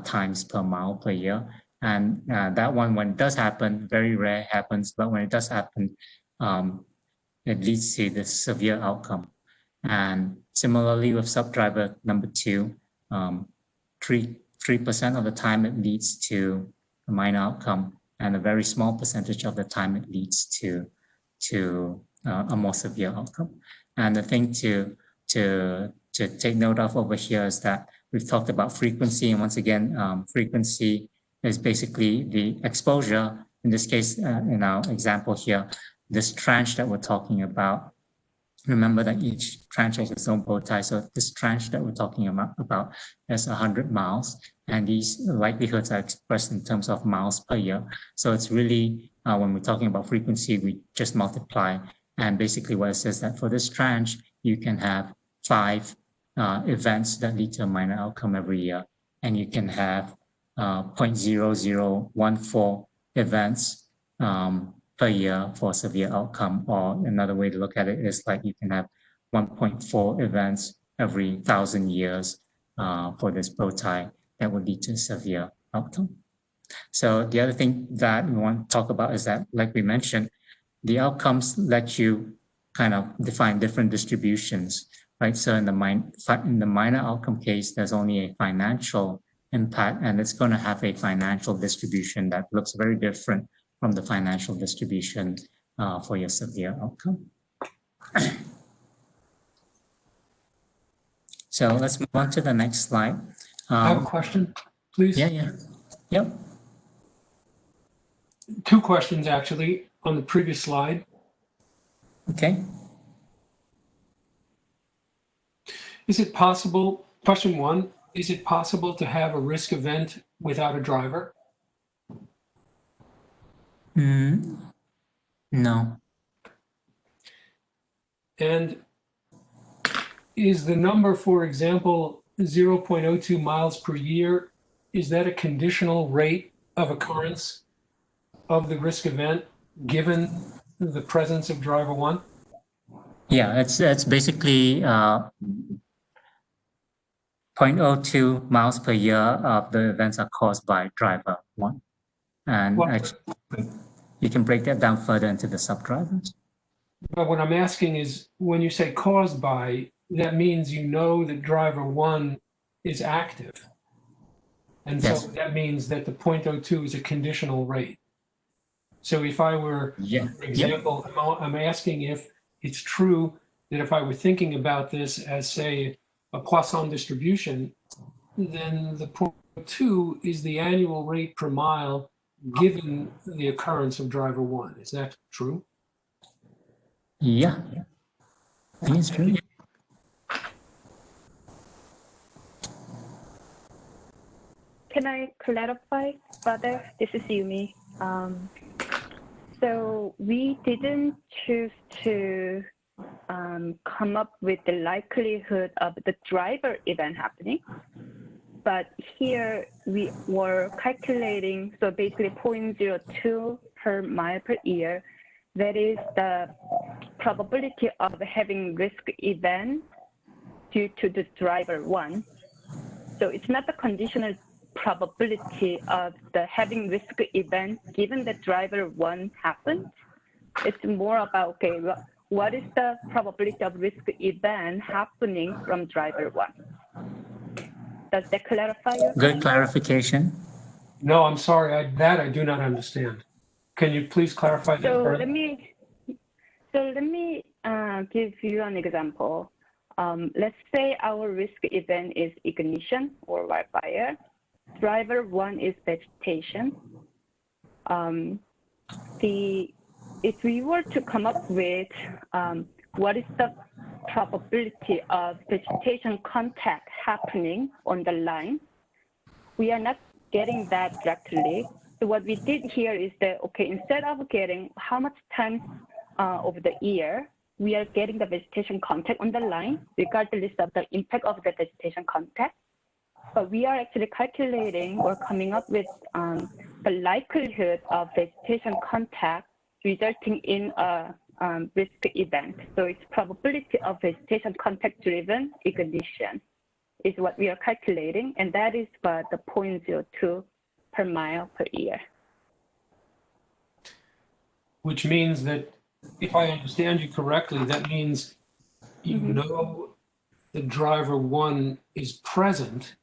times per mile per year. And that one, when it does happen, very rare happens, but when it does happen, it leads to the severe outcome. And similarly with subdriver number 2, 3% of the time it leads to a minor outcome, and a very small percentage of the time it leads to a more severe outcome. And the thing to take note of over here is that we've talked about frequency, and once again, frequency is basically the exposure. In this case, in our example here, this tranche that we're talking about, remember that each tranche has its own bow tie. So this tranche that we're talking about is 100 miles, and these likelihoods are expressed in terms of miles per year. So it's really, when we're talking about frequency, we just multiply. And basically what it says that for this tranche, you can have 5 events that lead to a minor outcome every year. And you can have 0.0014 events per year for severe outcome, or another way to look at it is like you can have 1.4 events every 1,000 years for this bow tie that would lead to severe outcome. So the other thing that we want to talk about is that, like we mentioned, the outcomes let you kind of define different distributions, right? So in the minor outcome case, there's only a financial impact, and it's going to have a financial distribution that looks very different from the financial distribution for your severe outcome. So let's move on to the next slide. I have a question, please. Yeah. Yep. 2 questions actually on the previous slide. Okay. Is it possible, question 1, is it possible to have a risk event without a driver? No. And is the number, for example, 0.02 miles per year, is that a conditional rate of occurrence of the risk event given the presence of driver 1? Yeah, it's basically 0.02 miles per year of the events are caused by driver 1. And actually, you can break that down further into the subdrivers. But what I'm asking is, when you say caused by, that means you know that driver 1 is active. And Yes. so that means that the 0.02 is a conditional rate. So if I were, for example, I'm asking if it's true that if I were thinking about this as, say, a Poisson distribution, then the 0.02 is the annual rate per mile given the occurrence of driver 1. Is that true? Yeah, I think it's true. Can I clarify further? This is Yumi. So we didn't choose to come up with the likelihood of the driver event happening. But here we were calculating, so basically 0.02 per mile per year. That is the probability of having risk event due to the driver 1. So it's not the conditional probability of the having risk event given that driver 1 happened. It's more about, okay, what is the probability of risk event happening from driver 1? Does that clarify your Good question? clarification. No, I'm sorry, I do not understand. Can you please clarify that further? Let me give you an example. Let's say our risk event is ignition or wildfire. Driver 1 is vegetation. If we were to come up with what is the probability of vegetation contact happening on the line, we are not getting that directly. So what we did here is that, okay, instead of getting how much time over the year, we are getting the vegetation contact on the line, regardless of the impact of the vegetation contact. but we are actually calculating or coming up with the likelihood of vegetation contact resulting in a risk event. So it's probability of vegetation contact driven ignition is what we are calculating, and that is about the 0.02 per mile per year. Which means that, if I understand you correctly, that means you know that driver one is present.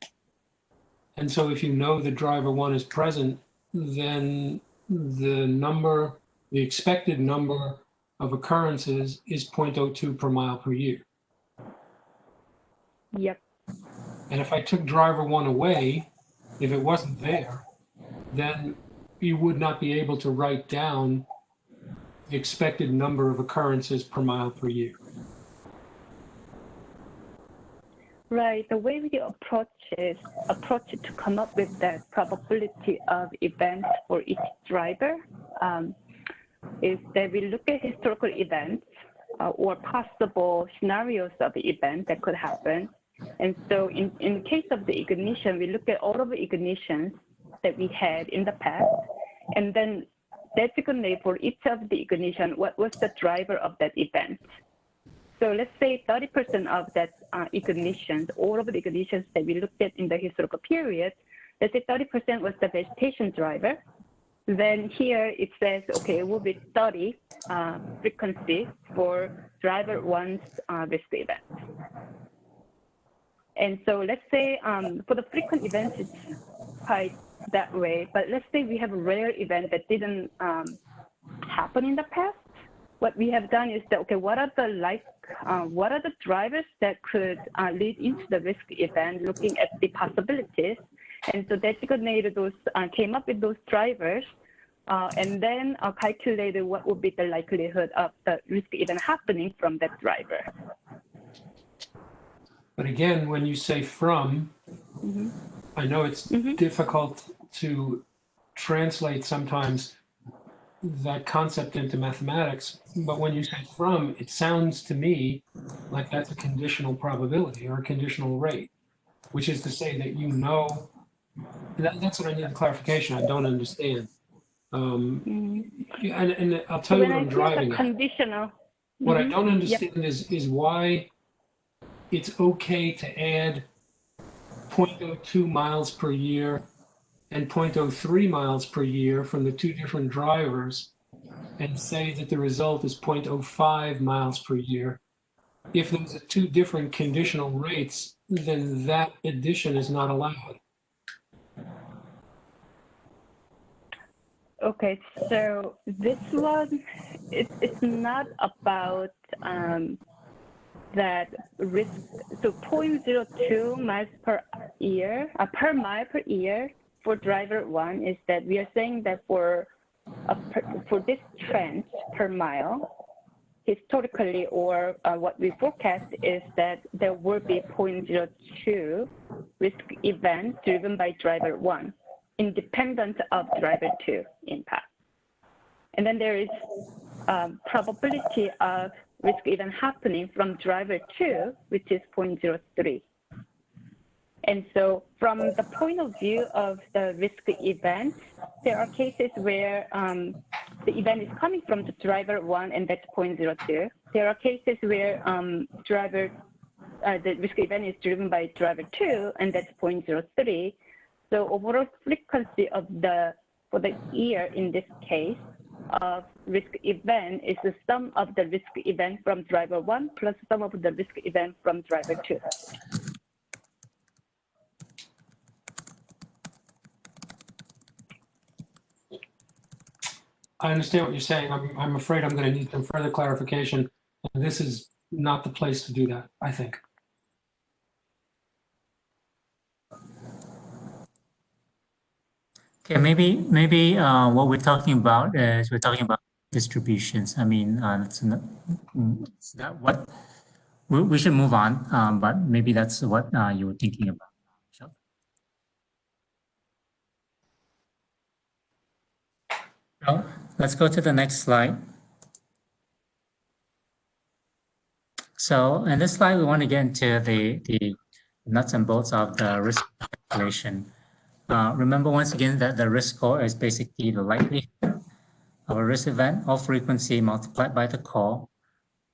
And so if you know that driver one is present, then the expected number of occurrences is 0.02 per mile per year. Yep. And if I took driver one away, if it wasn't there, then you would not be able to write down the expected number of occurrences per mile per year. Right. The way we approach it to come up with that probability of events for each driver is that we look at historical events or possible scenarios of the event that could happen. And so in case of the ignition, we look at all of the ignitions that we had in the past, and then designate for each of the ignition what was the driver of that event. So let's say 30% of that ignitions, all of the ignitions that we looked at in the historical period, let's say 30% was the vegetation driver. Then here it says, okay, it will be 30 frequency for driver one's risk event. And so let's say for the frequent events, it's quite that way. But let's say we have a rare event that didn't happen in the past. What we have done is that, okay, what are the drivers that could lead into the risk event, looking at the possibilities. And so designated those, came up with those drivers, and then calculated what would be the likelihood of the risk event happening from that driver. But again, when you say from, I know it's difficult to translate sometimes that concept into mathematics, but when you say from, it sounds to me like that's a conditional probability or a conditional rate, which is to say that you know, that's what I need clarification. I don't understand. And I'll tell you what I'm driving at. Conditional. What I don't understand is why it's okay to add 0.02 miles per year and 0.03 miles per year from the two different drivers and say that the result is 0.05 miles per year. If those are two different conditional rates, then that addition is not allowed. Okay, so this one, it's not about that risk. So 0.02 miles per year, per mile per year for driver one is that we are saying that for this trend per mile, historically, or what we forecast is that there will be 0.02 risk event driven by driver one, independent of driver two impact. And then there is probability of risk event happening from driver two, which is 0.03. And so from the point of view of the risk event, there are cases where the event is coming from the driver one, and that's 0.02. There are cases where the risk event is driven by driver two, and that's 0.03. So overall frequency of for the year in this case of risk event is the sum of the risk event from driver one plus sum of the risk event from driver two. I understand what you're saying. I'm afraid I'm going to need some further clarification. This is not the place to do that, I think. Okay, maybe what we're talking about is we're talking about distributions. I mean, it's not what we should move on, but maybe that's what you were thinking about. Sure. So let's go to the next slide. So in this slide, we want to get into the nuts and bolts of the risk calculation. Remember once again that the risk score is basically the likelihood of a risk event or frequency multiplied by the call.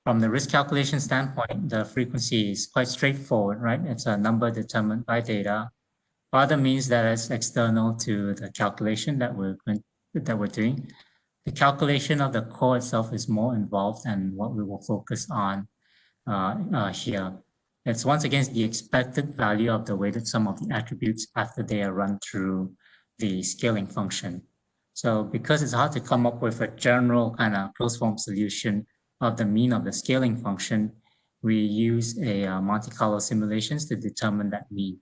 From the risk calculation standpoint, the frequency is quite straightforward, right? It's a number determined by data. Other means that is external to the calculation that we're doing. The calculation of the core itself is more involved and what we will focus on here. It's once again the expected value of the weighted sum of the attributes after they are run through the scaling function. So because it's hard to come up with a general kind of closed form solution of the mean of the scaling function, we use a Monte Carlo simulations to determine that mean.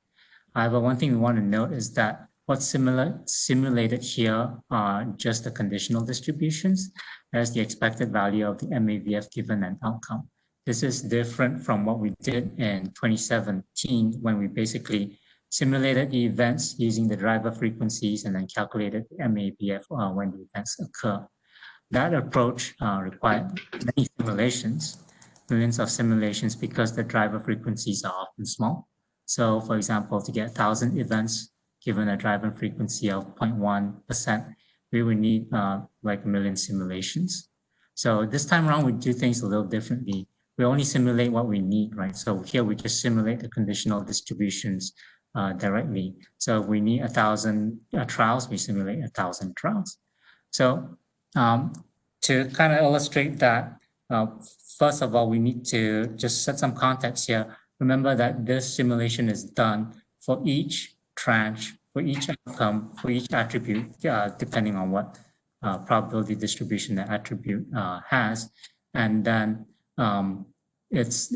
However, one thing we want to note is that what's simulated here are just the conditional distributions as the expected value of the Mavf given an outcome. This is different from what we did in 2017 when we basically simulated the events using the driver frequencies and then calculated the Mavf when the events occur. That approach required many simulations, millions of simulations, because the driver frequencies are often small. So for example, to get 1,000 events given a driver frequency of 0.1%, we would need like 1 million simulations. So this time around, we do things a little differently. We only simulate what we need, right? So here we just simulate the conditional distributions directly. So if we need 1,000 trials, we simulate 1,000 trials. So to kind of illustrate that, first of all, we need to just set some context here. Remember that this simulation is done for each tranche, for each outcome, for each attribute, depending on what probability distribution the attribute has, and then it's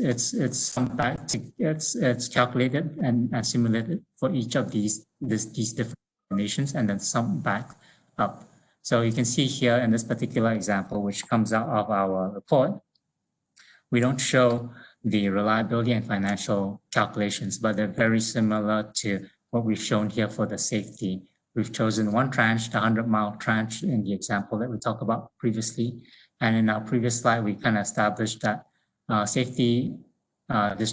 calculated and simulated for each of these different combinations, and then summed back up. So you can see here in this particular example, which comes out of our report, we don't show the reliability and financial calculations, but they're very similar to what we've shown here for the safety. We've chosen one tranche, the 100-mile tranche in the example that we talked about previously. And in our previous slide, we kind of established that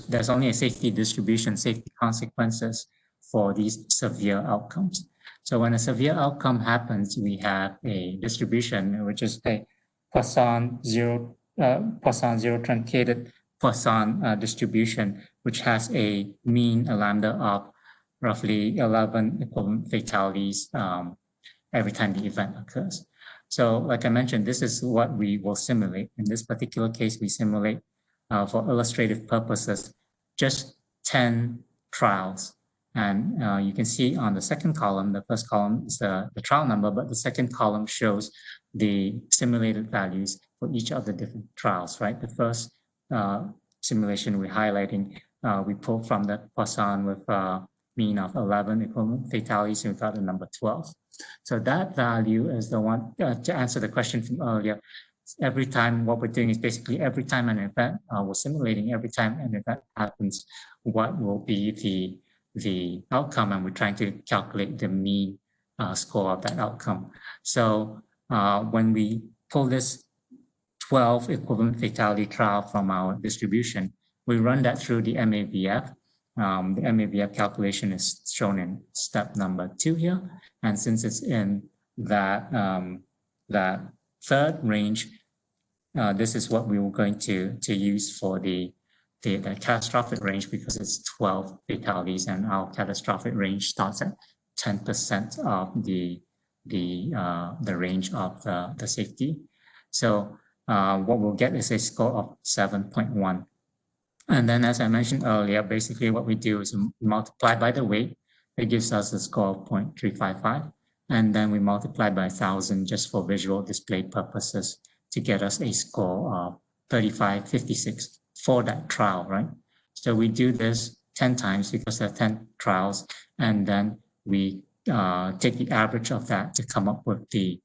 there's only a safety distribution, safety consequences for these severe outcomes. So when a severe outcome happens, we have a distribution, which is a Poisson zero truncated Poisson distribution, which has a mean, a lambda of roughly 11 equivalent fatalities every time the event occurs. So like I mentioned, this is what we will simulate. In this particular case, we simulate for illustrative purposes, just 10 trials. And you can see on the second column, the first column is the trial number, but the second column shows the simulated values for each of the different trials, right? The first simulation we're highlighting, we pulled from the Poisson with a mean of 11 equivalent fatalities, and we got the number 12. So that value is the one, to answer the question from earlier, every time what we're doing is basically every time an event, we're simulating every time an event happens, what will be the outcome, and we're trying to calculate the mean score of that outcome. So when we pull this 12 equivalent fatality trial from our distribution, we run that through the Mavf. The Mavf calculation is shown in step number 2 here. And since it's in that, that third range, this is what we were going to use for the catastrophic range, because it's 12 fatalities, and our catastrophic range starts at 10% of the range of the safety. So what we'll get is a score of 7.1. And then, as I mentioned earlier, basically what we do is multiply by the weight. It gives us a score of 0.355. And then we multiply by 1,000 just for visual display purposes to get us a score of 3556 for that trial, right? So we do this 10 times because there are 10 trials, and then we take the average of that to come up with the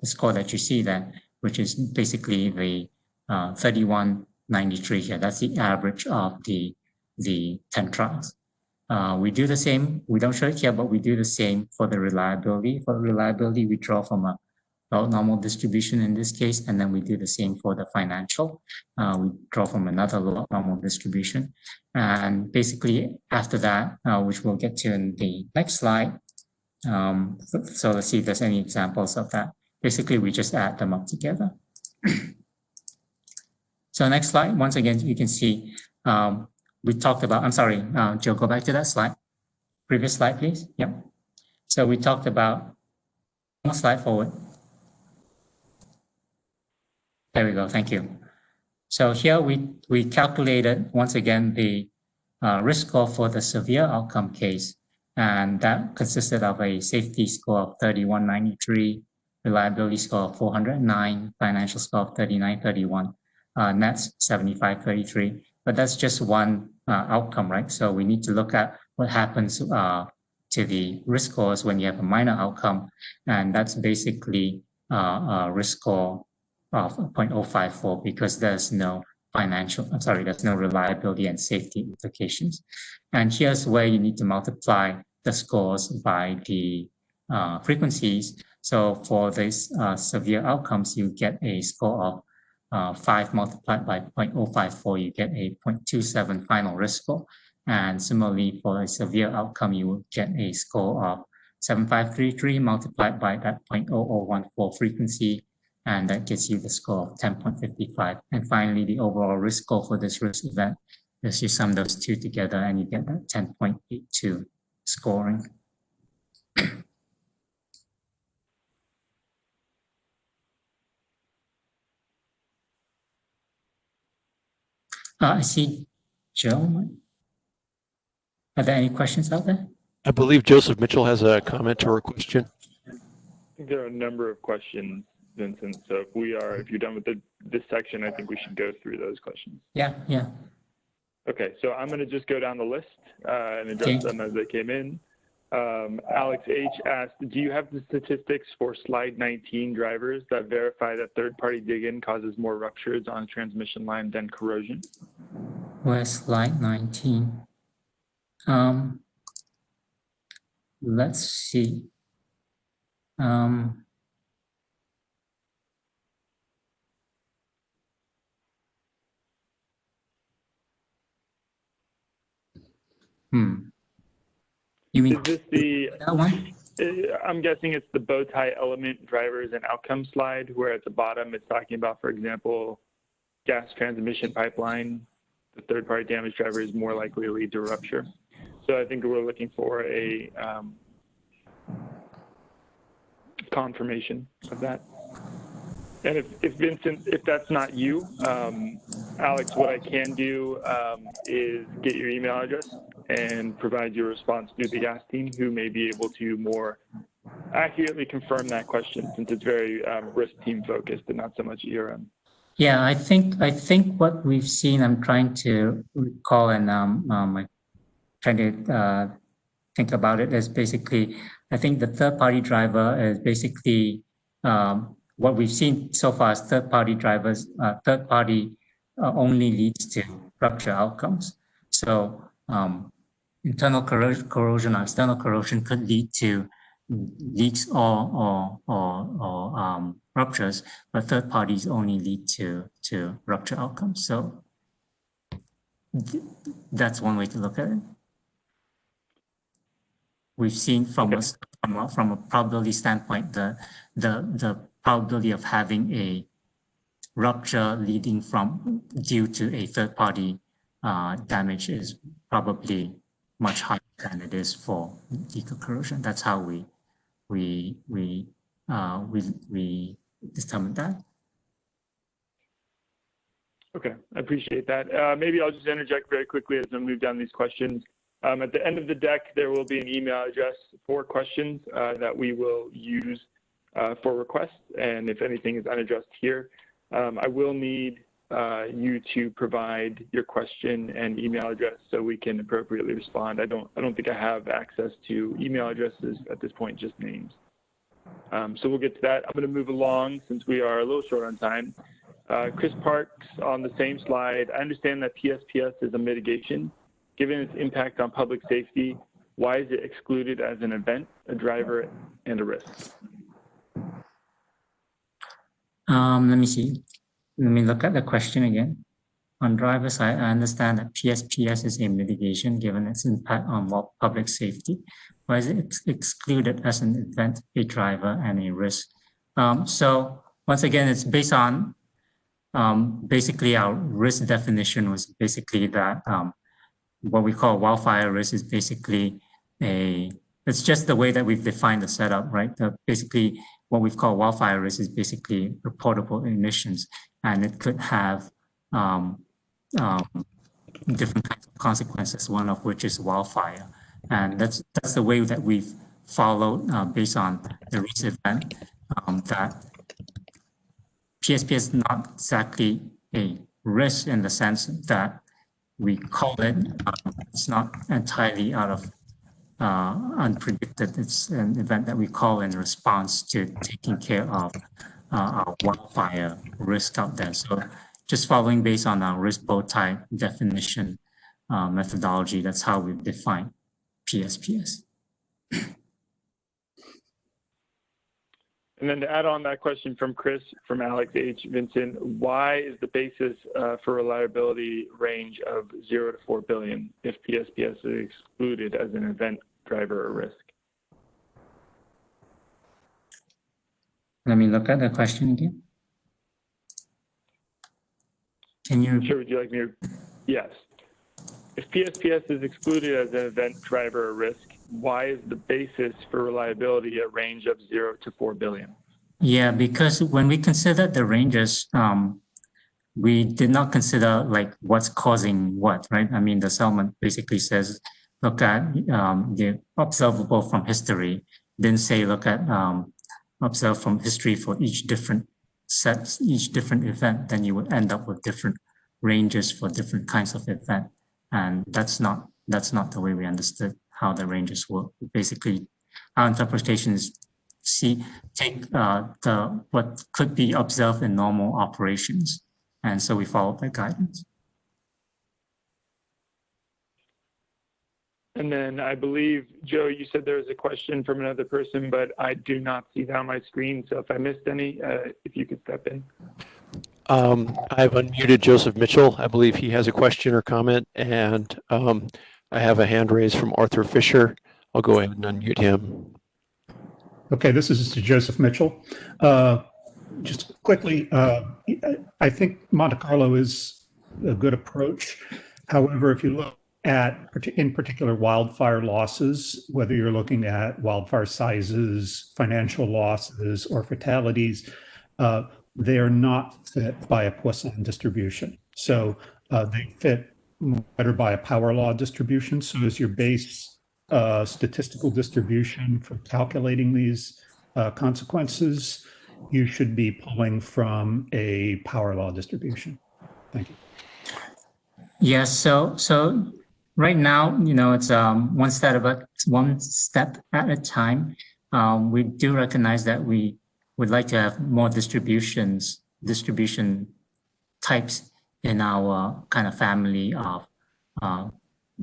score that you see there, which is basically the 3193 here. That's the average of the 10 trials. We do the same, we don't show it here, but we do the same for the reliability. For reliability, we draw from a load normal distribution in this case, and then we do the same for the financial. We draw from another load normal distribution. And basically after that, which we'll get to in the next slide, so let's see if there's any examples of that. Basically, we just add them up together. So next slide, once again, you can see we talked about, I'm sorry, Joe, go back to that slide. Previous slide, please. Yep. So we talked about, one slide forward. There we go, thank you. So here we calculated, once again, the risk score for the severe outcome case. And that consisted of a safety score of 3193, reliability score of 409, financial score of 3931, nets 7533. But that's just one outcome, right? So we need to look at what happens to the risk scores when you have a minor outcome. And that's basically a risk score of 0.054 because there's no there's no reliability and safety implications. And here's where you need to multiply the scores by the frequencies. So for these severe outcomes, you get a score of 5 multiplied by 0.054, you get a 0.27 final risk score. And similarly, for a severe outcome, you will get a score of 7533 multiplied by that 0.0014 frequency, and that gets you the score of 10.55. And finally, the overall risk score for this risk event is you sum those two together and you get that 10.82 scoring. I see Joe. Are there any questions out there? I believe Joseph Mitchell has a comment or a question. I think there are a number of questions, Vincent. So if you're done with this section, I think we should go through those questions. Yeah. Okay, so I'm going to just go down the list and address them as they came in. Alex H asked, do you have the statistics for slide 19 drivers that verify that third-party dig-in causes more ruptures on a transmission line than corrosion? Where's slide 19? Let's see. You mean is this that one? I'm guessing it's the bow tie element drivers and outcome slide, where at the bottom it's talking about, for example, gas transmission pipeline. The third-party damage driver is more likely to lead to rupture. So I think we're looking for a confirmation of that. And if Vincent, if that's not you, Alex, what I can do is get your email address and provide your response to the gas team, who may be able to more accurately confirm that question, since it's very risk team focused and not so much ERM. Yeah, I think what we've seen, I'm trying to recall and I'm trying to think about it, is basically, I think the third-party driver is basically what we've seen so far is third-party drivers, third-party only leads to rupture outcomes. So internal corrosion or external corrosion could lead to leaks or ruptures, but third parties only lead to rupture outcomes. So that's one way to look at it. We've seen from a probability standpoint, the probability of having a rupture leading due to a third party damage is probably much higher than it is for legal corrosion. That's how we determine that. Okay, I appreciate that. Maybe I'll just interject very quickly as I move down these questions. At the end of the deck, there will be an email address for questions that we will use for requests. And if anything is unaddressed here, I will need you to provide your question and email address so we can appropriately respond. I don't think I have access to email addresses at this point, just names. So we'll get to that. I'm going to move along since we are a little short on time. Chris Parks on the same slide. I understand that PSPS is a mitigation. Given its impact on public safety, why is it excluded as an event, a driver, and a risk? Let me see. Let me look at the question again. On driver side, I understand that PSPS is a mitigation given its impact on public safety. Why is it excluded as an event, a driver, and a risk? So once again, it's based on basically our risk definition was basically that what we call wildfire risk is basically it's just the way that we've defined the setup, right? Basically, what we've called wildfire risk is basically reportable emissions, and it could have different kinds of consequences, one of which is wildfire. And that's the way that we've followed based on the recent event that PSP is not exactly a risk in the sense that we call it, it's not entirely out of unpredicted. It's an event that we call in response to taking care of our wildfire risk out there. So just following based on our risk bow tie definition methodology, that's how we define PSPS. And then to add on that question from Chris, from Alex H. Vincent, why is the basis for reliability range of 0 to 4 billion if PSPS is excluded as an event, driver, or risk? Let me look at the question again. Can you? Sure, would you like me to? Yes. If PSPS is excluded as an event, driver, or risk, why is the basis for reliability a range of 0 to 4 billion? Yeah, because when we considered the ranges, we did not consider like what's causing what, right? I mean, the settlement basically says, look at the observable from history, didn't say look at observe from history for each different sets, each different event, then you would end up with different ranges for different kinds of event. And that's not the way we understood how the ranges work. Basically, our interpretation is take what could be observed in normal operations. And so we followed that guidance. And then I believe, Joe, you said there was a question from another person, but I do not see that on my screen. So if I missed any, if you could step in. I've unmuted Joseph Mitchell. I believe he has a question or comment, and I have a hand raised from Arthur Fisher. I'll go ahead and unmute him. Okay, this is Joseph Mitchell. Just quickly, I think Monte Carlo is a good approach. However, if you look at, in particular, wildfire losses, whether you're looking at wildfire sizes, financial losses, or fatalities, they are not fit by a Poisson distribution. So they fit better by a power law distribution. So as your base statistical distribution for calculating these consequences, you should be pulling from a power law distribution. Thank you. Yes, so right now, you know, it's one step at a time. We do recognize that we would like to have more distribution types in our kind of family of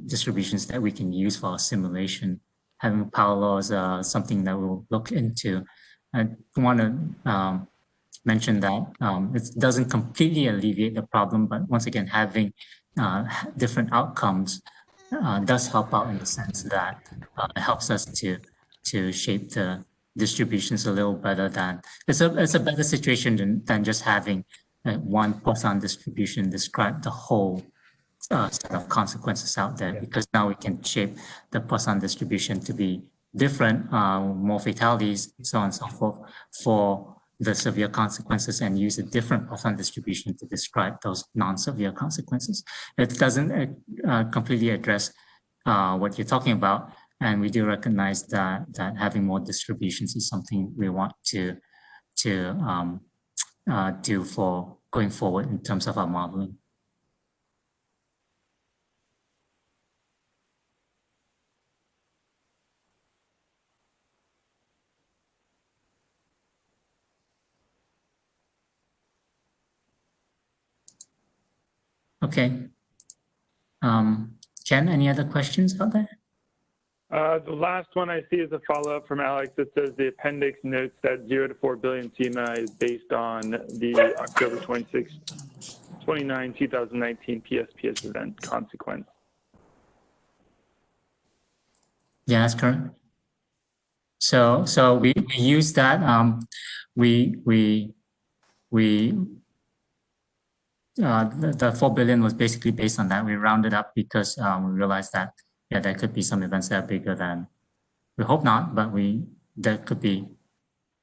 distributions that we can use for our simulation. Having power law is something that we'll look into. I want to mention that it doesn't completely alleviate the problem, but once again, having different outcomes does help out in the sense that it helps us to shape the distributions a little better than, it's a better situation than just having one Poisson distribution describe the whole set of consequences out there, because now we can shape the Poisson distribution to be different, more fatalities, so on and so forth, for the severe consequences, and use a different Poisson distribution to describe those non-severe consequences. It doesn't completely address what you're talking about, and we do recognize that having more distributions is something we want to do for going forward in terms of our modeling. Okay. Ken, any other questions out there? The last one I see is a follow-up from Alex that says the appendix notes that 0 to 4 billion CMI is based on the October 29, 2019 PSPS event consequence. Yeah, that's correct. So we use that. The 4 billion was basically based on that. We rounded up because we realized that there could be some events that are bigger than, we hope not, but that could be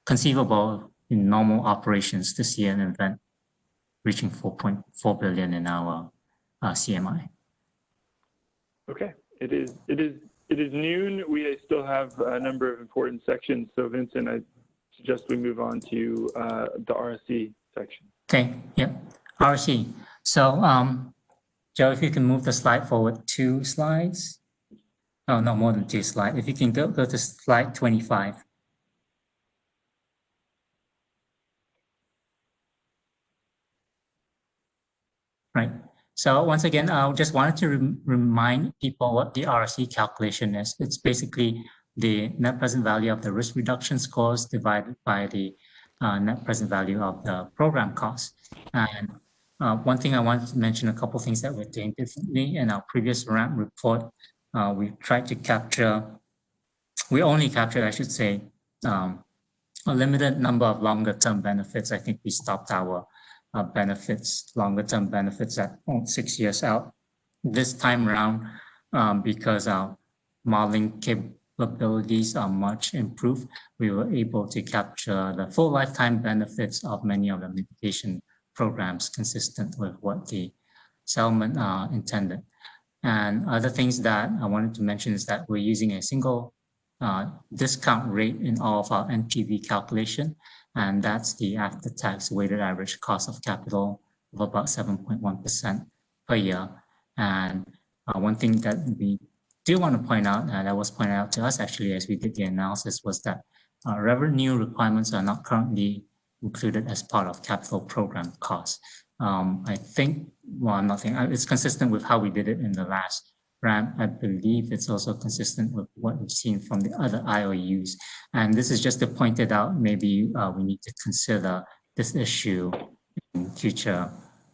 conceivable in normal operations to see an event reaching 4.4 billion in our CMI. Okay, it is noon. We still have a number of important sections. So Vincent, I suggest we move on to the RSC section. Okay, yep, RSC. So Joe, if you can move the slide forward 2 slides. Oh, no, more than 2 slides. If you can go to slide 25. Right. So once again, I just wanted to remind people what the RSC calculation is. It's basically the net present value of the risk reduction scores divided by the net present value of the program cost. And one thing I wanted to mention, a couple of things that we're doing differently in our previous RAMP report. We tried to capture, we only captured, I should say, a limited number of longer term benefits. I think we stopped our benefits, longer term benefits at 6 years out. This time around, because our modeling capabilities are much improved, we were able to capture the full lifetime benefits of many of the mitigation programs consistent with what the settlement intended. And other things that I wanted to mention is that we're using a single discount rate in all of our NPV calculation, and that's the after-tax weighted average cost of capital of about 7.1% per year. And one thing that we do want to point out, that was pointed out to us actually as we did the analysis, was that revenue requirements are not currently included as part of capital program costs. I think, well, nothing, it's consistent with how we did it in the last RAMP. I believe it's also consistent with what we've seen from the other IOUs. And this is just to point it out, maybe we need to consider this issue in future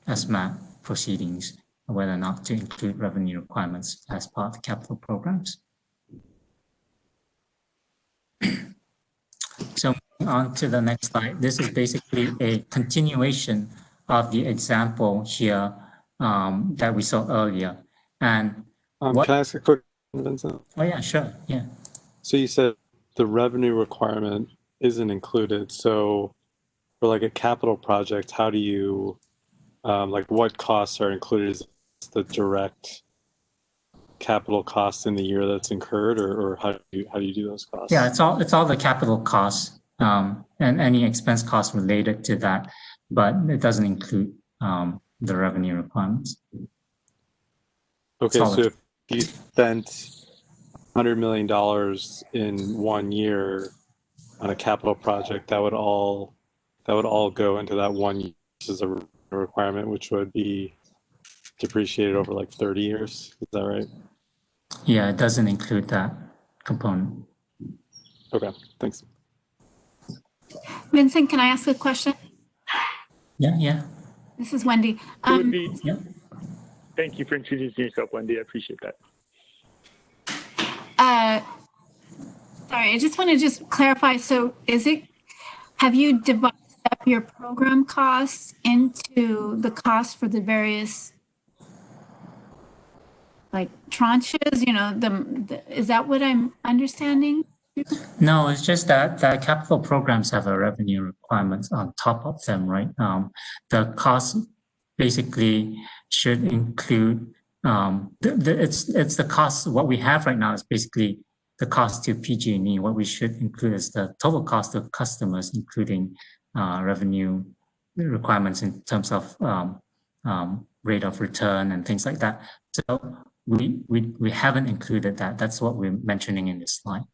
SMAP proceedings, whether or not to include revenue requirements as part of capital programs. So moving on to the next slide, this is basically a continuation of the example here that we saw earlier. And can I ask a quick question, Vincent? Oh yeah, sure, yeah. So you said the revenue requirement isn't included. So for like a capital project, how do you, like what costs are included? Is the direct capital costs in the year that's incurred, or how do you do those costs? Yeah, it's all the capital costs and any expense costs related to that, but it doesn't include the revenue requirements. Okay, so if you spent $100 million in 1 year on a capital project, that would all go into that 1 year as a requirement, which would be depreciated over like 30 years. Is that right? Yeah, it doesn't include that component. Okay, thanks. Vincent, can I ask a question? Yeah. This is Wendy. Yeah. Thank you for introducing yourself, Wendy. I appreciate that. Sorry, I just want to clarify. So have you divided up your program costs into the cost for the various like tranches? You know, is that what I'm understanding? No, it's just that capital programs have a revenue requirement on top of them, right? The cost basically should include it's the cost. What we have right now is basically the cost to PG&E. What we should include is the total cost of customers, including revenue requirements in terms of rate of return and things like that. So we haven't included that. That's what we're mentioning in this slide.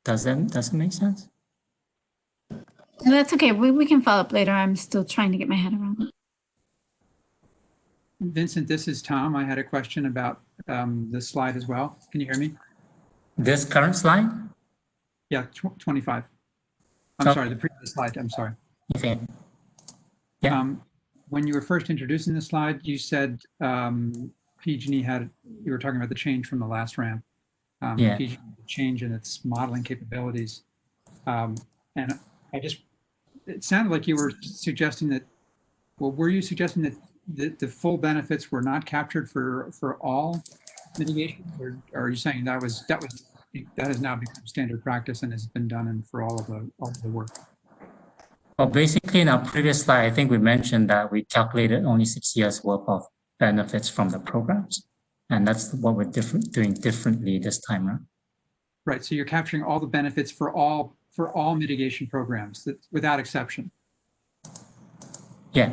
Does that make sense? No, that's okay. We can follow up later. I'm still trying to get my head around it. Vincent, this is Tom. I had a question about this slide as well. Can you hear me? This current slide? Yeah, 25. I'm sorry, the previous slide. I'm sorry. Okay. Yeah. When you were first introducing the slide, you said PG&E had, you were talking about the change from the last ramp. Yeah. PG&E change in its modeling capabilities. And it sounded like you were suggesting that, well, were you suggesting that the full benefits were not captured for all mitigation, or are you saying that has now become standard practice and has been done for all of the work? Well, basically in our previous slide, I think we mentioned that we calculated only 6 years worth of benefits from the programs. And that's what we're doing differently this time around. Right, so you're capturing all the benefits for all mitigation programs without exception. Yeah.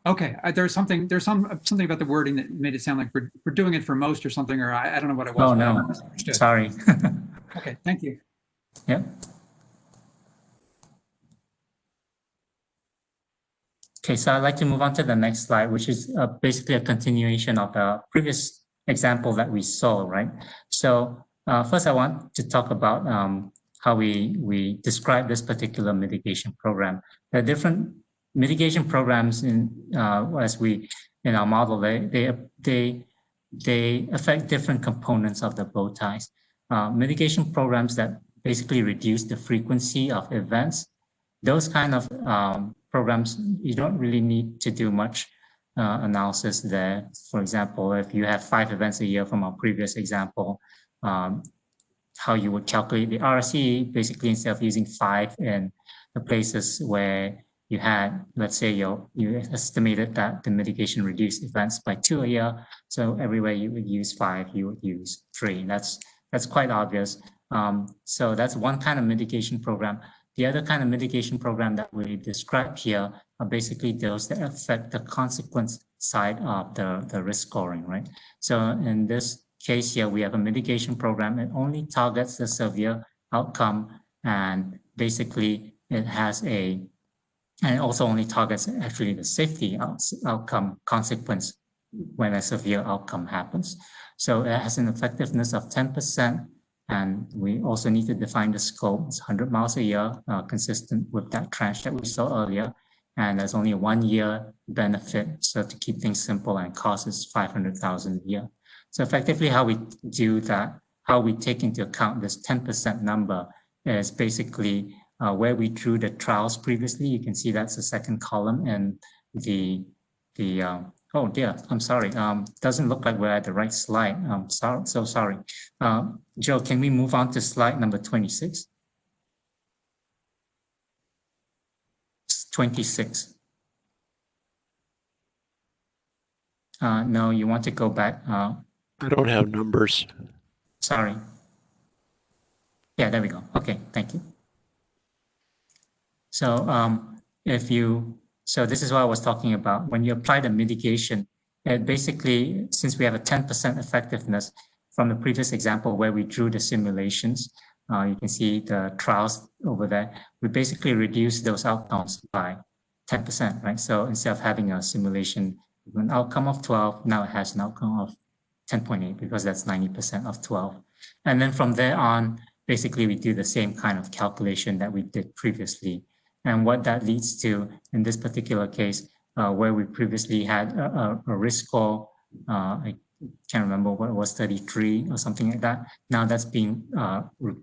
Okay, there's something about the wording that made it sound like we're doing it for most or something, or I don't know what it was. Oh, no, sorry. Okay, thank you. Yeah. Okay, so I'd like to move on to the next slide, which is basically a continuation of the previous example that we saw, right? So first I want to talk about how we describe this particular mitigation program. There are different mitigation programs in our model. They affect different components of the bow ties. Mitigation programs that basically reduce the frequency of events. Those kind of programs, you don't really need to do much analysis there. For example, if you have 5 events a year from our previous example, how you would calculate the RC, basically instead of using 5 in the places where you had, let's say you estimated that the mitigation reduced events by 2 a year. So everywhere you would use 5, you would use 3. That's quite obvious. So that's one kind of mitigation program. The other kind of mitigation program that we described here are basically those that affect the consequence side of the risk scoring, right? So in this case here, we have a mitigation program. It only targets the severe outcome, and basically it has and it also only targets actually the safety outcome consequence when a severe outcome happens. So it has an effectiveness of 10%. And we also need to define the scope. It's 100 miles a year, consistent with that tranche that we saw earlier. And there's only a 1-year benefit. So to keep things simple, and cost is 500,000 a year. So effectively how we do that, how we take into account this 10% number is basically where we drew the trials previously. You can see that's the second column, and oh dear, I'm sorry. Doesn't look like we're at the right slide. I'm so sorry. Joe, can we move on to slide number 26? 26. No, you want to go back. I don't have numbers. Sorry. Yeah, there we go. Okay, thank you. So so this is what I was talking about. When you apply the mitigation, basically, since we have a 10% effectiveness from the previous example where we drew the simulations, you can see the trials over there, we basically reduce those outcomes by 10%, right? So instead of having a simulation with an outcome of 12, now it has an outcome of 10.8 because that's 90% of 12. And then from there on, basically we do the same kind of calculation that we did previously. And what that leads to in this particular case, where we previously had a risk score, I can't remember what it was, 33 or something like that. Now that's being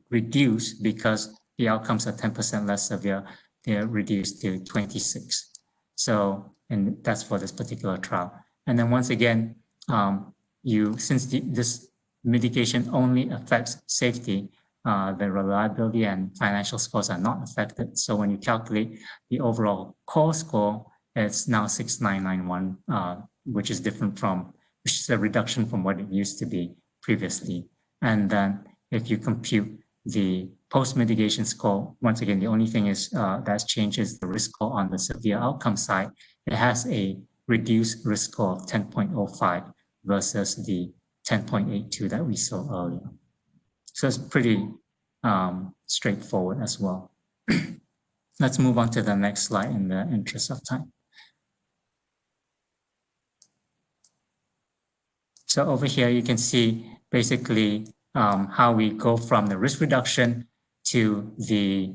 reduced because the outcomes are 10% less severe. They're reduced to 26. So, and that's for this particular trial. And then once again, since this mitigation only affects safety, the reliability and financial scores are not affected. So when you calculate the overall core score, it's now 6991, which is a reduction from what it used to be previously. And then if you compute the post-mitigation score, once again, the only thing is that's changed is the risk score on the severe outcome side. It has a reduced risk score of 10.05 versus the 10.82 that we saw earlier. So it's pretty straightforward as well. Let's move on to the next slide in the interest of time. So over here, you can see basically how we go from the risk reduction to the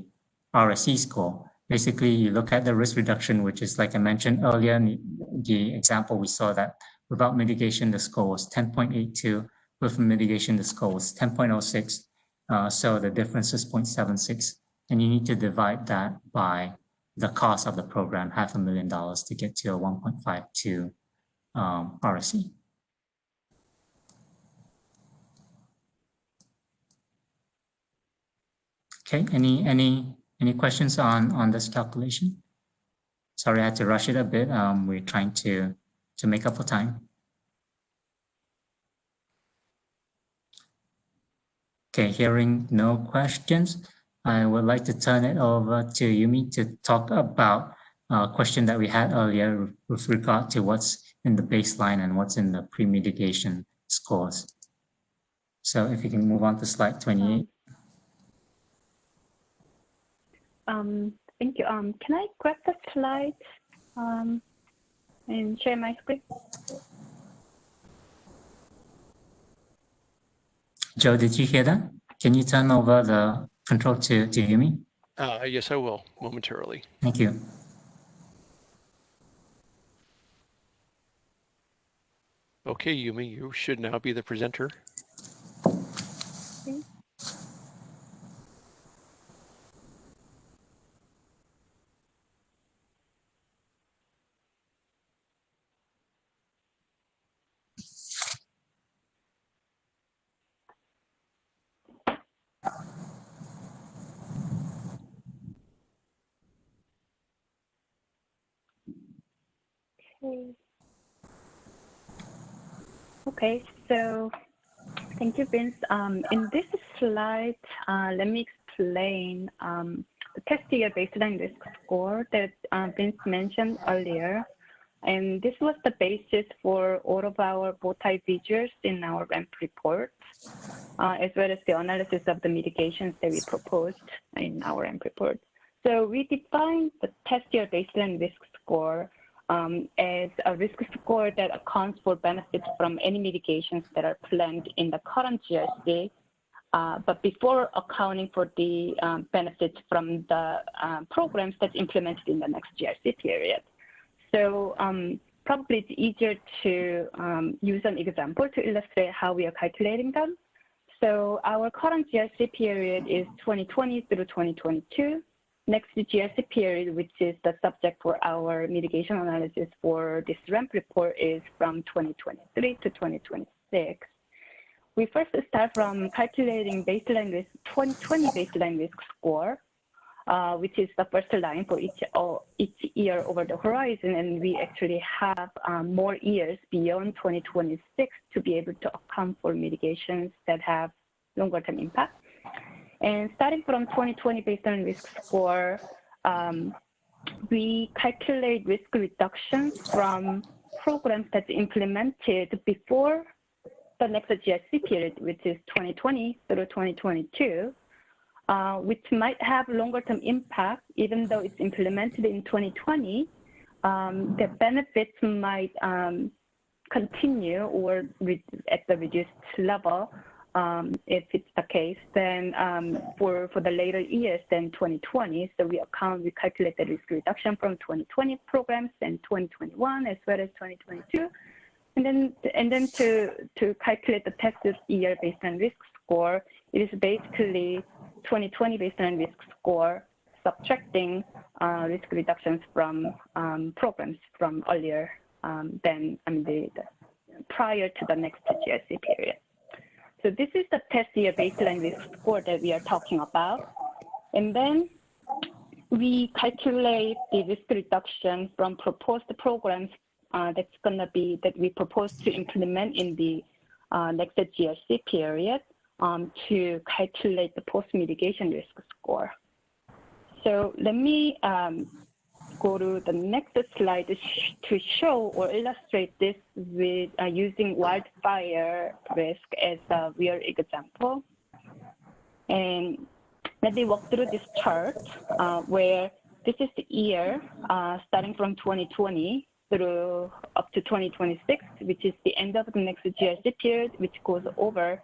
RSE score. Basically, you look at the risk reduction, which is like I mentioned earlier in the example, we saw that without mitigation, the score was 10.82. With mitigation, the score was 10.06. So the difference is 0.76. And you need to divide that by the cost of the program, $500,000, to get to a 1.52 RSE. Okay, any questions on this calculation? Sorry, I had to rush it a bit. We're trying to make up for time. Okay, hearing no questions, I would like to turn it over to Yumi to talk about a question that we had earlier with regard to what's in the baseline and what's in the pre-mitigation scores. So if you can move on to slide 28. Thank you. Can I grab the slide and share my screen? Joe, did you hear that? Can you turn over the control to Yumi? Yes, I will momentarily. Thank you. Okay, Yumi, you should now be the presenter. Okay. Okay, so thank you, Vince. In this slide, let me explain the test year baseline risk score that Vince mentioned earlier. And this was the basis for all of our multi-visuals in our RAMP report, as well as the analysis of the mitigations that we proposed in our RAMP report. So we defined the test year baseline risk score as a risk score that accounts for benefits from any mitigations that are planned in the current GRC, but before accounting for the benefits from the programs that's implemented in the next GRC period. So probably it's easier to use an example to illustrate how we are calculating them. So our current GRC period is 2020 through 2022. Next GRC period, which is the subject for our mitigation analysis for this RAMP report, is from 2023 to 2026. We first start from calculating baseline risk, 2020 baseline risk score, which is the first line for each year over the horizon, and we actually have more years beyond 2026 to be able to account for mitigations that have longer term impact. And starting from 2020 baseline risk score, we calculate risk reductions from programs that's implemented before the next GRC period, which is 2020 through 2022, which might have longer term impact, even though it's implemented in 2020, the benefits might continue or at the reduced level. If it's the case, then for the later years than 2020, so we calculate the risk reduction from 2020 programs and 2021 as well as 2022, and then to calculate the tested year baseline risk score, it is basically 2020 baseline risk score subtracting risk reductions from programs from earlier prior to the next GRC period. So this is the test year baseline risk score that we are talking about. And then we calculate the risk reduction from proposed programs that we propose to implement in the next GRC period to calculate the post-mitigation risk score. So let me go to the next slide to show or illustrate this with using wildfire risk as a real example. And let me walk through this chart where this is the year starting from 2020 through up to 2026, which is the end of the next GRC period, which goes over,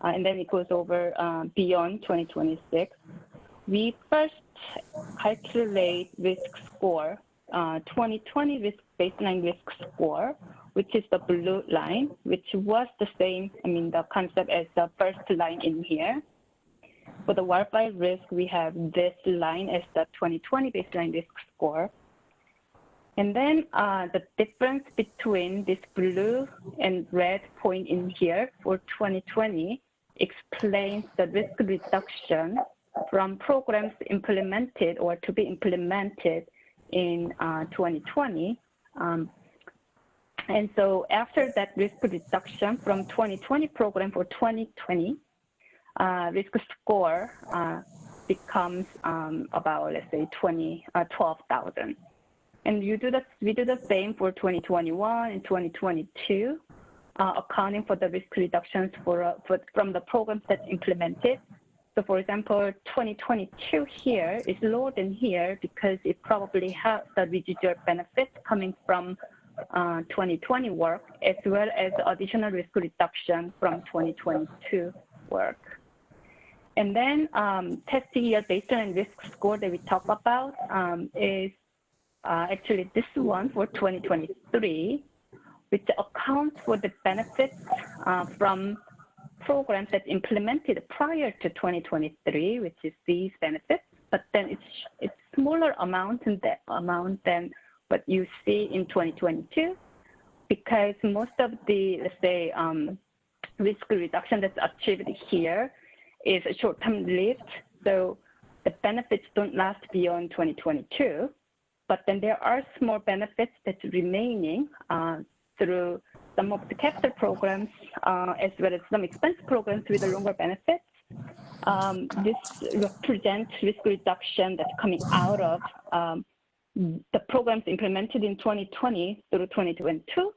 and then it goes over beyond 2026. We first calculate risk score, 2020 baseline risk score, which is the blue line, which was the same, the concept as the first line in here. For the wildfire risk, we have this line as the 2020 baseline risk score. And then the difference between this blue and red point in here for 2020 explains the risk reduction from programs implemented or to be implemented in 2020. And so after that risk reduction from 2020 program for 2020, risk score becomes about, let's say, 12,000. And we do the same for 2021 and 2022, accounting for the risk reductions from the programs that's implemented. So for example, 2022 here is lower than here because it probably has the residual benefits coming from 2020 work, as well as additional risk reduction from 2022 work. And then test year baseline risk score that we talk about is actually this one for 2023, which accounts for the benefits from programs that implemented prior to 2023, which is these benefits, but then it's smaller amount than what you see in 2022, because most of the, let's say, risk reduction that's achieved here is short-term lived, so the benefits don't last beyond 2022. But then there are small benefits that's remaining through some of the capital programs, as well as some expense programs with the longer benefits. This represents risk reduction that's coming out of the programs implemented in 2020 through 2022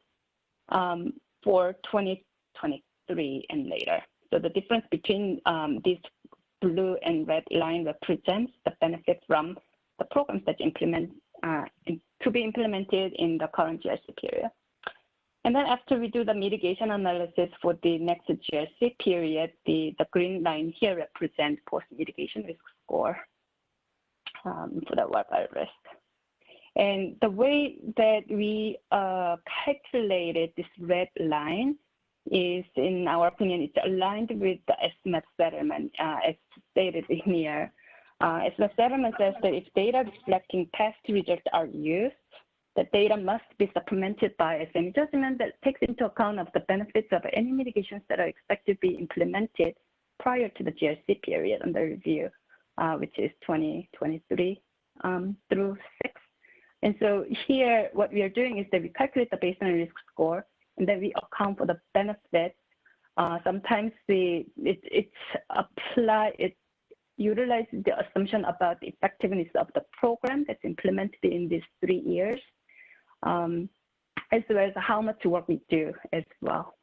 for 2023 and later. So the difference between these blue and red line represents the benefit from the programs that to be implemented in the current GRC period. And then after we do the mitigation analysis for the next GRC period, the green line here represents post-mitigation risk score for the wildfire risk. And the way that we calculated this red line is, in our opinion, it's aligned with the estimate settlement as stated in here. Estimate settlement says that if data reflecting past results are used, the data must be supplemented by a semi-judgment that takes into account of the benefits of any mitigations that are expected to be implemented prior to the GRC period under review, which is 2023 through 6. And so here, what we are doing is that we calculate the baseline risk score, and then we account for the benefits. Sometimes it utilizes the assumption about the effectiveness of the program that's implemented in these 3 years, as well as how much work we do as well.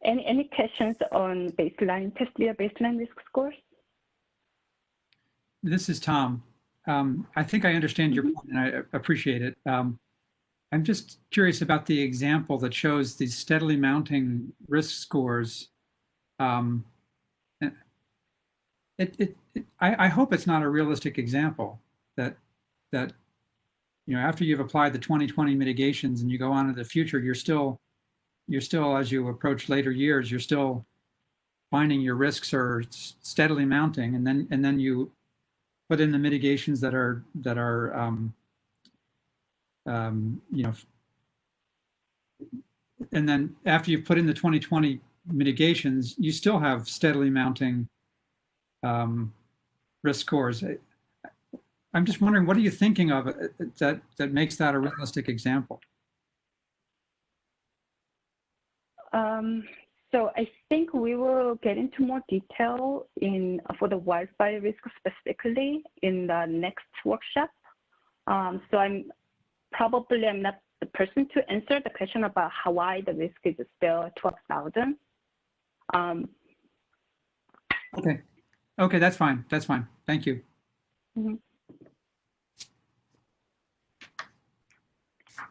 Any questions on baseline, test year baseline risk scores? This is Tom. I think I understand your point and I appreciate it. I'm just curious about the example that shows these steadily mounting risk scores. I hope it's not a realistic example that after you've applied the 2020 mitigations and you go on to the future, you're still as you approach later years, you're still finding your risks are steadily mounting, and then you put in the mitigations that are and then after you've put in the 2020 mitigations, you still have steadily mounting risk scores. I'm just wondering, what are you thinking of that makes that a realistic example? So I think we will get into more detail for the wildfire risk specifically in the next workshop. So I'm not the person to answer the question about why the risk is still 12,000. Okay, that's fine. That's fine. Thank you. Mm-hmm.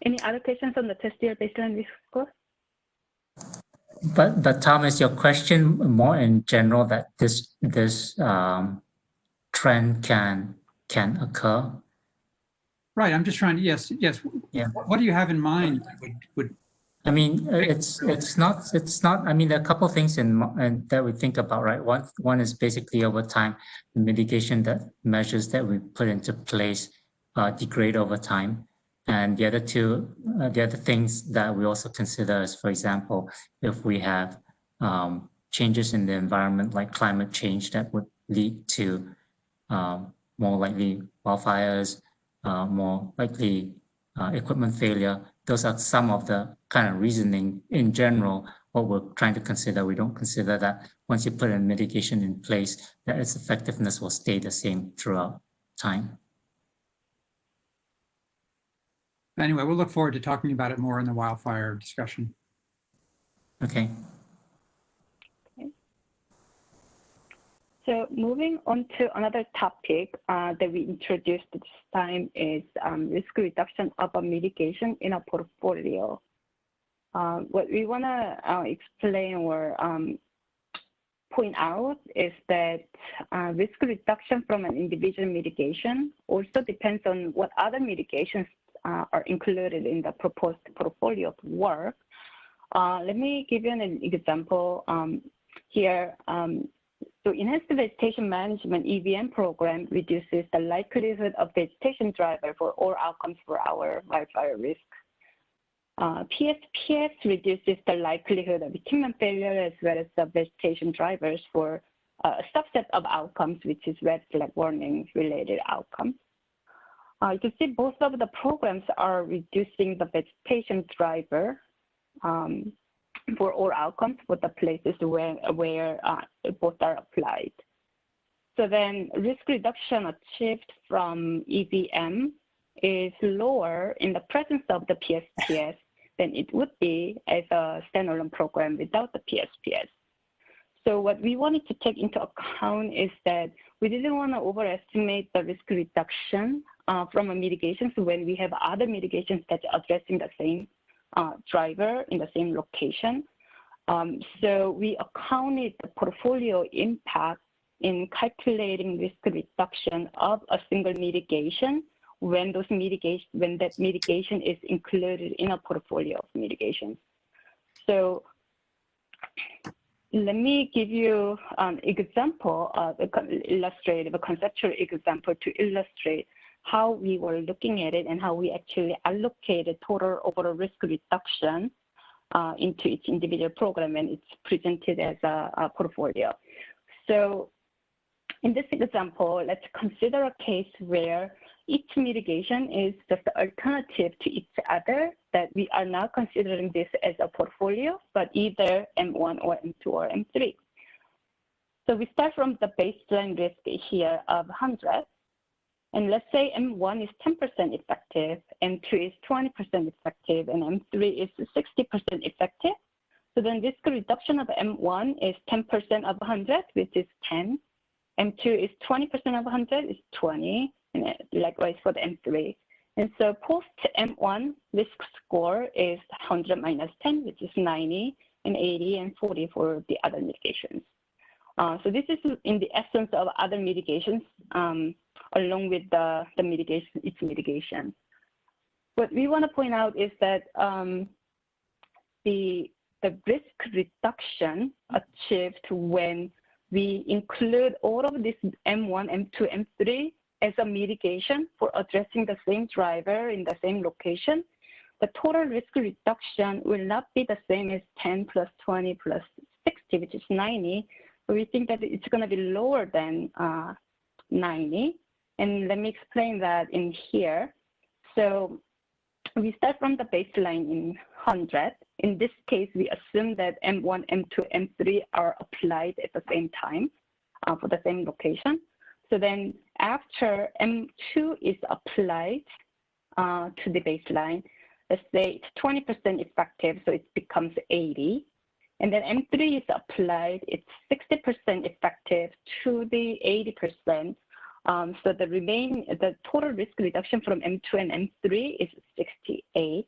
Any other questions on the test year baseline risk score? But Thomas, your question more in general that this trend can occur. Right. I'm just trying to, yes. Yeah. What do you have in mind that would I mean, it's not. I mean, there are a couple of things that we think about, right? One is basically over time, the mitigation measures that we put into place degrade over time, and the other things that we also consider is, for example, if we have changes in the environment like climate change that would lead to more likely wildfires, more likely equipment failure. Those are some of the kind of reasoning in general, what we're trying to consider. We don't consider that once you put a mitigation in place, that its effectiveness will stay the same throughout time. Anyway, we'll look forward to talking about it more in the wildfire discussion. Okay. So moving on to another topic that we introduced this time is risk reduction of a mitigation in a portfolio. What we want to explain or point out is that risk reduction from an individual mitigation also depends on what other mitigations are included in the proposed portfolio of work. Let me give you an example here. So enhanced vegetation management EVM program reduces the likelihood of vegetation driver for all outcomes for our wildfire risk. PSPS reduces the likelihood of equipment failure as well as the vegetation drivers for a subset of outcomes, which is red flag warning related outcomes. You can see both of the programs are reducing the vegetation driver for all outcomes for the places where both are applied. So then risk reduction achieved from EVM is lower in the presence of the PSPS than it would be as a standalone program without the PSPS. So what we wanted to take into account is that we didn't want to overestimate the risk reduction from a mitigation when we have other mitigations that are addressing the same driver in the same location. So we accounted the portfolio impact in calculating risk reduction of a single mitigation when that mitigation is included in a portfolio of mitigations. So let me give you an example of a conceptual example to illustrate how we were looking at it and how we actually allocated total overall risk reduction into each individual program, and it's presented as a portfolio. So in this example, let's consider a case where each mitigation is just the alternative to each other, that we are not considering this as a portfolio, but either M1 or M2 or M3. So we start from the baseline risk here of 100. And let's say M1 is 10% effective, M2 is 20% effective, and M3 is 60% effective. So then risk reduction of M1 is 10% of 100, which is 10. M2 is 20% of 100, is 20, and likewise for the M3. And so post M1 risk score is 100 minus 10, which is 90, and 80 and 40 for the other mitigations. So this is in the essence of other mitigations along with the mitigation, its mitigation. What we want to point out is that the risk reduction achieved when we include all of this M1, M2, M3 as a mitigation for addressing the same driver in the same location, the total risk reduction will not be the same as 10 plus 20 plus 60, which is 90. We think that it's going to be lower than 90. And let me explain that in here. So we start from the baseline in 100. In this case, we assume that M1, M2, M3 are applied at the same time for the same location. So then after M2 is applied to the baseline, let's say it's 20% effective, so it becomes 80. And then M3 is applied, it's 60% effective to the 80%. So the total risk reduction from M2 and M3 is 68.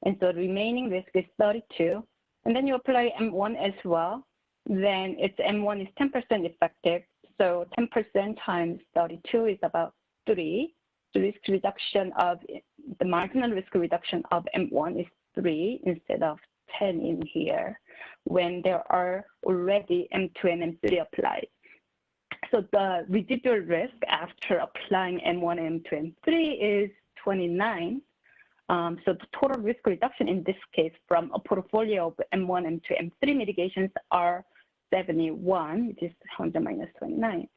And so the remaining risk is 32. And then you apply M1 as well. Then it's M1 is 10% effective. So 10% times 32 is about 3. The risk reduction of the marginal risk reduction of M1 is 3 instead of 10 in here when there are already M2 and M3 applied. So the residual risk after applying M1, M2, M3 is 29. So the total risk reduction in this case from a portfolio of M1, M2, M3 mitigations are 71, which is 100 minus 29.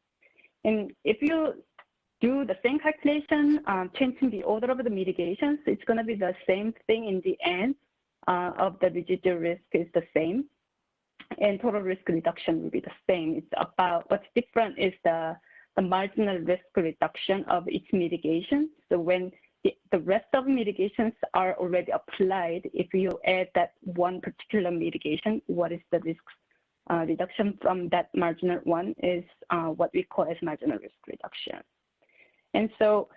And if you do the same calculation, changing the order of the mitigations, it's going to be the same thing in the end of the residual risk is the same. And total risk reduction will be the same. It's about what's different is the marginal risk reduction of each mitigation. So when the rest of mitigations are already applied, if you add that one particular mitigation, what is the risk reduction from that marginal one is what we call as marginal risk reduction. And so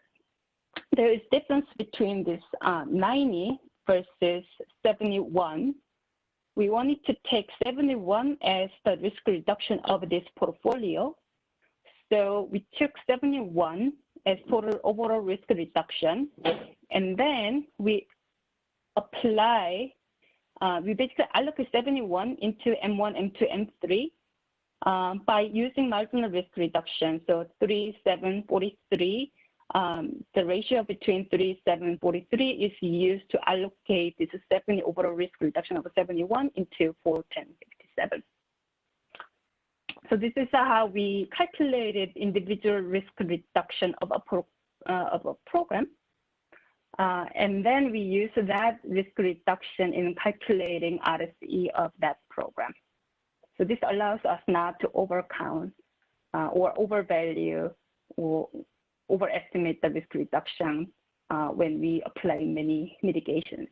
there is difference between this 90 versus 71. We wanted to take 71 as the risk reduction of this portfolio. So we took 71 as total overall risk reduction. And then we apply, we basically allocate 71 into M1, M2, M3 by using marginal risk reduction. So 3, 7, 43. The ratio between 3, 7, 43 is used to allocate this 70 overall risk reduction of 71 into 4, 10, 57. So this is how we calculated individual risk reduction of a program. And then we use that risk reduction in calculating RSE of that program. So this allows us not to overcount or overvalue or overestimate the risk reduction when we apply many mitigations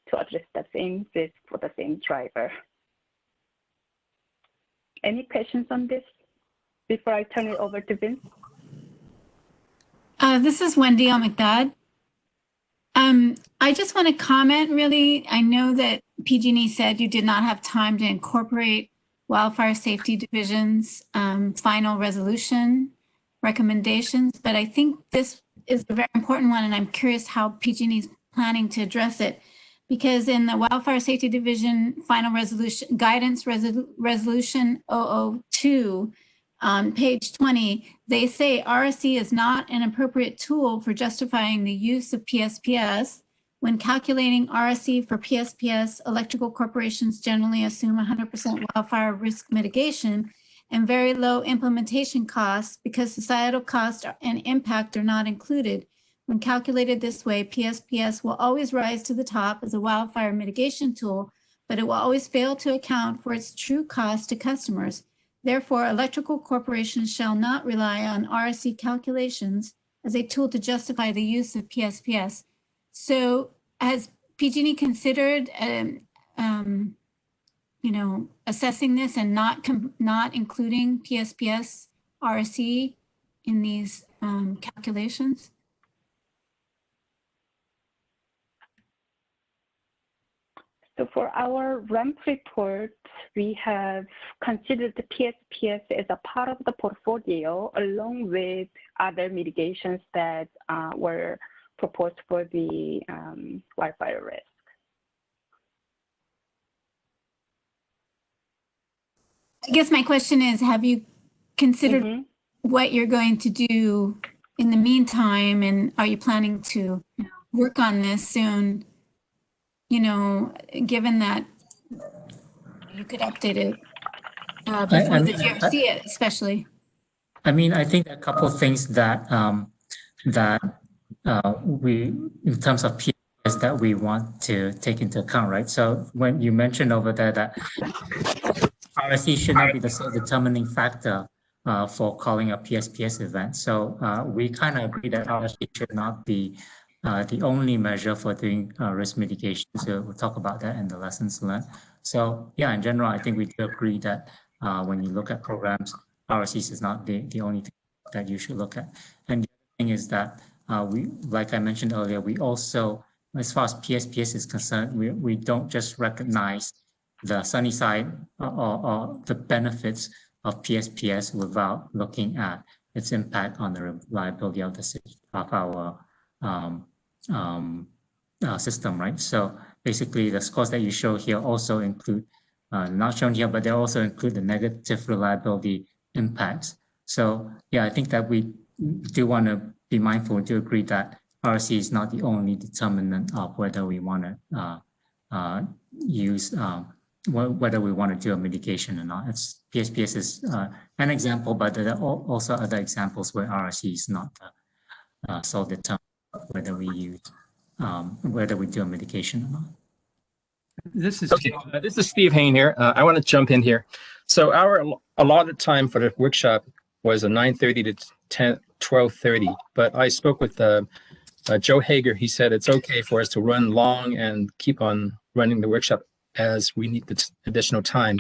to address the same risk for the same driver. Any questions on this before I turn it over to Vince? This is Wendy Al-Mcdad. I just want to comment really. I know that PG&E said you did not have time to incorporate Wildfire Safety Division's final resolution recommendations, but I think this is a very important one, and I'm curious how PG&E is planning to address it. Because in the Wildfire Safety Division final resolution, guidance resolution 002 on page 20, they say RSE is not an appropriate tool for justifying the use of PSPS. When calculating RSE for PSPS, electrical corporations generally assume 100% wildfire risk mitigation and very low implementation costs because societal costs and impact are not included. When calculated this way, PSPS will always rise to the top as a wildfire mitigation tool, but it will always fail to account for its true cost to customers. Therefore, electrical corporations shall not rely on RSE calculations as a tool to justify the use of PSPS. So has PG&E considered assessing this and not including PSPS RSE in these calculations? So for our RAMP report, we have considered the PSPS as a part of the portfolio along with other mitigations that were proposed for the wildfire risk. I guess my question is, have you considered what you're going to do in the meantime, and are you planning to work on this soon? Given that you could update it before the GRC, especially. I mean, I think a couple of things that we, in terms of PSPS, that we want to take into account, right? So when you mentioned over there that RSE should not be the sole determining factor for calling a PSPS event. So we kind of agree that RSE should not be the only measure for doing risk mitigation. So we'll talk about that in the lessons learned. So yeah, in general, I think we do agree that when you look at programs, RSE is not the only thing that you should look at. And the other thing is that we, like I mentioned earlier, we also, as far as PSPS is concerned, we don't just recognize the sunny side or the benefits of PSPS without looking at its impact on the reliability of the our system, right? So basically, the scores that you show here also include, not shown here, but they also include the negative reliability impacts. So yeah, I think that we do want to be mindful and to agree that RC is not the only determinant of whether we want to use, whether we want to do a mitigation or not. It's PSPS is an example, but there are also other examples where RC is not the sole determinant whether we use, whether we do a mitigation or not. This is okay. This is Steve Hain here. I want to jump in here. So our allotted time for the workshop was 9:30 to 12:30, but I spoke with Joe Hager. He said it's okay for us to run long and keep on running the workshop as we need the additional time.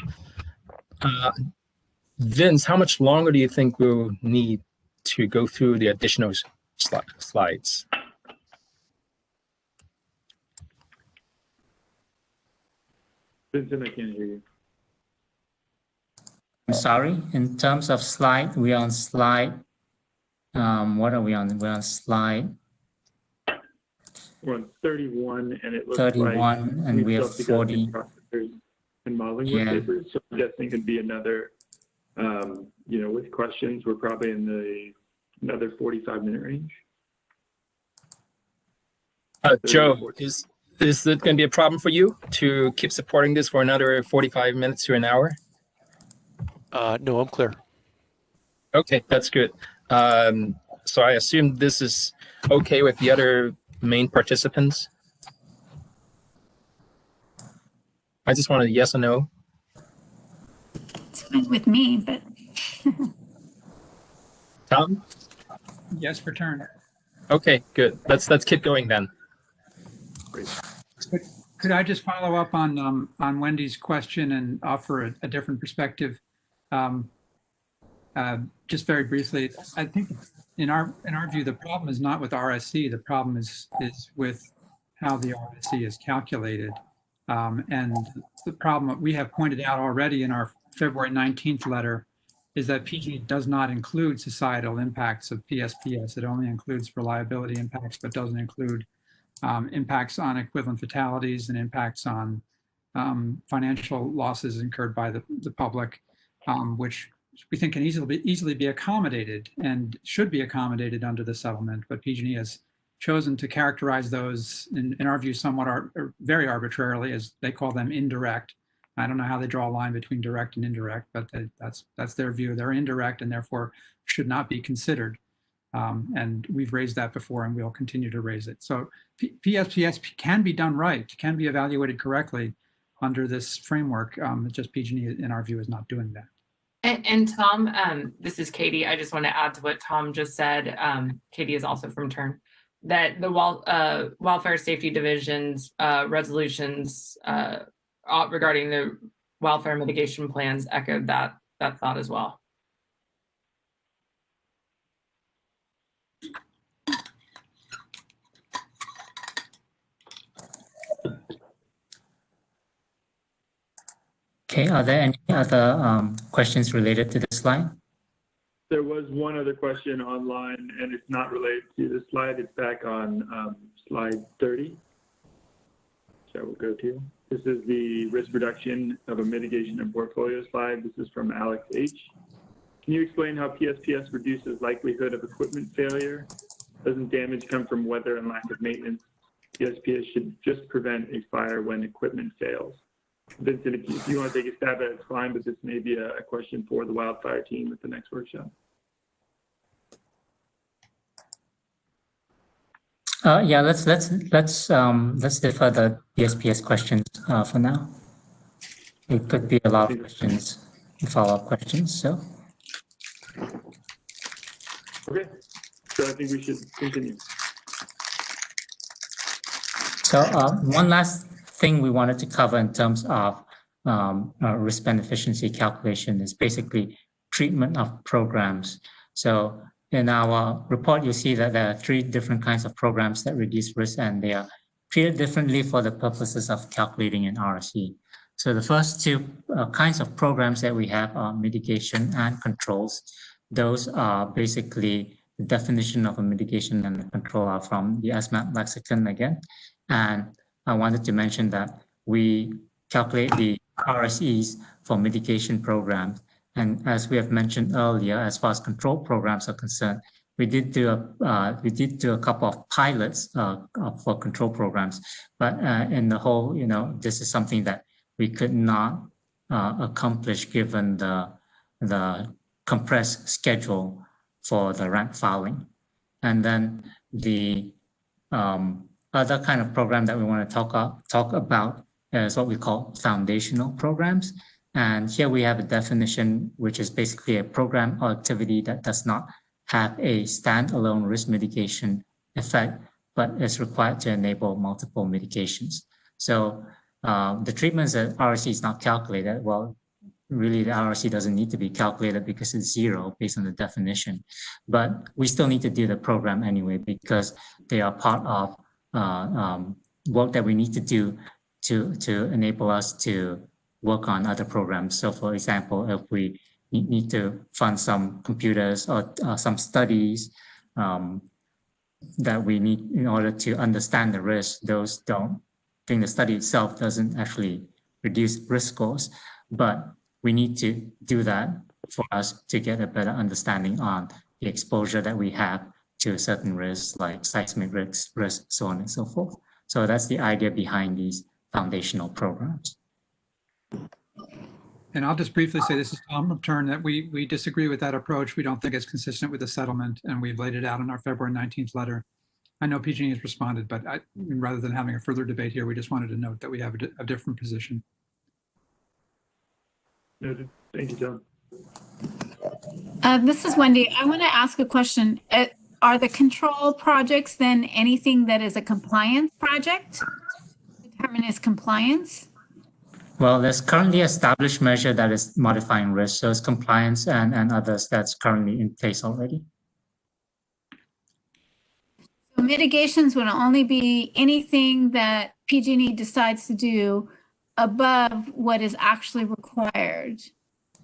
Vince, how much longer do you think we'll need to go through the additional slides? Vincent, I can't hear you. I'm sorry, in terms of slide, we're on slide, what are we on? We're on slide. We're on 31, and it looks 31, like and we have 40. And modeling Yeah. work papers. So I'm guessing it'd be another, you know, with questions, we're probably in another 45-minute range. Joe, is it going to be a problem for you to keep supporting this for another 45 minutes to an hour? No, I'm clear. Okay, that's good. So I assume this is okay with the other main participants? I just wanted a yes or no. It's fine with me, but. Tom? Yes, return. Okay, good. Let's keep going then. Great. Could I just follow up on Wendy's question and offer a different perspective? Just very briefly, I think in our view, the problem is not with RSC. The problem is with how the RSC is calculated. And the problem we have pointed out already in our February 19th letter is that PG does not include societal impacts of PSPS. It only includes reliability impacts, but doesn't include impacts on equivalent fatalities and impacts on financial losses incurred by the public, which we think can easily be accommodated and should be accommodated under the settlement. But PG&E has chosen to characterize those, in our view, somewhat very arbitrarily, as they call them indirect. I don't know how they draw a line between direct and indirect, but that's their view. They're indirect and therefore should not be considered. And we've raised that before and we'll continue to raise it. So PSPS can be done right, can be evaluated correctly under this framework. Just PG&E, in our view, is not doing that. And Tom, this is Katie. I just want to add to what Tom just said. Katie is also from TURN. That the Wildfire Safety Division's resolutions regarding the wildfire mitigation plans echoed that thought as well. Okay, are there any other questions related to this slide? There was one other question online, and it's not related to this slide. It's back on slide 30. So we'll go to. This is the risk reduction of a mitigation and portfolio slide. This is from Alex H. Can you explain how PSPS reduces likelihood of equipment failure? Doesn't damage come from weather and lack of maintenance? PSPS should just prevent a fire when equipment fails. Vincent, if you want to take a stab at it, it's fine, but this may be a question for the wildfire team at the next workshop. Yeah, let's defer the PSPS questions for now. It could be a lot of questions, follow-up questions. So. Okay, so I think we should continue. So one last thing we wanted to cover in terms of risk and efficiency calculation is basically treatment of programs. So in our report, you'll see that there are 3 different kinds of programs that reduce risk, and they are treated differently for the purposes of calculating an RSE. So the first 2 kinds of programs that we have are mitigation and controls. Those are basically the definition of a mitigation and a control are from the SMAP lexicon again. And I wanted to mention that we calculate the RSEs for mitigation programs. And as we have mentioned earlier, as far as control programs are concerned, we did do a couple of pilots for control programs, but in the whole, this is something that we could not accomplish given the compressed schedule for the ramp filing. And then the other kind of program that we want to talk about is what we call foundational programs. And here we have a definition, which is basically a program or activity that does not have a standalone risk mitigation effect, but is required to enable multiple mitigations. So the treatments that RSE is not calculated, well, really the RSE doesn't need to be calculated because it's 0 based on the definition. But we still need to do the program anyway because they are part of work that we need to do to enable us to work on other programs. So for example, if we need to fund some computers or some studies that we need in order to understand the risk, those don't, I think the study itself doesn't actually reduce risk scores, but we need to do that for us to get a better understanding on the exposure that we have to certain risks like seismic risks, so on and so forth. So that's the idea behind these foundational programs. And I'll just briefly say, this is Tom Turn, that we disagree with that approach. We don't think it's consistent with the settlement, and we've laid it out in our February 19th letter. I know PG&E has responded, but rather than having a further debate here, we just wanted to note that we have a different position. Noted. Thank you, This is Wendy. I want to ask a question. Are the control projects then anything that is a compliance project? Determine its compliance? Well, there's currently established measure that is modifying risk, so it's compliance and others that's currently in place already. So mitigations would only be anything that PG&E decides to do above what is actually required.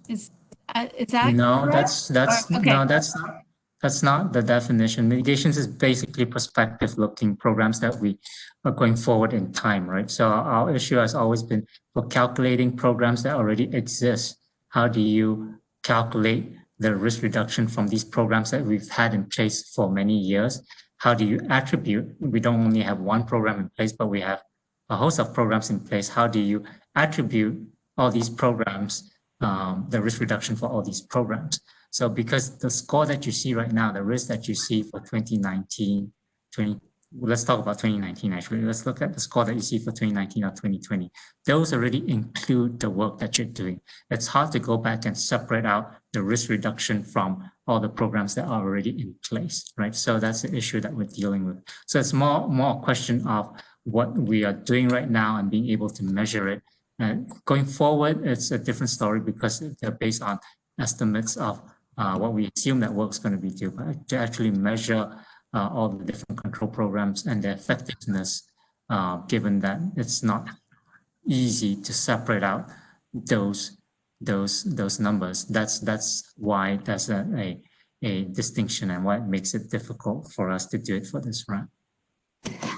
Is that no? Correct? Okay. No, that's not the definition. Mitigations is basically prospective-looking programs that we are going forward in time, right? So our issue has always been for calculating programs that already exist. How do you calculate the risk reduction from these programs that we've had in place for many years? How do you attribute? We don't only have one program in place, but we have a host of programs in place. How do you attribute all these programs, the risk reduction for all these programs? So because the score that you see right now, the risk that you see for 2019, let's talk about 2019 actually. Let's look at the score that you see for 2019 or 2020. Those already include the work that you're doing. It's hard to go back and separate out the risk reduction from all the programs that are already in place, right? So that's the issue that we're dealing with. So it's more a question of what we are doing right now and being able to measure it. Going forward, it's a different story because they're based on estimates of what we assume that work's going to be due, but to actually measure all the different control programs and their effectiveness, given that it's not easy to separate out those numbers. That's why there's a distinction and why it makes it difficult for us to do it for this round.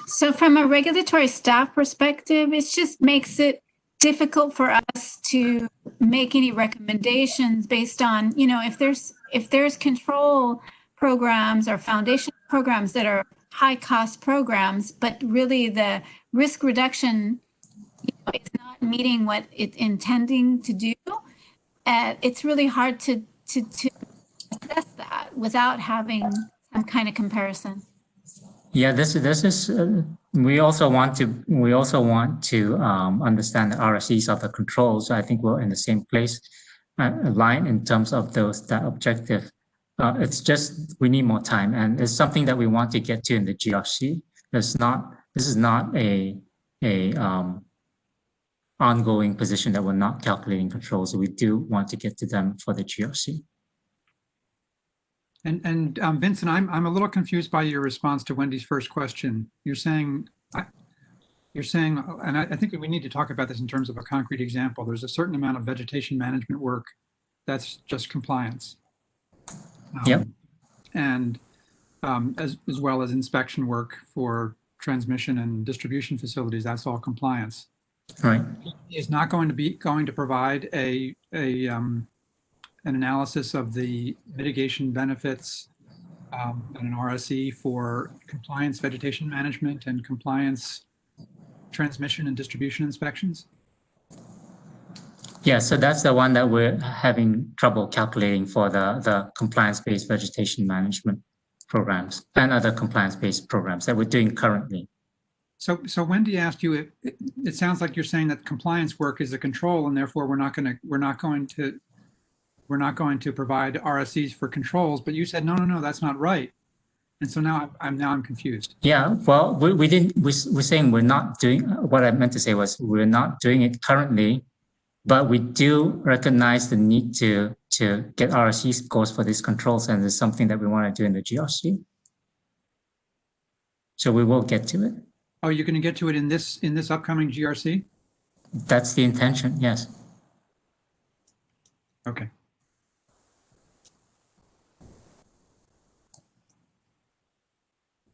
So from a regulatory staff perspective, it just makes it difficult for us to make any recommendations based on, if there's control programs or foundation programs that are high cost programs, but really the risk reduction, it's not meeting what it's intending to do. It's really hard to assess that without having some kind of comparison. Yeah, this is we also want to understand the RSEs of the controls. I think we're in the same place, line in terms of that objective. It's just we need more time, and it's something that we want to get to in the GRC. This is not a ongoing position that we're not calculating controls. So we do want to get to them for the GRC. And Vincent, I'm a little confused by your response to Wendy's first question. You're saying, and I think we need to talk about this in terms of a concrete example. There's a certain amount of vegetation management work that's just compliance. Yep. And as well as inspection work for transmission and distribution facilities, that's all compliance. Right. Is not going to provide an analysis of the mitigation benefits and an RSE for compliance vegetation management and compliance transmission and distribution inspections? Yeah, so that's the one that we're having trouble calculating for the compliance-based vegetation management programs and other compliance-based programs that we're doing currently. So Wendy asked you, it sounds like you're saying that compliance work is a control, and therefore we're not going to provide RSEs for controls. But you said no, that's not right. And so now I'm confused. Yeah, well, we're saying we're not doing. What I meant to say was we're not doing it currently, but we do recognize the need to get RSE scores for these controls, and it's something that we want to do in the GRC. So we will get to it. Oh, you're going to get to it in this upcoming GRC? That's the intention, yes. Okay.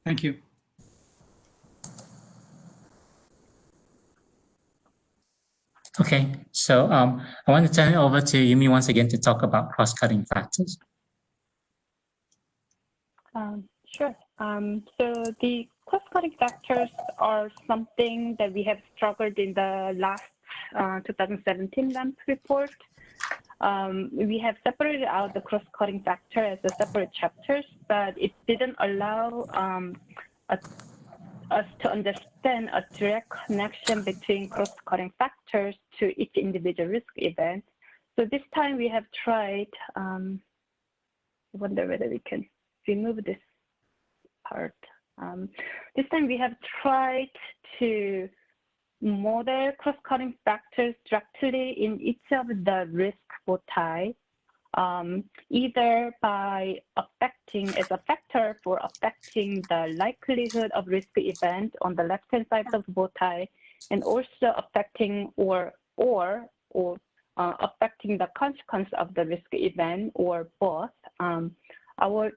Thank you. Okay, so I want to turn it over to Yumi once again to talk about cross-cutting factors. Sure. So the cross-cutting factors are something that we have struggled in the last 2017 LAMP report. We have separated out the cross-cutting factor as a separate chapters, but it didn't allow us to understand a direct connection between cross-cutting factors to each individual risk event. So this time we have tried, I wonder whether we can remove this part. This time we have tried to model cross-cutting factors directly in each of the risk bowtie, either by affecting as a factor for affecting the likelihood of risk event on the left-hand side of the bowtie, and also affecting or affecting the consequence of the risk event, or both. I will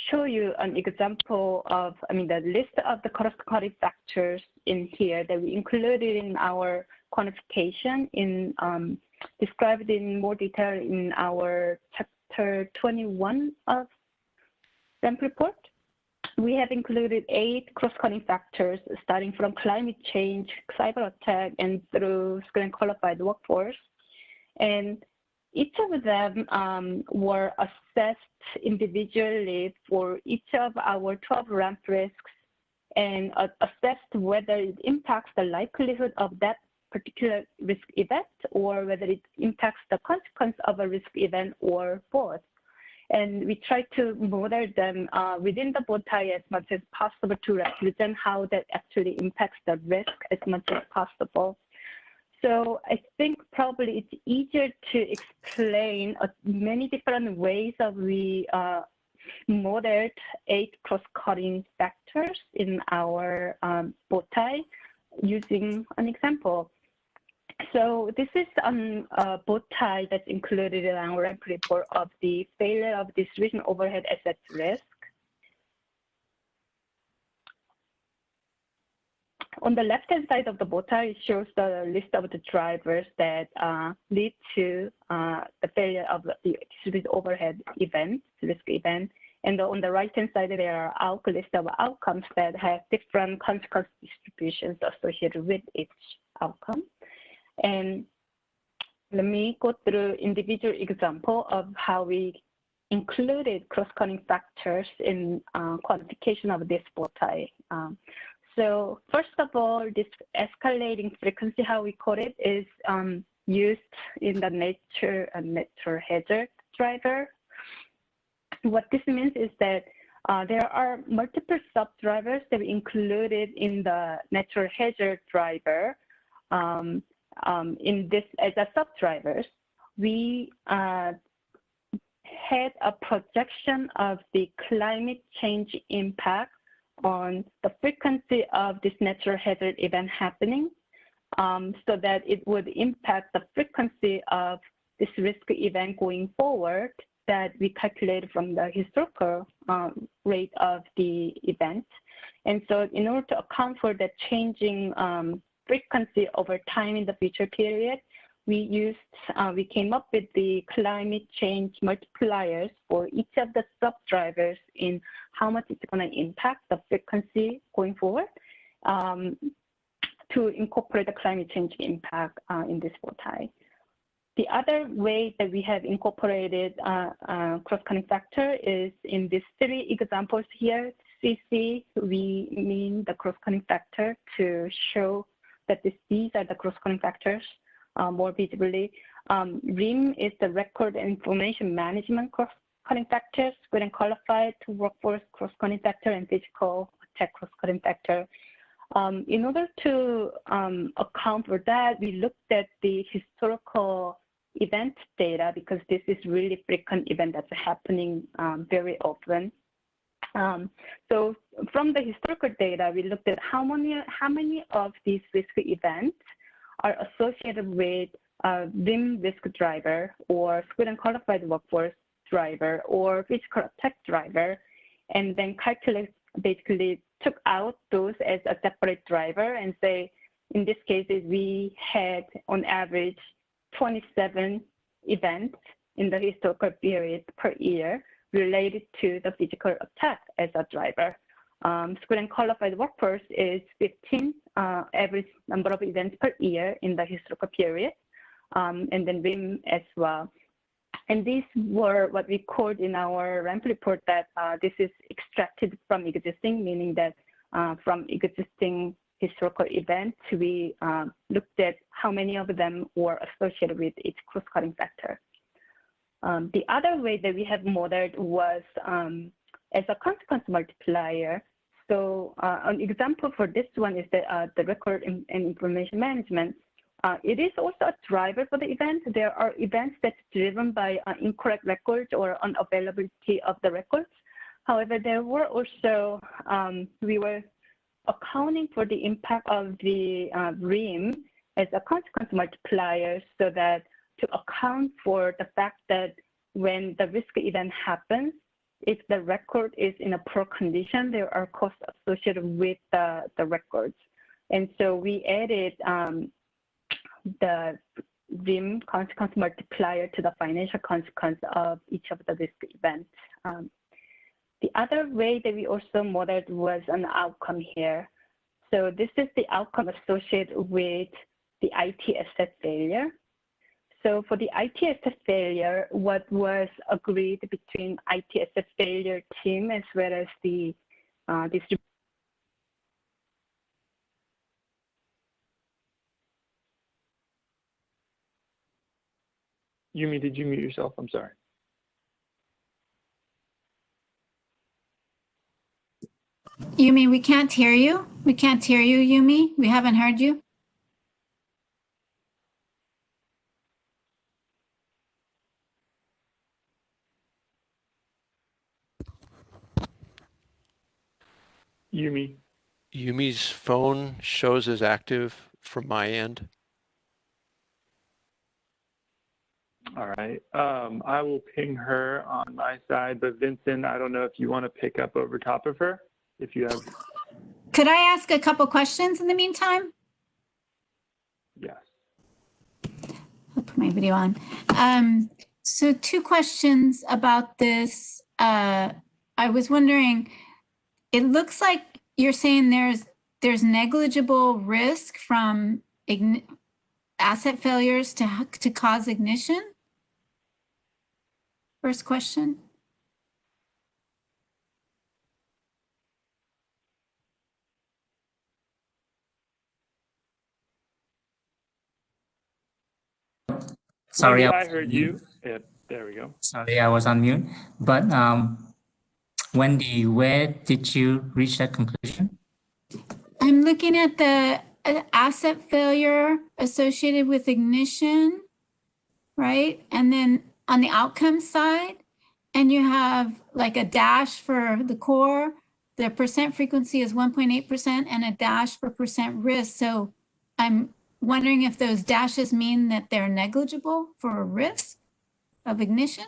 show you an example of, the list of the cross-cutting factors in here that we included in our quantification described in more detail in our chapter 21 of LAMP report. We have included 8 cross-cutting factors starting from climate change, cyber attack, and through skilled and qualified workforce. And each of them were assessed individually for each of our 12 LAMP risks and assessed whether it impacts the likelihood of that particular risk event or whether it impacts the consequence of a risk event or both. And we try to model them within the bowtie as much as possible to represent how that actually impacts the risk as much as possible. So I think probably it's easier to explain many different ways of we modeled 8 cross-cutting factors in our bowtie using an example. So this is a bowtie that's included in our LAMP report of the failure of distribution overhead asset risk. On the left-hand side of the bowtie, it shows the list of the drivers that lead to the failure of the distributed overhead event, risk event. And on the right-hand side, there are a list of outcomes that have different consequence distributions associated with each outcome. And let me go through individual example of how we included cross-cutting factors in quantification of this bowtie. So first of all, this escalating frequency, how we call it, is used in the nature and natural hazard driver. What this means is that there are multiple sub-drivers that we included in the natural hazard driver. In this as a sub-drivers, we had a projection of the climate change impact on the frequency of this natural hazard event happening, so that it would impact the frequency of this risk event going forward that we calculated from the historical rate of the event. And so in order to account for the changing frequency over time in the future period, we came up with the climate change multipliers for each of the sub-drivers in how much it's going to impact the frequency going forward to incorporate the climate change impact in this bow tie. The other way that we have incorporated cross-cutting factor is in these three examples here. CC, we mean the cross-cutting factor to show that these are the cross-cutting factors more visibly. RIM is the record and information management cross-cutting factors, good and qualified to workforce cross-cutting factor and physical attack cross-cutting factor. In order to account for that, we looked at the historical event data because this is really frequent event that's happening very often. So from the historical data, we looked at how many of these risk events are associated with RIM risk driver or skilled and qualified workforce driver or physical attack driver, and then basically took out those as a separate driver and say, in this case, we had on average 27 events in the historical period per year related to the physical attack as a driver. Skilled and qualified workforce is 15 average number of events per year in the historical period, and then RIM as well. And these were what we called in our RAMP report that this is extracted from existing, meaning that from existing historical events, we looked at how many of them were associated with each cross-cutting factor. The other way that we have modeled was as a consequence multiplier. So an example for this one is the record and information management. It is also a driver for the event. There are events that's driven by incorrect records or unavailability of the records. However, there were also, we were accounting for the impact of the RIM as a consequence multiplier so that to account for the fact that when the risk event happens, if the record is in a poor condition, there are costs associated with the records. And so we added the RIM consequence multiplier to the financial consequence of each of the risk events. The other way that we also modeled was an outcome here. So this is the outcome associated with the IT asset failure. So for the IT asset failure, what was agreed between IT asset failure team as well as the distribution. Yumi, did you mute yourself? I'm sorry. Yumi, we can't hear you. We can't hear you, Yumi. We haven't heard you. Yumi. Yumi's phone shows as active from my end. All right. I will ping her on my side, but Vincent, I don't know if you want to pick up over top of her. If you have. Could I ask a couple questions in the meantime? Yes. I'll put my video on. So 2 questions about this. I was wondering, it looks like you're saying there's negligible risk from asset failures to cause ignition? First question. Sorry, I heard you. Yeah, there we go. Sorry, I was on mute. But Wendy, where did you reach that conclusion? I'm looking at the asset failure associated with ignition, right? And then on the outcome side, and you have like a dash for the core, the percent frequency is 1.8% and a dash for percent risk. So I'm wondering if those dashes mean that they're negligible for a risk of ignition?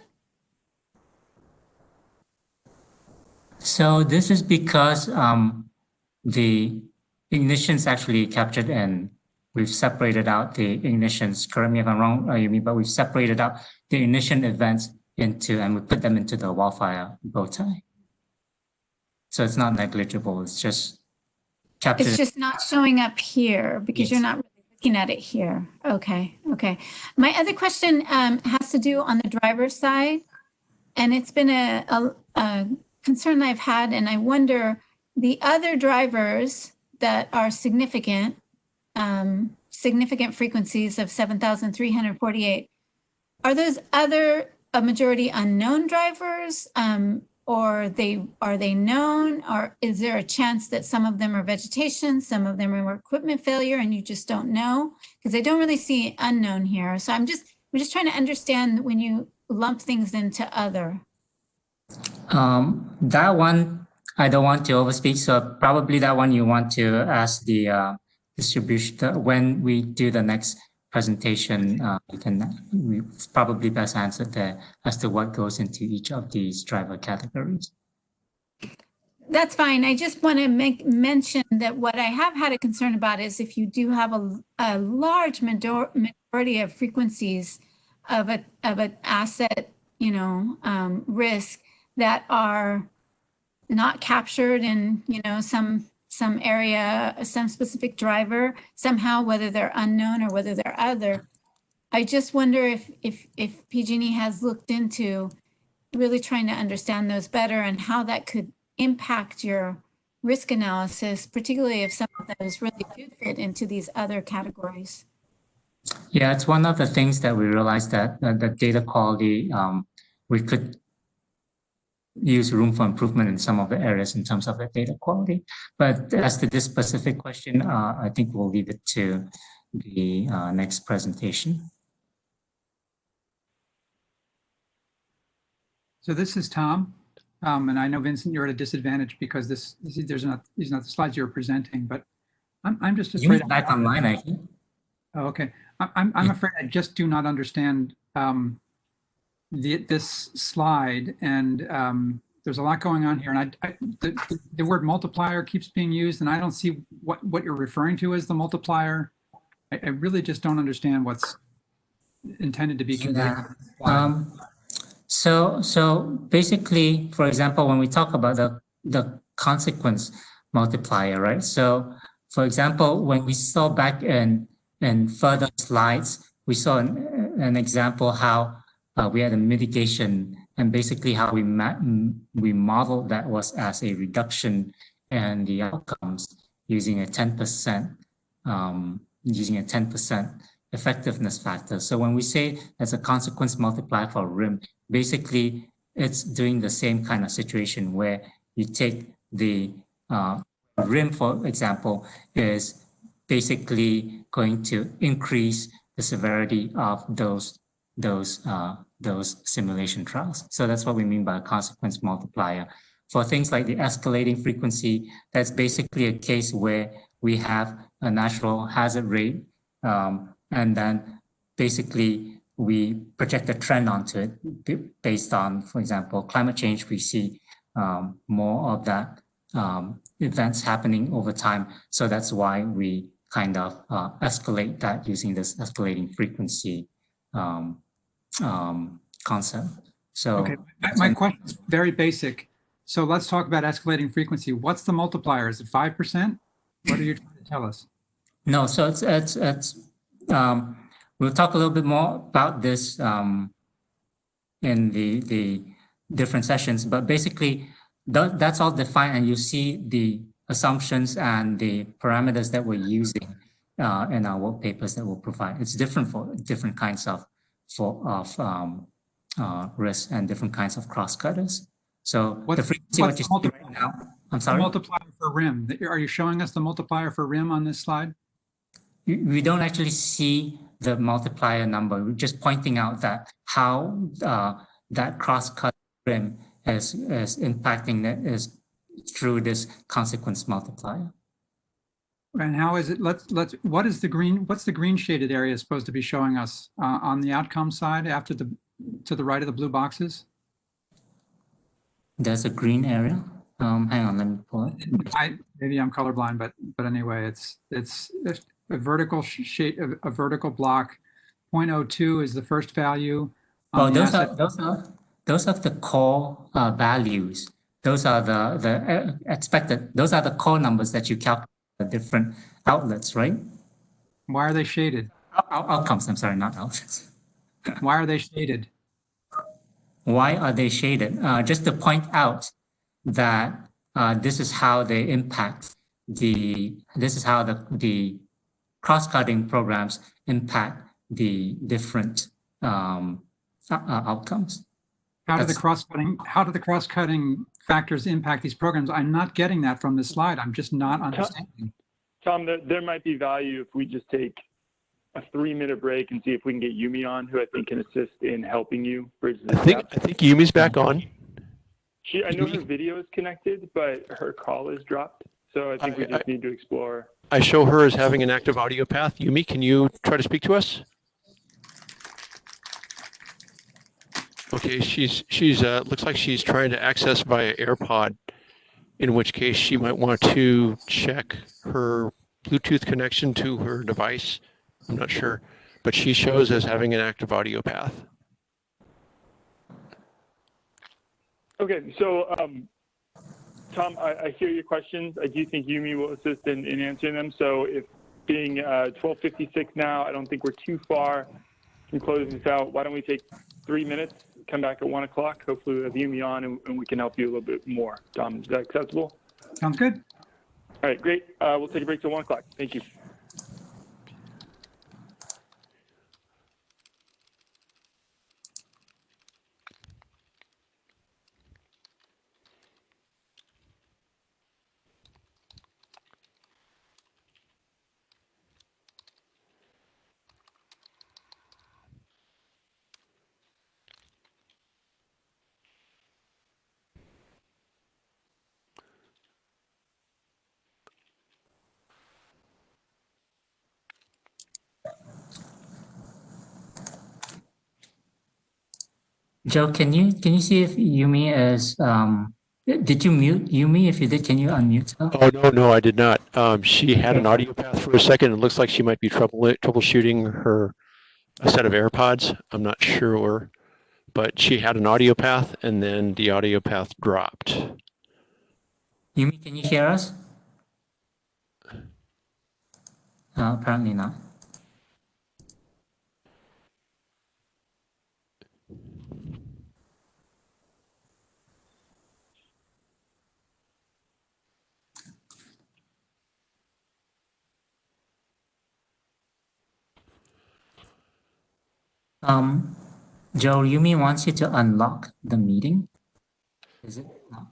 So this is because the ignitions actually captured, and we've separated out the ignitions. Correct me if I'm wrong, Yumi, but we've separated out the ignition events into, and we put them into the wildfire bow tie. So it's not negligible. It's just captured. It's just not showing up here because you're not really looking at it here. Okay, okay. My other question has to do on the driver's side, and it's been a concern I've had, and I wonder the other drivers that are significant, significant frequencies of 7,348, are those other a majority unknown drivers, or are they known, or is there a chance that some of them are vegetation, some of them are equipment failure, and you just don't know? Because I don't really see unknown here. So I'm just trying to understand when you lump things into other. That one, I don't want to overspeak, so probably that one you want to ask the distribution. When we do the next presentation, it's probably best answered there as to what goes into each of these driver categories. That's fine. I just want to mention that what I have had a concern about is if you do have a large majority of frequencies of an asset, risk that are not captured in, some area, some specific driver somehow, whether they're unknown or whether they're other. I just wonder if PG&E has looked into really trying to understand those better and how that could impact your risk analysis, particularly if some of those really do fit into these other categories. Yeah, it's one of the things that we realized that the data quality, we could use room for improvement in some of the areas in terms of the data quality. But as to this specific question, I think we'll leave it to the next presentation. So this is Tom, and I know Vincent, you're at a disadvantage because these are not the slides you're presenting. But I'm just afraid. You're back online, I think. Oh, okay. I'm afraid I just do not understand this slide, and there's a lot going on here, and the word multiplier keeps being used, and I don't see what you're referring to as the multiplier. I really just don't understand what's intended to be conveyed. Yeah. So basically, for example, when we talk about the consequence multiplier, right? So for example, when we saw back in further slides, we saw an example how we had a mitigation, and basically how we modeled that was as a reduction in the outcomes using a 10% effectiveness factor. So when we say as a consequence multiplier for RIM, basically it's doing the same kind of situation where you take the RIM, for example, is basically going to increase the severity of those simulation trials. So that's what we mean by a consequence multiplier. For things like the escalating frequency, that's basically a case where we have a natural hazard rate, and then basically we project a trend onto it based on, for example, climate change. We see more of that events happening over time. So that's why we kind of escalate that using this escalating frequency concept. So okay, my question is very basic. So let's talk about escalating frequency. What's the multiplier? Is it 5%? What are you trying to tell us? No, so it's we'll talk a little bit more about this in the different sessions, but basically that's all defined, and you see the assumptions and the parameters that we're using in our work papers that we'll provide. It's different for different kinds of risks and different kinds of cross-cutters. So the frequency what you see right now, I'm sorry? The multiplier for RIM. Are you showing us the multiplier for RIM on this slide? We don't actually see the multiplier number. We're just pointing out that how that cross-cut as impacting that is through this consequence multiplier. And how is it, what is the green, what's the green shaded area supposed to be showing us on the outcome side after to the right of the blue boxes? There's a green area. Hang on, let me pull it. Maybe I'm colorblind, but anyway, it's a vertical shade, a vertical block. 0.02 is the first value. Oh, those are the core values. Those are the expected. Those are the core numbers that you calculate at different outlets, right? Why are they shaded? Outcomes. I'm sorry, not outlets. Why are they shaded? Why are they shaded? Just to point out that this is how they impact this is how the cross-cutting programs impact the different outcomes. How do the cross-cutting factors impact these programs? I'm not getting that from this slide. I'm just not understanding. Tom, there might be value if we just take a 3-minute break and see if we can get Yumi on, who I think can assist in helping you bridge this gap. I think Yumi's back on. I know her video is connected, but her call is dropped. So I think we just need to explore. I show her as having an active audio path. Yumi, can you try to speak to us? Okay, she's looks like she's trying to access via AirPod, in which case she might want to check her Bluetooth connection to her device. I'm not sure, but she shows as having an active audio path. Okay, so Tom, I hear your questions. I do think Yumi will assist in answering them. So if being 12:56 now, I don't think we're too far from closing this out. Why don't we take 3 minutes, come back at 1 o'clock. Hopefully we have Yumi on and we can help you a little bit more. Tom, is that acceptable? Sounds good. All right, great. We'll take a break till 1 o'clock. Thank you. Joe, can you see if Yumi is did you mute Yumi? If you did, can you unmute her? Oh no, I did not. She had an audio path for a second. It looks like she might be troubleshooting a set of AirPods. I'm not sure, but she had an audio path and then the audio path dropped. Yumi, can you hear us? Apparently not. Joe, Yumi wants you to unlock the meeting. Is it not?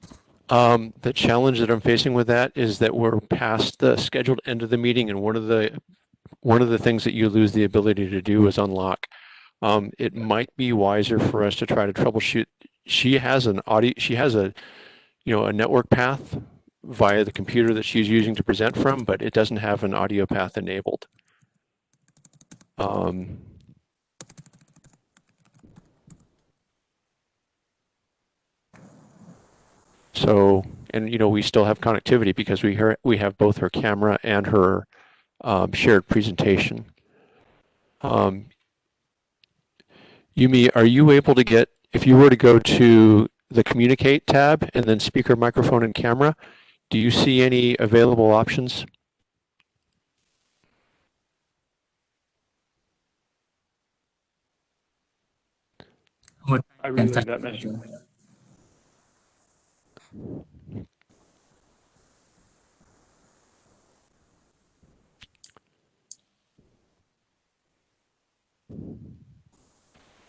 The challenge that I'm facing with that is that we're past the scheduled end of the meeting, and one of the things that you lose the ability to do is unlock. It might be wiser for us to try to troubleshoot. She has a network path via the computer that she's using to present from, but it doesn't have an audio path enabled. So, and we still have connectivity because we have both her camera and her shared presentation. Yumi, are you able to get, if you were to go to the Communicate tab and then Speaker, Microphone, and Camera, do you see any available options? I relayed that message.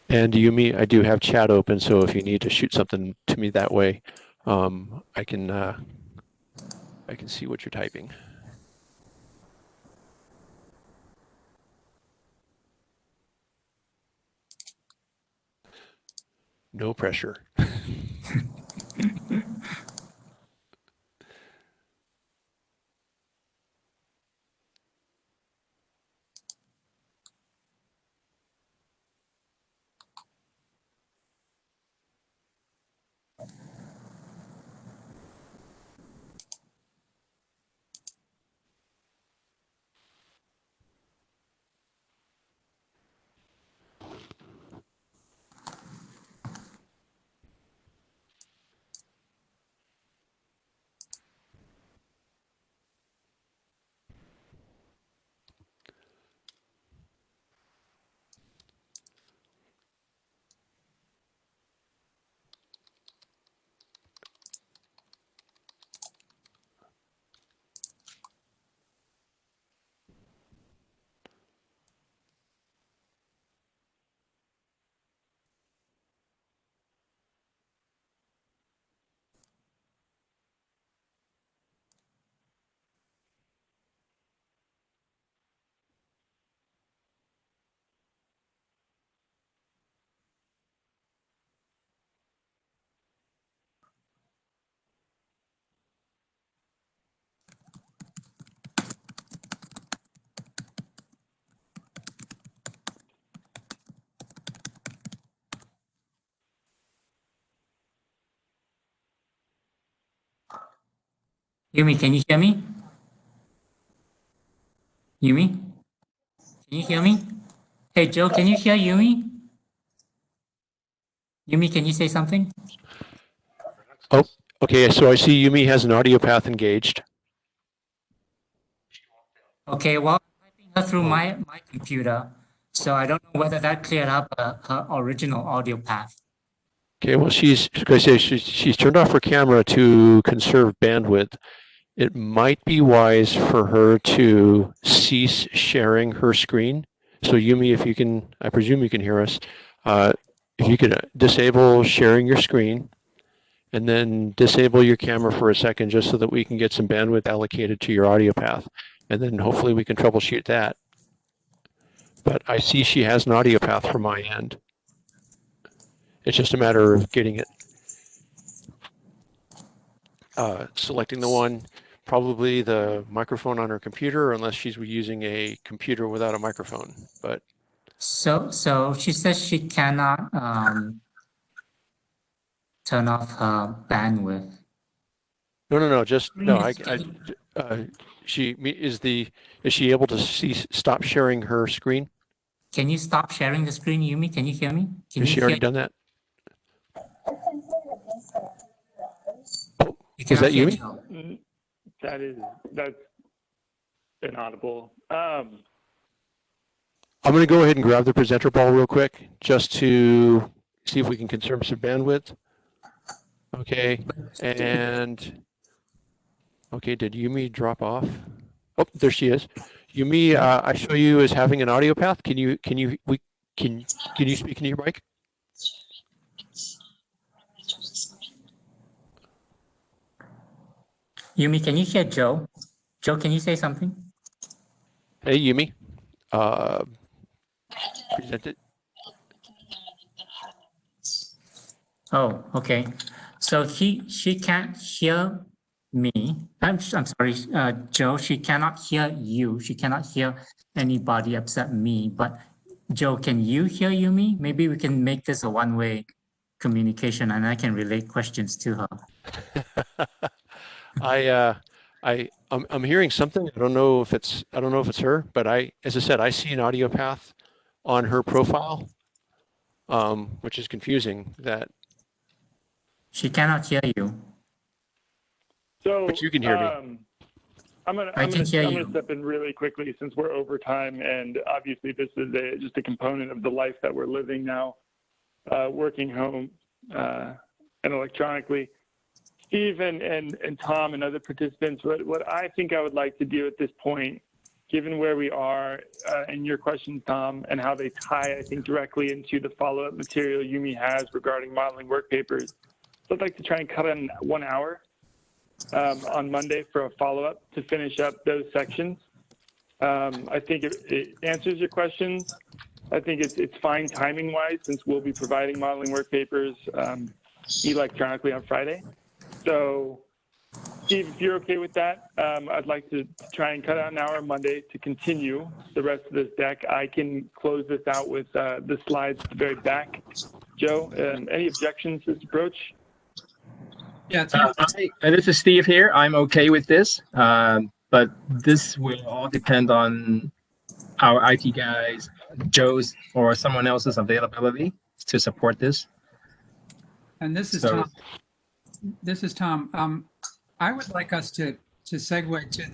And Yumi, I do have chat open, so if you need to shoot something to me that way, I can see what you're typing. No pressure. Yumi, can you hear me? Yumi, can you hear me? Hey, Joe, can you hear Yumi? Yumi, can you say something? Oh, okay. So I see Yumi has an audio path engaged. Okay, well, I'm typing her through my computer, so I don't know whether that cleared up her original audio path. Okay, well, she's turned off her camera to conserve bandwidth. It might be wise for her to cease sharing her screen. So Yumi, if you can, I presume you can hear us. If you could disable sharing your screen and then disable your camera for a second just so that we can get some bandwidth allocated to your audio path. And then hopefully we can troubleshoot that. But I see she has an audio path from my end. It's just a matter of getting it, selecting the one, probably the microphone on her computer, unless she's using a computer without a microphone. But so she says she cannot turn off her bandwidth. no, just no. Is she able to stop sharing her screen? Can you stop sharing the screen, Yumi? Can you hear me? Has she already done that? Was that Yumi? That's inaudible. I'm going to go ahead and grab the presenter ball real quick just to see if we can conserve some bandwidth. Okay, and okay, did Yumi drop off? Oh, there she is. Yumi, I show you as having an audio path. Can you speak into your mic? Yumi, can you hear Joe? Joe, can you say something? Hey, Yumi. Present it. Oh, okay. So she can't hear me. I'm sorry, Joe. She cannot hear you. She cannot hear anybody except me. But Joe, can you hear Yumi? Maybe we can make this a one-way communication, and I can relate questions to her. I'm hearing something. I don't know if it's her, but as I said, I see an audio path on her profile, which is confusing. That she cannot hear you. So, but you can hear me. I'm gonna step in really quickly since we're over time, and obviously this is just a component of the life that we're living now, working home and electronically. Steve and Tom and other participants, what I think I would like to do at this point, given where we are and your questions, Tom, and how they tie, I think, directly into the follow-up material Yumi has regarding modeling work papers, so I'd like to try and cut in 1 hour on Monday for a follow-up to finish up those sections. I think it answers your questions. I think it's fine timing-wise since we'll be providing modeling work papers electronically on Friday. So, Steve, if you're okay with that, I'd like to try and cut out an hour on Monday to continue the rest of this deck. I can close this out with the slides at the very back. Joe, any objections to this approach? Yeah, this is Steve here. I'm okay with this, but this will all depend on our IT guys, Joe's or someone else's availability to support this. And this is Tom. This is Tom. I would like us to segue to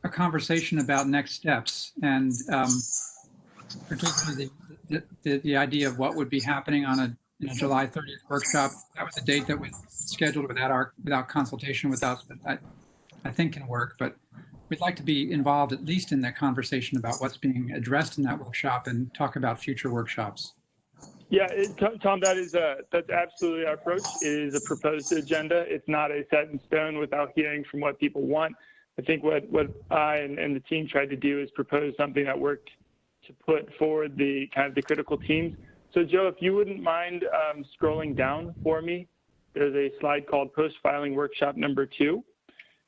a conversation about next steps, and particularly the idea of what would be happening on a July 30th workshop. That was a date that was scheduled without consultation with us, but I think can work. But we'd like to be involved at least in that conversation about what's being addressed in that workshop and talk about future workshops. Yeah, Tom, that's absolutely our approach. It is a proposed agenda. It's not a set in stone without hearing from what people want. I think what I and the team tried to do is propose something that worked to put forward the kind of the critical themes. So Joe, if you wouldn't mind scrolling down for me, there's a slide called Post-Filing Workshop number 2.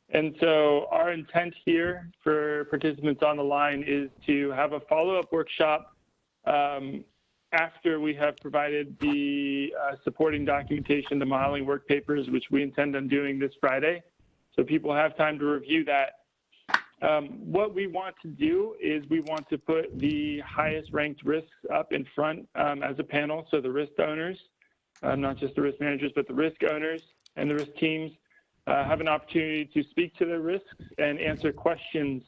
And so our intent here for participants on the line is to have a follow-up workshop after we have provided the supporting documentation, the modeling work papers, which we intend on doing this Friday. So people have time to review that. What we want to do is we want to put the highest ranked risks up in front as a panel. So the risk owners, not just the risk managers, but the risk owners and the risk teams have an opportunity to speak to their risks and answer questions.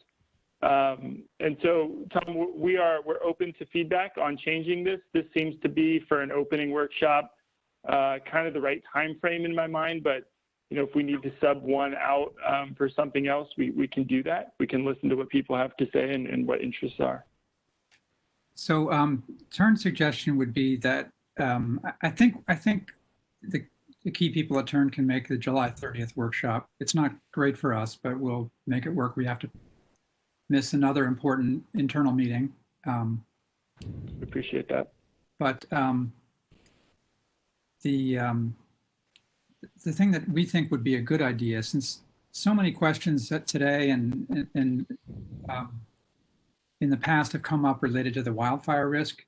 And so, Tom, we're open to feedback on changing this. This seems to be for an opening workshop, kind of the right time frame in my mind. But if we need to sub one out for something else, we can do that. We can listen to what people have to say and what interests are. So, Turn's suggestion would be that I think the key people at Turn can make the July 30th workshop. It's not great for us, but we'll make it work. We have to miss another important internal meeting. Appreciate that. But the thing that we think would be a good idea, since so many questions that today and in the past have come up related to the wildfire risk,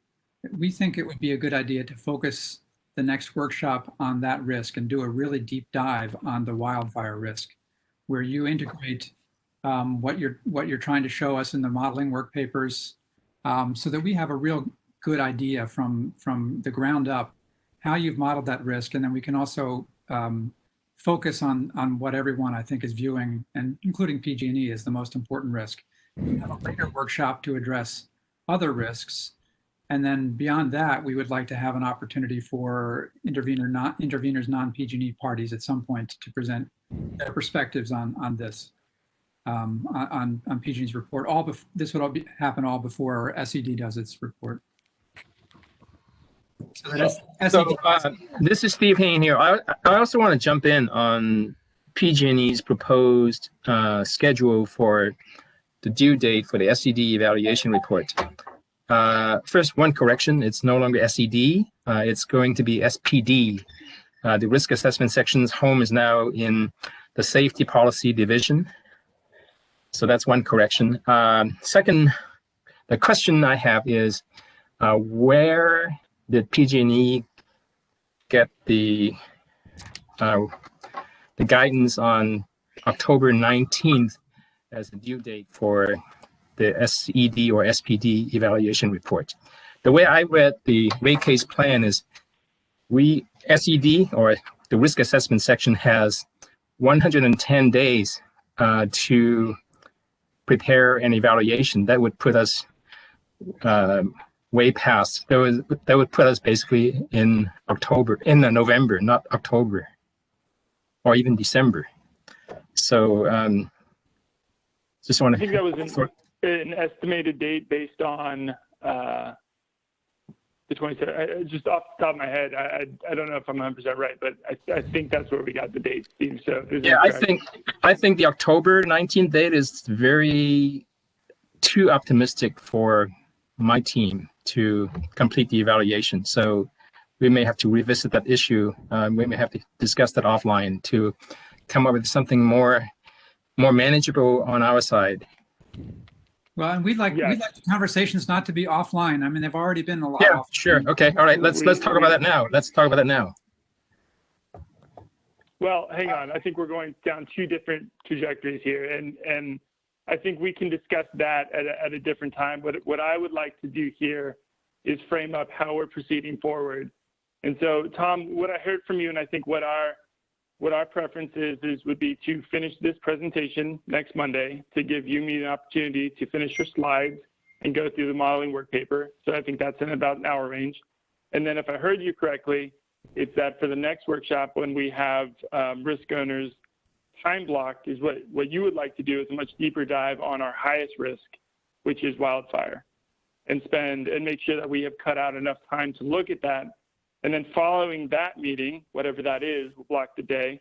we think it would be a good idea to focus the next workshop on that risk and do a really deep dive on the wildfire risk, where you integrate what you're trying to show us in the modeling work papers, so that we have a real good idea from the ground up how you've modeled that risk, and then we can also focus on what everyone I think is viewing, and including PG&E, as the most important risk. We have a later workshop to address other risks, and then beyond that, we would like to have an opportunity for interveners, non-PG&E parties at some point to present their perspectives on this. On PG&E's report. This would all happen all before SED does its report. So this is Steve Hayne here. I also want to jump in on PG&E's proposed schedule for the due date for the SED evaluation report. First, one correction: it's no longer SED. It's going to be SPD. The risk assessment section's home is now in the Safety Policy Division. So that's one correction. Second, the question I have is, where did PG&E get the guidance on October 19th as the due date for the SED or SPD evaluation report? The way I read the rate case plan is SED, or the risk assessment section, has 110 days to prepare an evaluation. That would put us way past. That would put us basically in November, not October, or even December. So just want to. I think that was an estimated date based on the 23rd. Just off the top of my head, I don't know if I'm 100% right, but I think that's where we got the date, Steve. So yeah, I think the October 19th date is too optimistic for my team to complete the evaluation. So we may have to revisit that issue. We may have to discuss that offline to come up with something more manageable on our side. Well, and we'd like the conversations not to be offline. I mean, they've already been a lot. Yeah, offline. sure. Okay. All right. Let's talk about that now. Let's talk about that now. Well, hang on. I think we're going down two different trajectories here, and I think we can discuss that at a different time. But what I would like to do here is frame up how we're proceeding forward. And so, Tom, what I heard from you, and I think what our preference is would be to finish this presentation next Monday, to give you me an opportunity to finish your slides and go through the modeling work paper. So I think that's in about an hour range. And then if I heard you correctly, it's that for the next workshop, when we have risk owners time blocked, is what you would like to do is a much deeper dive on our highest risk, which is wildfire, and make sure that we have cut out enough time to look at that. And then following that meeting, whatever that is, we'll block the day.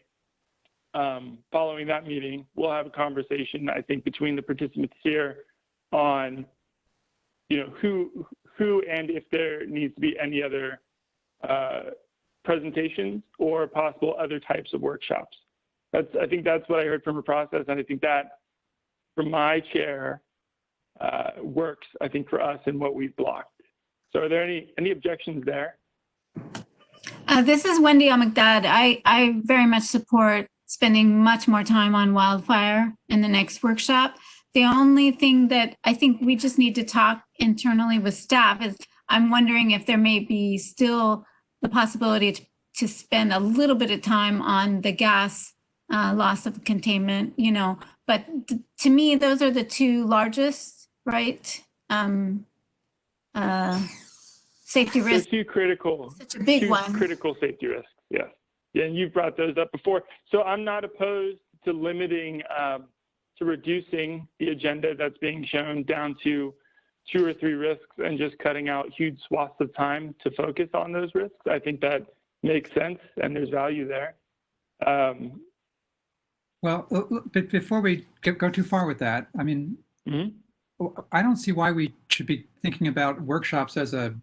Following that meeting, we'll have a conversation, I think, between the participants here on, who and if there needs to be any other presentations or possible other types of workshops. I think that's what I heard from the process, and I think that, from my chair, works, I think, for us and what we've blocked. So are there any objections there? This is Wendy Amagdad. I very much support spending much more time on wildfire in the next workshop. The only thing that I think we just need to talk internally with staff is I'm wondering if there may be still the possibility to spend a little bit of time on the gas loss of containment, but to me, those are the two largest, right? Safety risks. Two critical, such a big one. Critical safety risks, yes. Yeah, and you've brought those up before. So I'm not opposed to limiting, to reducing the agenda that's being shown down to 2 or 3 risks and just cutting out huge swaths of time to focus on those risks. I think that makes sense and there's value there. Well, but before we go too far with that, I mean, I don't see why we should be thinking about workshops as a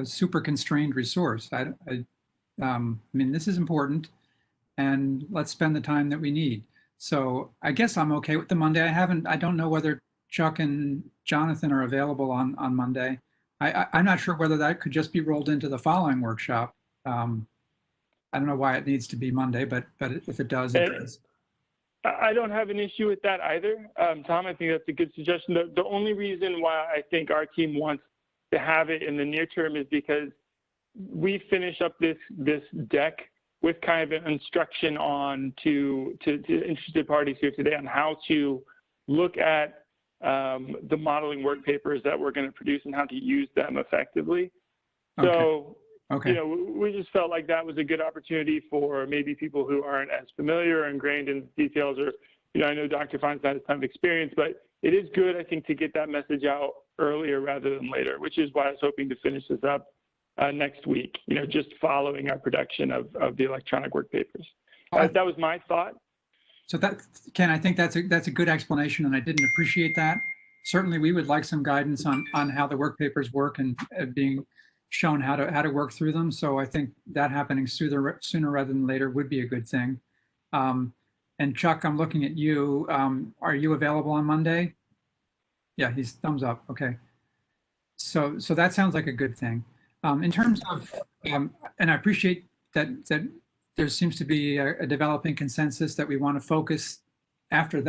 super constrained resource. I mean, this is important, and let's spend the time that we need. So I guess I'm okay with the Monday. I don't know whether Chuck and Jonathan are available on Monday. I'm not sure whether that could just be rolled into the following workshop. I don't know why it needs to be Monday, but if it does, it does. I don't have an issue with that either. Tom, I think that's a good suggestion. The only reason why I think our team wants to have it in the near term is because we finish up this deck with kind of an instruction on to interested parties here today on how to look at the modeling work papers that we're going to produce and how to use them effectively. So, we just felt like that was a good opportunity for maybe people who aren't as familiar or ingrained in the details, or, I know Dr. Feinstein has a ton of experience, but it is good, I think, to get that message out earlier rather than later, which is why I was hoping to finish this up next week, just following our production of the electronic work papers. That was my thought. So Ken, I think that's a good explanation, and I didn't appreciate that. Certainly, we would like some guidance on how the work papers work and being shown how to work through them. So I think that happening sooner rather than later would be a good thing. And Chuck, I'm looking at you. Are you available on Monday? Yeah, he's thumbs up. Okay. So that sounds like a good thing. In terms of, and I appreciate that there seems to be a developing consensus that we want to focus after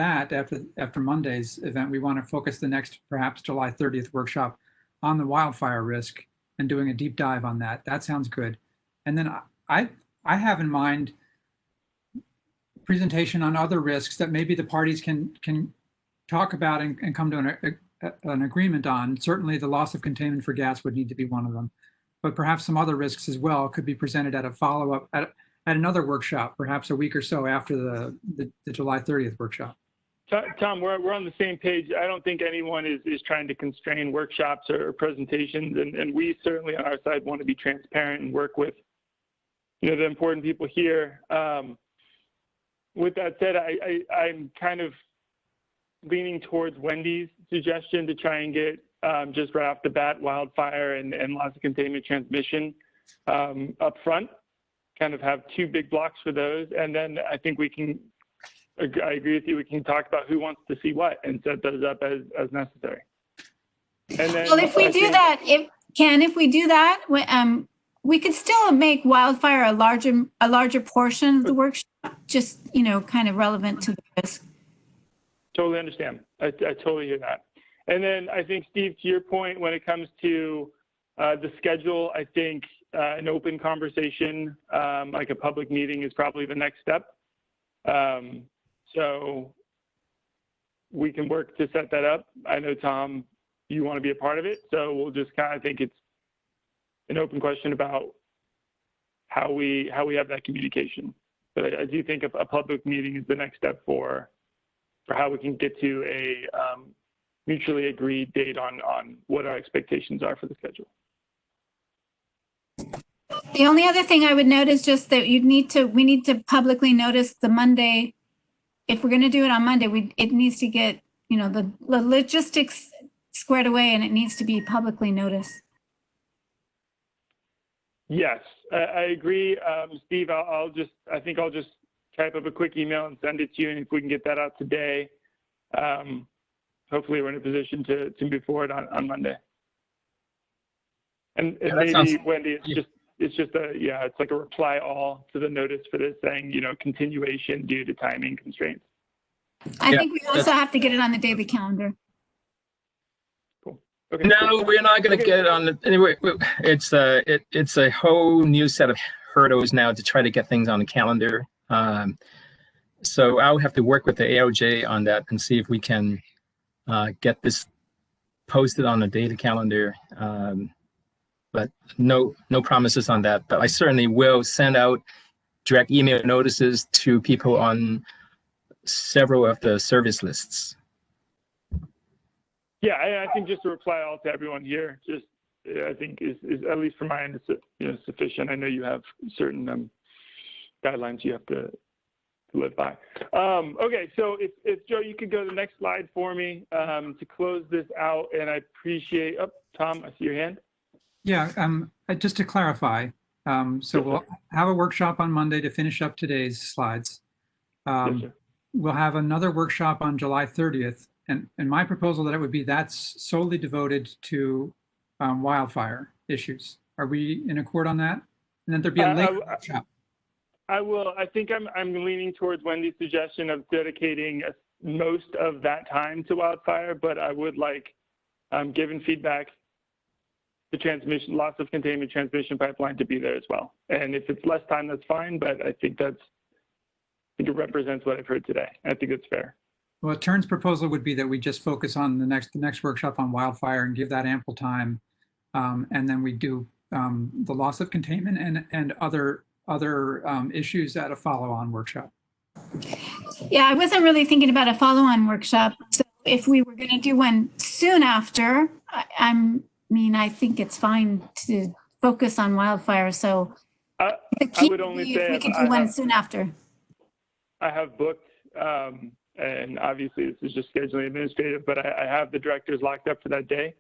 Monday's event, we want to focus the next perhaps July 30th workshop on the wildfire risk and doing a deep dive on that. That sounds good. And then I have in mind presentation on other risks that maybe the parties can talk about and come to an agreement on. Certainly the loss of containment for gas would need to be one of them, but perhaps some other risks as well could be presented at a follow-up at another workshop, perhaps a week or so after the July 30th workshop. Tom, we're on the same page. I don't think anyone is trying to constrain workshops or presentations, and we certainly on our side want to be transparent and work with, the important people here. With that said, I'm kind of leaning towards Wendy's suggestion to try and get just right off the bat, wildfire and loss of containment transmission up front, kind of have two big blocks for those. And then I think we can, I agree with you, we can talk about who wants to see what and set those up as necessary. And then Well, if we do that, if we do that, we could still make wildfire a larger portion of the workshop, just, you know, kind of relevant to the risk. Totally understand. I totally hear that. And then I think, Steve, to your point, when it comes to the schedule, I think an open conversation, like a public meeting, is probably the next step. So we can work to set that up. I know, Tom, you want to be a part of it. So we'll just kind of think it's an open question about how we have that communication. But I do think a public meeting is the next step for how we can get to a mutually agreed date on what our expectations are for the schedule. The only other thing I would note is just that we need to publicly notice the Monday. If we're going to do it on Monday, it needs to get, you know, the logistics squared away, and it needs to be publicly noticed. Yes, I agree. Steve, I think I'll just type up a quick email and send it to you. And if we can get that out today, hopefully we're in a position to move forward on Monday. And maybe, Wendy, it's like a reply all to the notice for this, saying, you know, continuation due to timing constraints. I think we also have to get it on the daily calendar. Cool. Okay. No, we're not going to get it on the, anyway. It's a whole new set of hurdles now to try to get things on the calendar. So I'll have to work with the ALJ on that and see if we can get this posted on the data calendar. But no promises on that. But I certainly will send out direct email notices to people on several of the service lists. Yeah, I think just to reply all to everyone here, just I think is at least from my end, it's sufficient. I know you have certain guidelines you have to live by. Okay, so if Joe, you could go to the next slide for me to close this out, and I appreciate. Oh, Tom, I see your hand. Yeah, just to clarify, so we'll have a workshop on Monday to finish up today's slides. We'll have another workshop on July 30th, and my proposal that it would be that's solely devoted to wildfire issues. Are we in accord on that? And then there'd be a later workshop. I think I'm leaning towards Wendy's suggestion of dedicating most of that time to wildfire, but I would like, given feedback, the transmission, loss of containment transmission pipeline to be there as well. And if it's less time, that's fine, but I think it represents what I've heard today. I think it's fair. Well, Turn's proposal would be that we just focus on the next workshop on wildfire and give that ample time. And then we do the loss of containment and other issues at a follow-on workshop. Yeah, I wasn't really thinking about a follow-on workshop. So if we were going to do one soon after, I think it's fine to focus on wildfire. So I would only say if we could do one soon after. I have booked, and obviously this is just scheduling administrative, but I have the directors locked up for that day.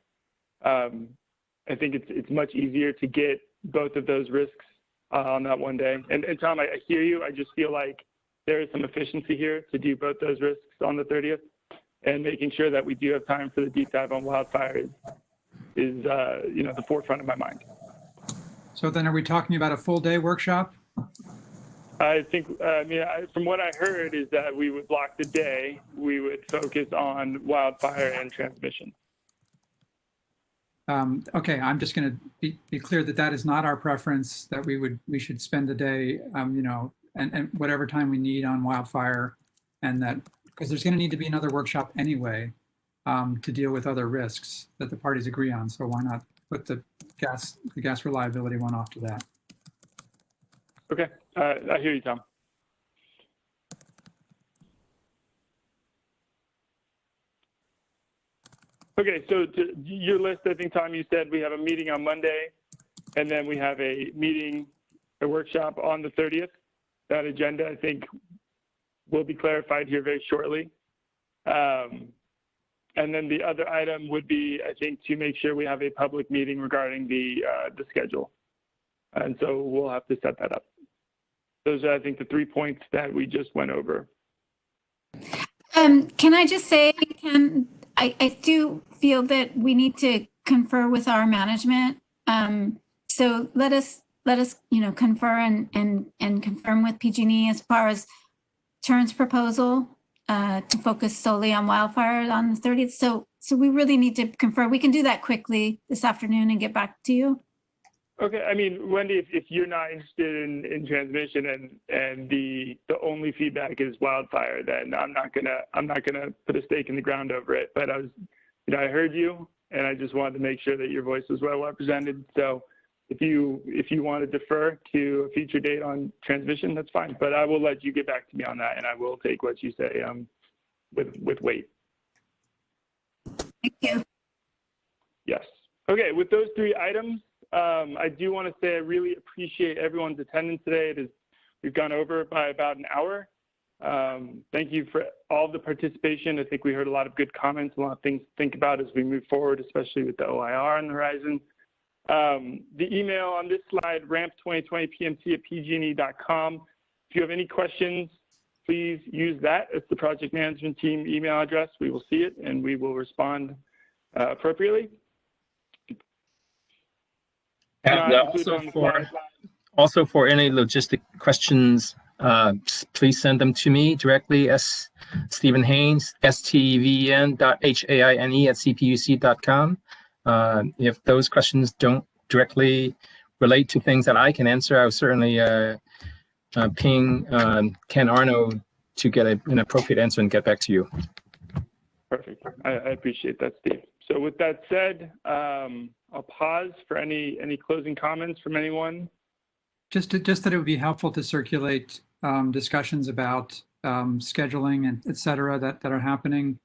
I think it's much easier to get both of those risks on that one day. And Tom, I hear you. I just feel like there is some efficiency here to do both those risks on the 30th, and making sure that we do have time for the deep dive on wildfire is the forefront of my mind. So then are we talking about a full day workshop? I think, from what I heard is that we would block the day, we would focus on wildfire and transmission. Okay, I'm just going to be clear that is not our preference, that we should spend the day, and whatever time we need on wildfire, and that, because there's going to need to be another workshop anyway to deal with other risks that the parties agree on. So why not put the gas reliability one off to that? Okay, I hear you, Tom. Okay, so to your list, I think, Tom, you said we have a meeting on Monday, and then we have a workshop on the 30th. That agenda, I think, will be clarified here very shortly. And then the other item would be, I think, to make sure we have a public meeting regarding the schedule. And so we'll have to set that up. Those are, I think, the 3 points that we just went over. Can I just say, I do feel that we need to confer with our management. So let us confer and confirm with PG&E as far as Turn's proposal to focus solely on wildfire on the 30th. So we really need to confer. We can do that quickly this afternoon and get back to you. Okay, I mean, Wendy, if you're not interested in transmission and the only feedback is wildfire, then I'm not gonna put a stake in the ground over it. But I was, I heard you, and I just wanted to make sure that your voice was well represented. So if you want to defer to a future date on transmission, that's fine. But I will let you get back to me on that, and I will take what you say with weight. Thank you. Yes. Okay, with those 3 items. I do want to say I really appreciate everyone's attendance today. We've gone over by about an hour. Thank you for all the participation. I think we heard a lot of good comments, a lot of things to think about as we move forward, especially with the OIR on the horizon. The email on this slide, ramp2020pmt@pgne.com. If you have any questions, please use that. It's the project management team email address. We will see it and we will respond appropriately. And also for any logistic questions, please send them to me directly as Stephen Haynes, steven.haine@cpuc.com. If those questions don't directly relate to things that I can answer, I will certainly ping Ken Arno to get an appropriate answer and get back to you. Perfect. I appreciate that, Steve. So with that said, I'll pause for any closing comments from anyone. Just that it would be helpful to circulate discussions about scheduling and et cetera that are happening,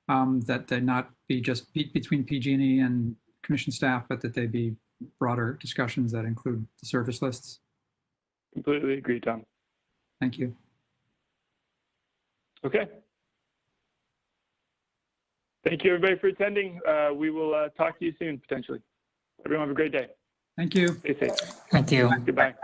that they not be just between PG&E and commission staff, but that they be broader discussions that include the service lists. Completely agree, Tom. Thank you. Okay. Thank you, everybody, for attending. We will talk to you soon, potentially. Everyone have a great day. Thank you. Stay safe. Thank you. Goodbye.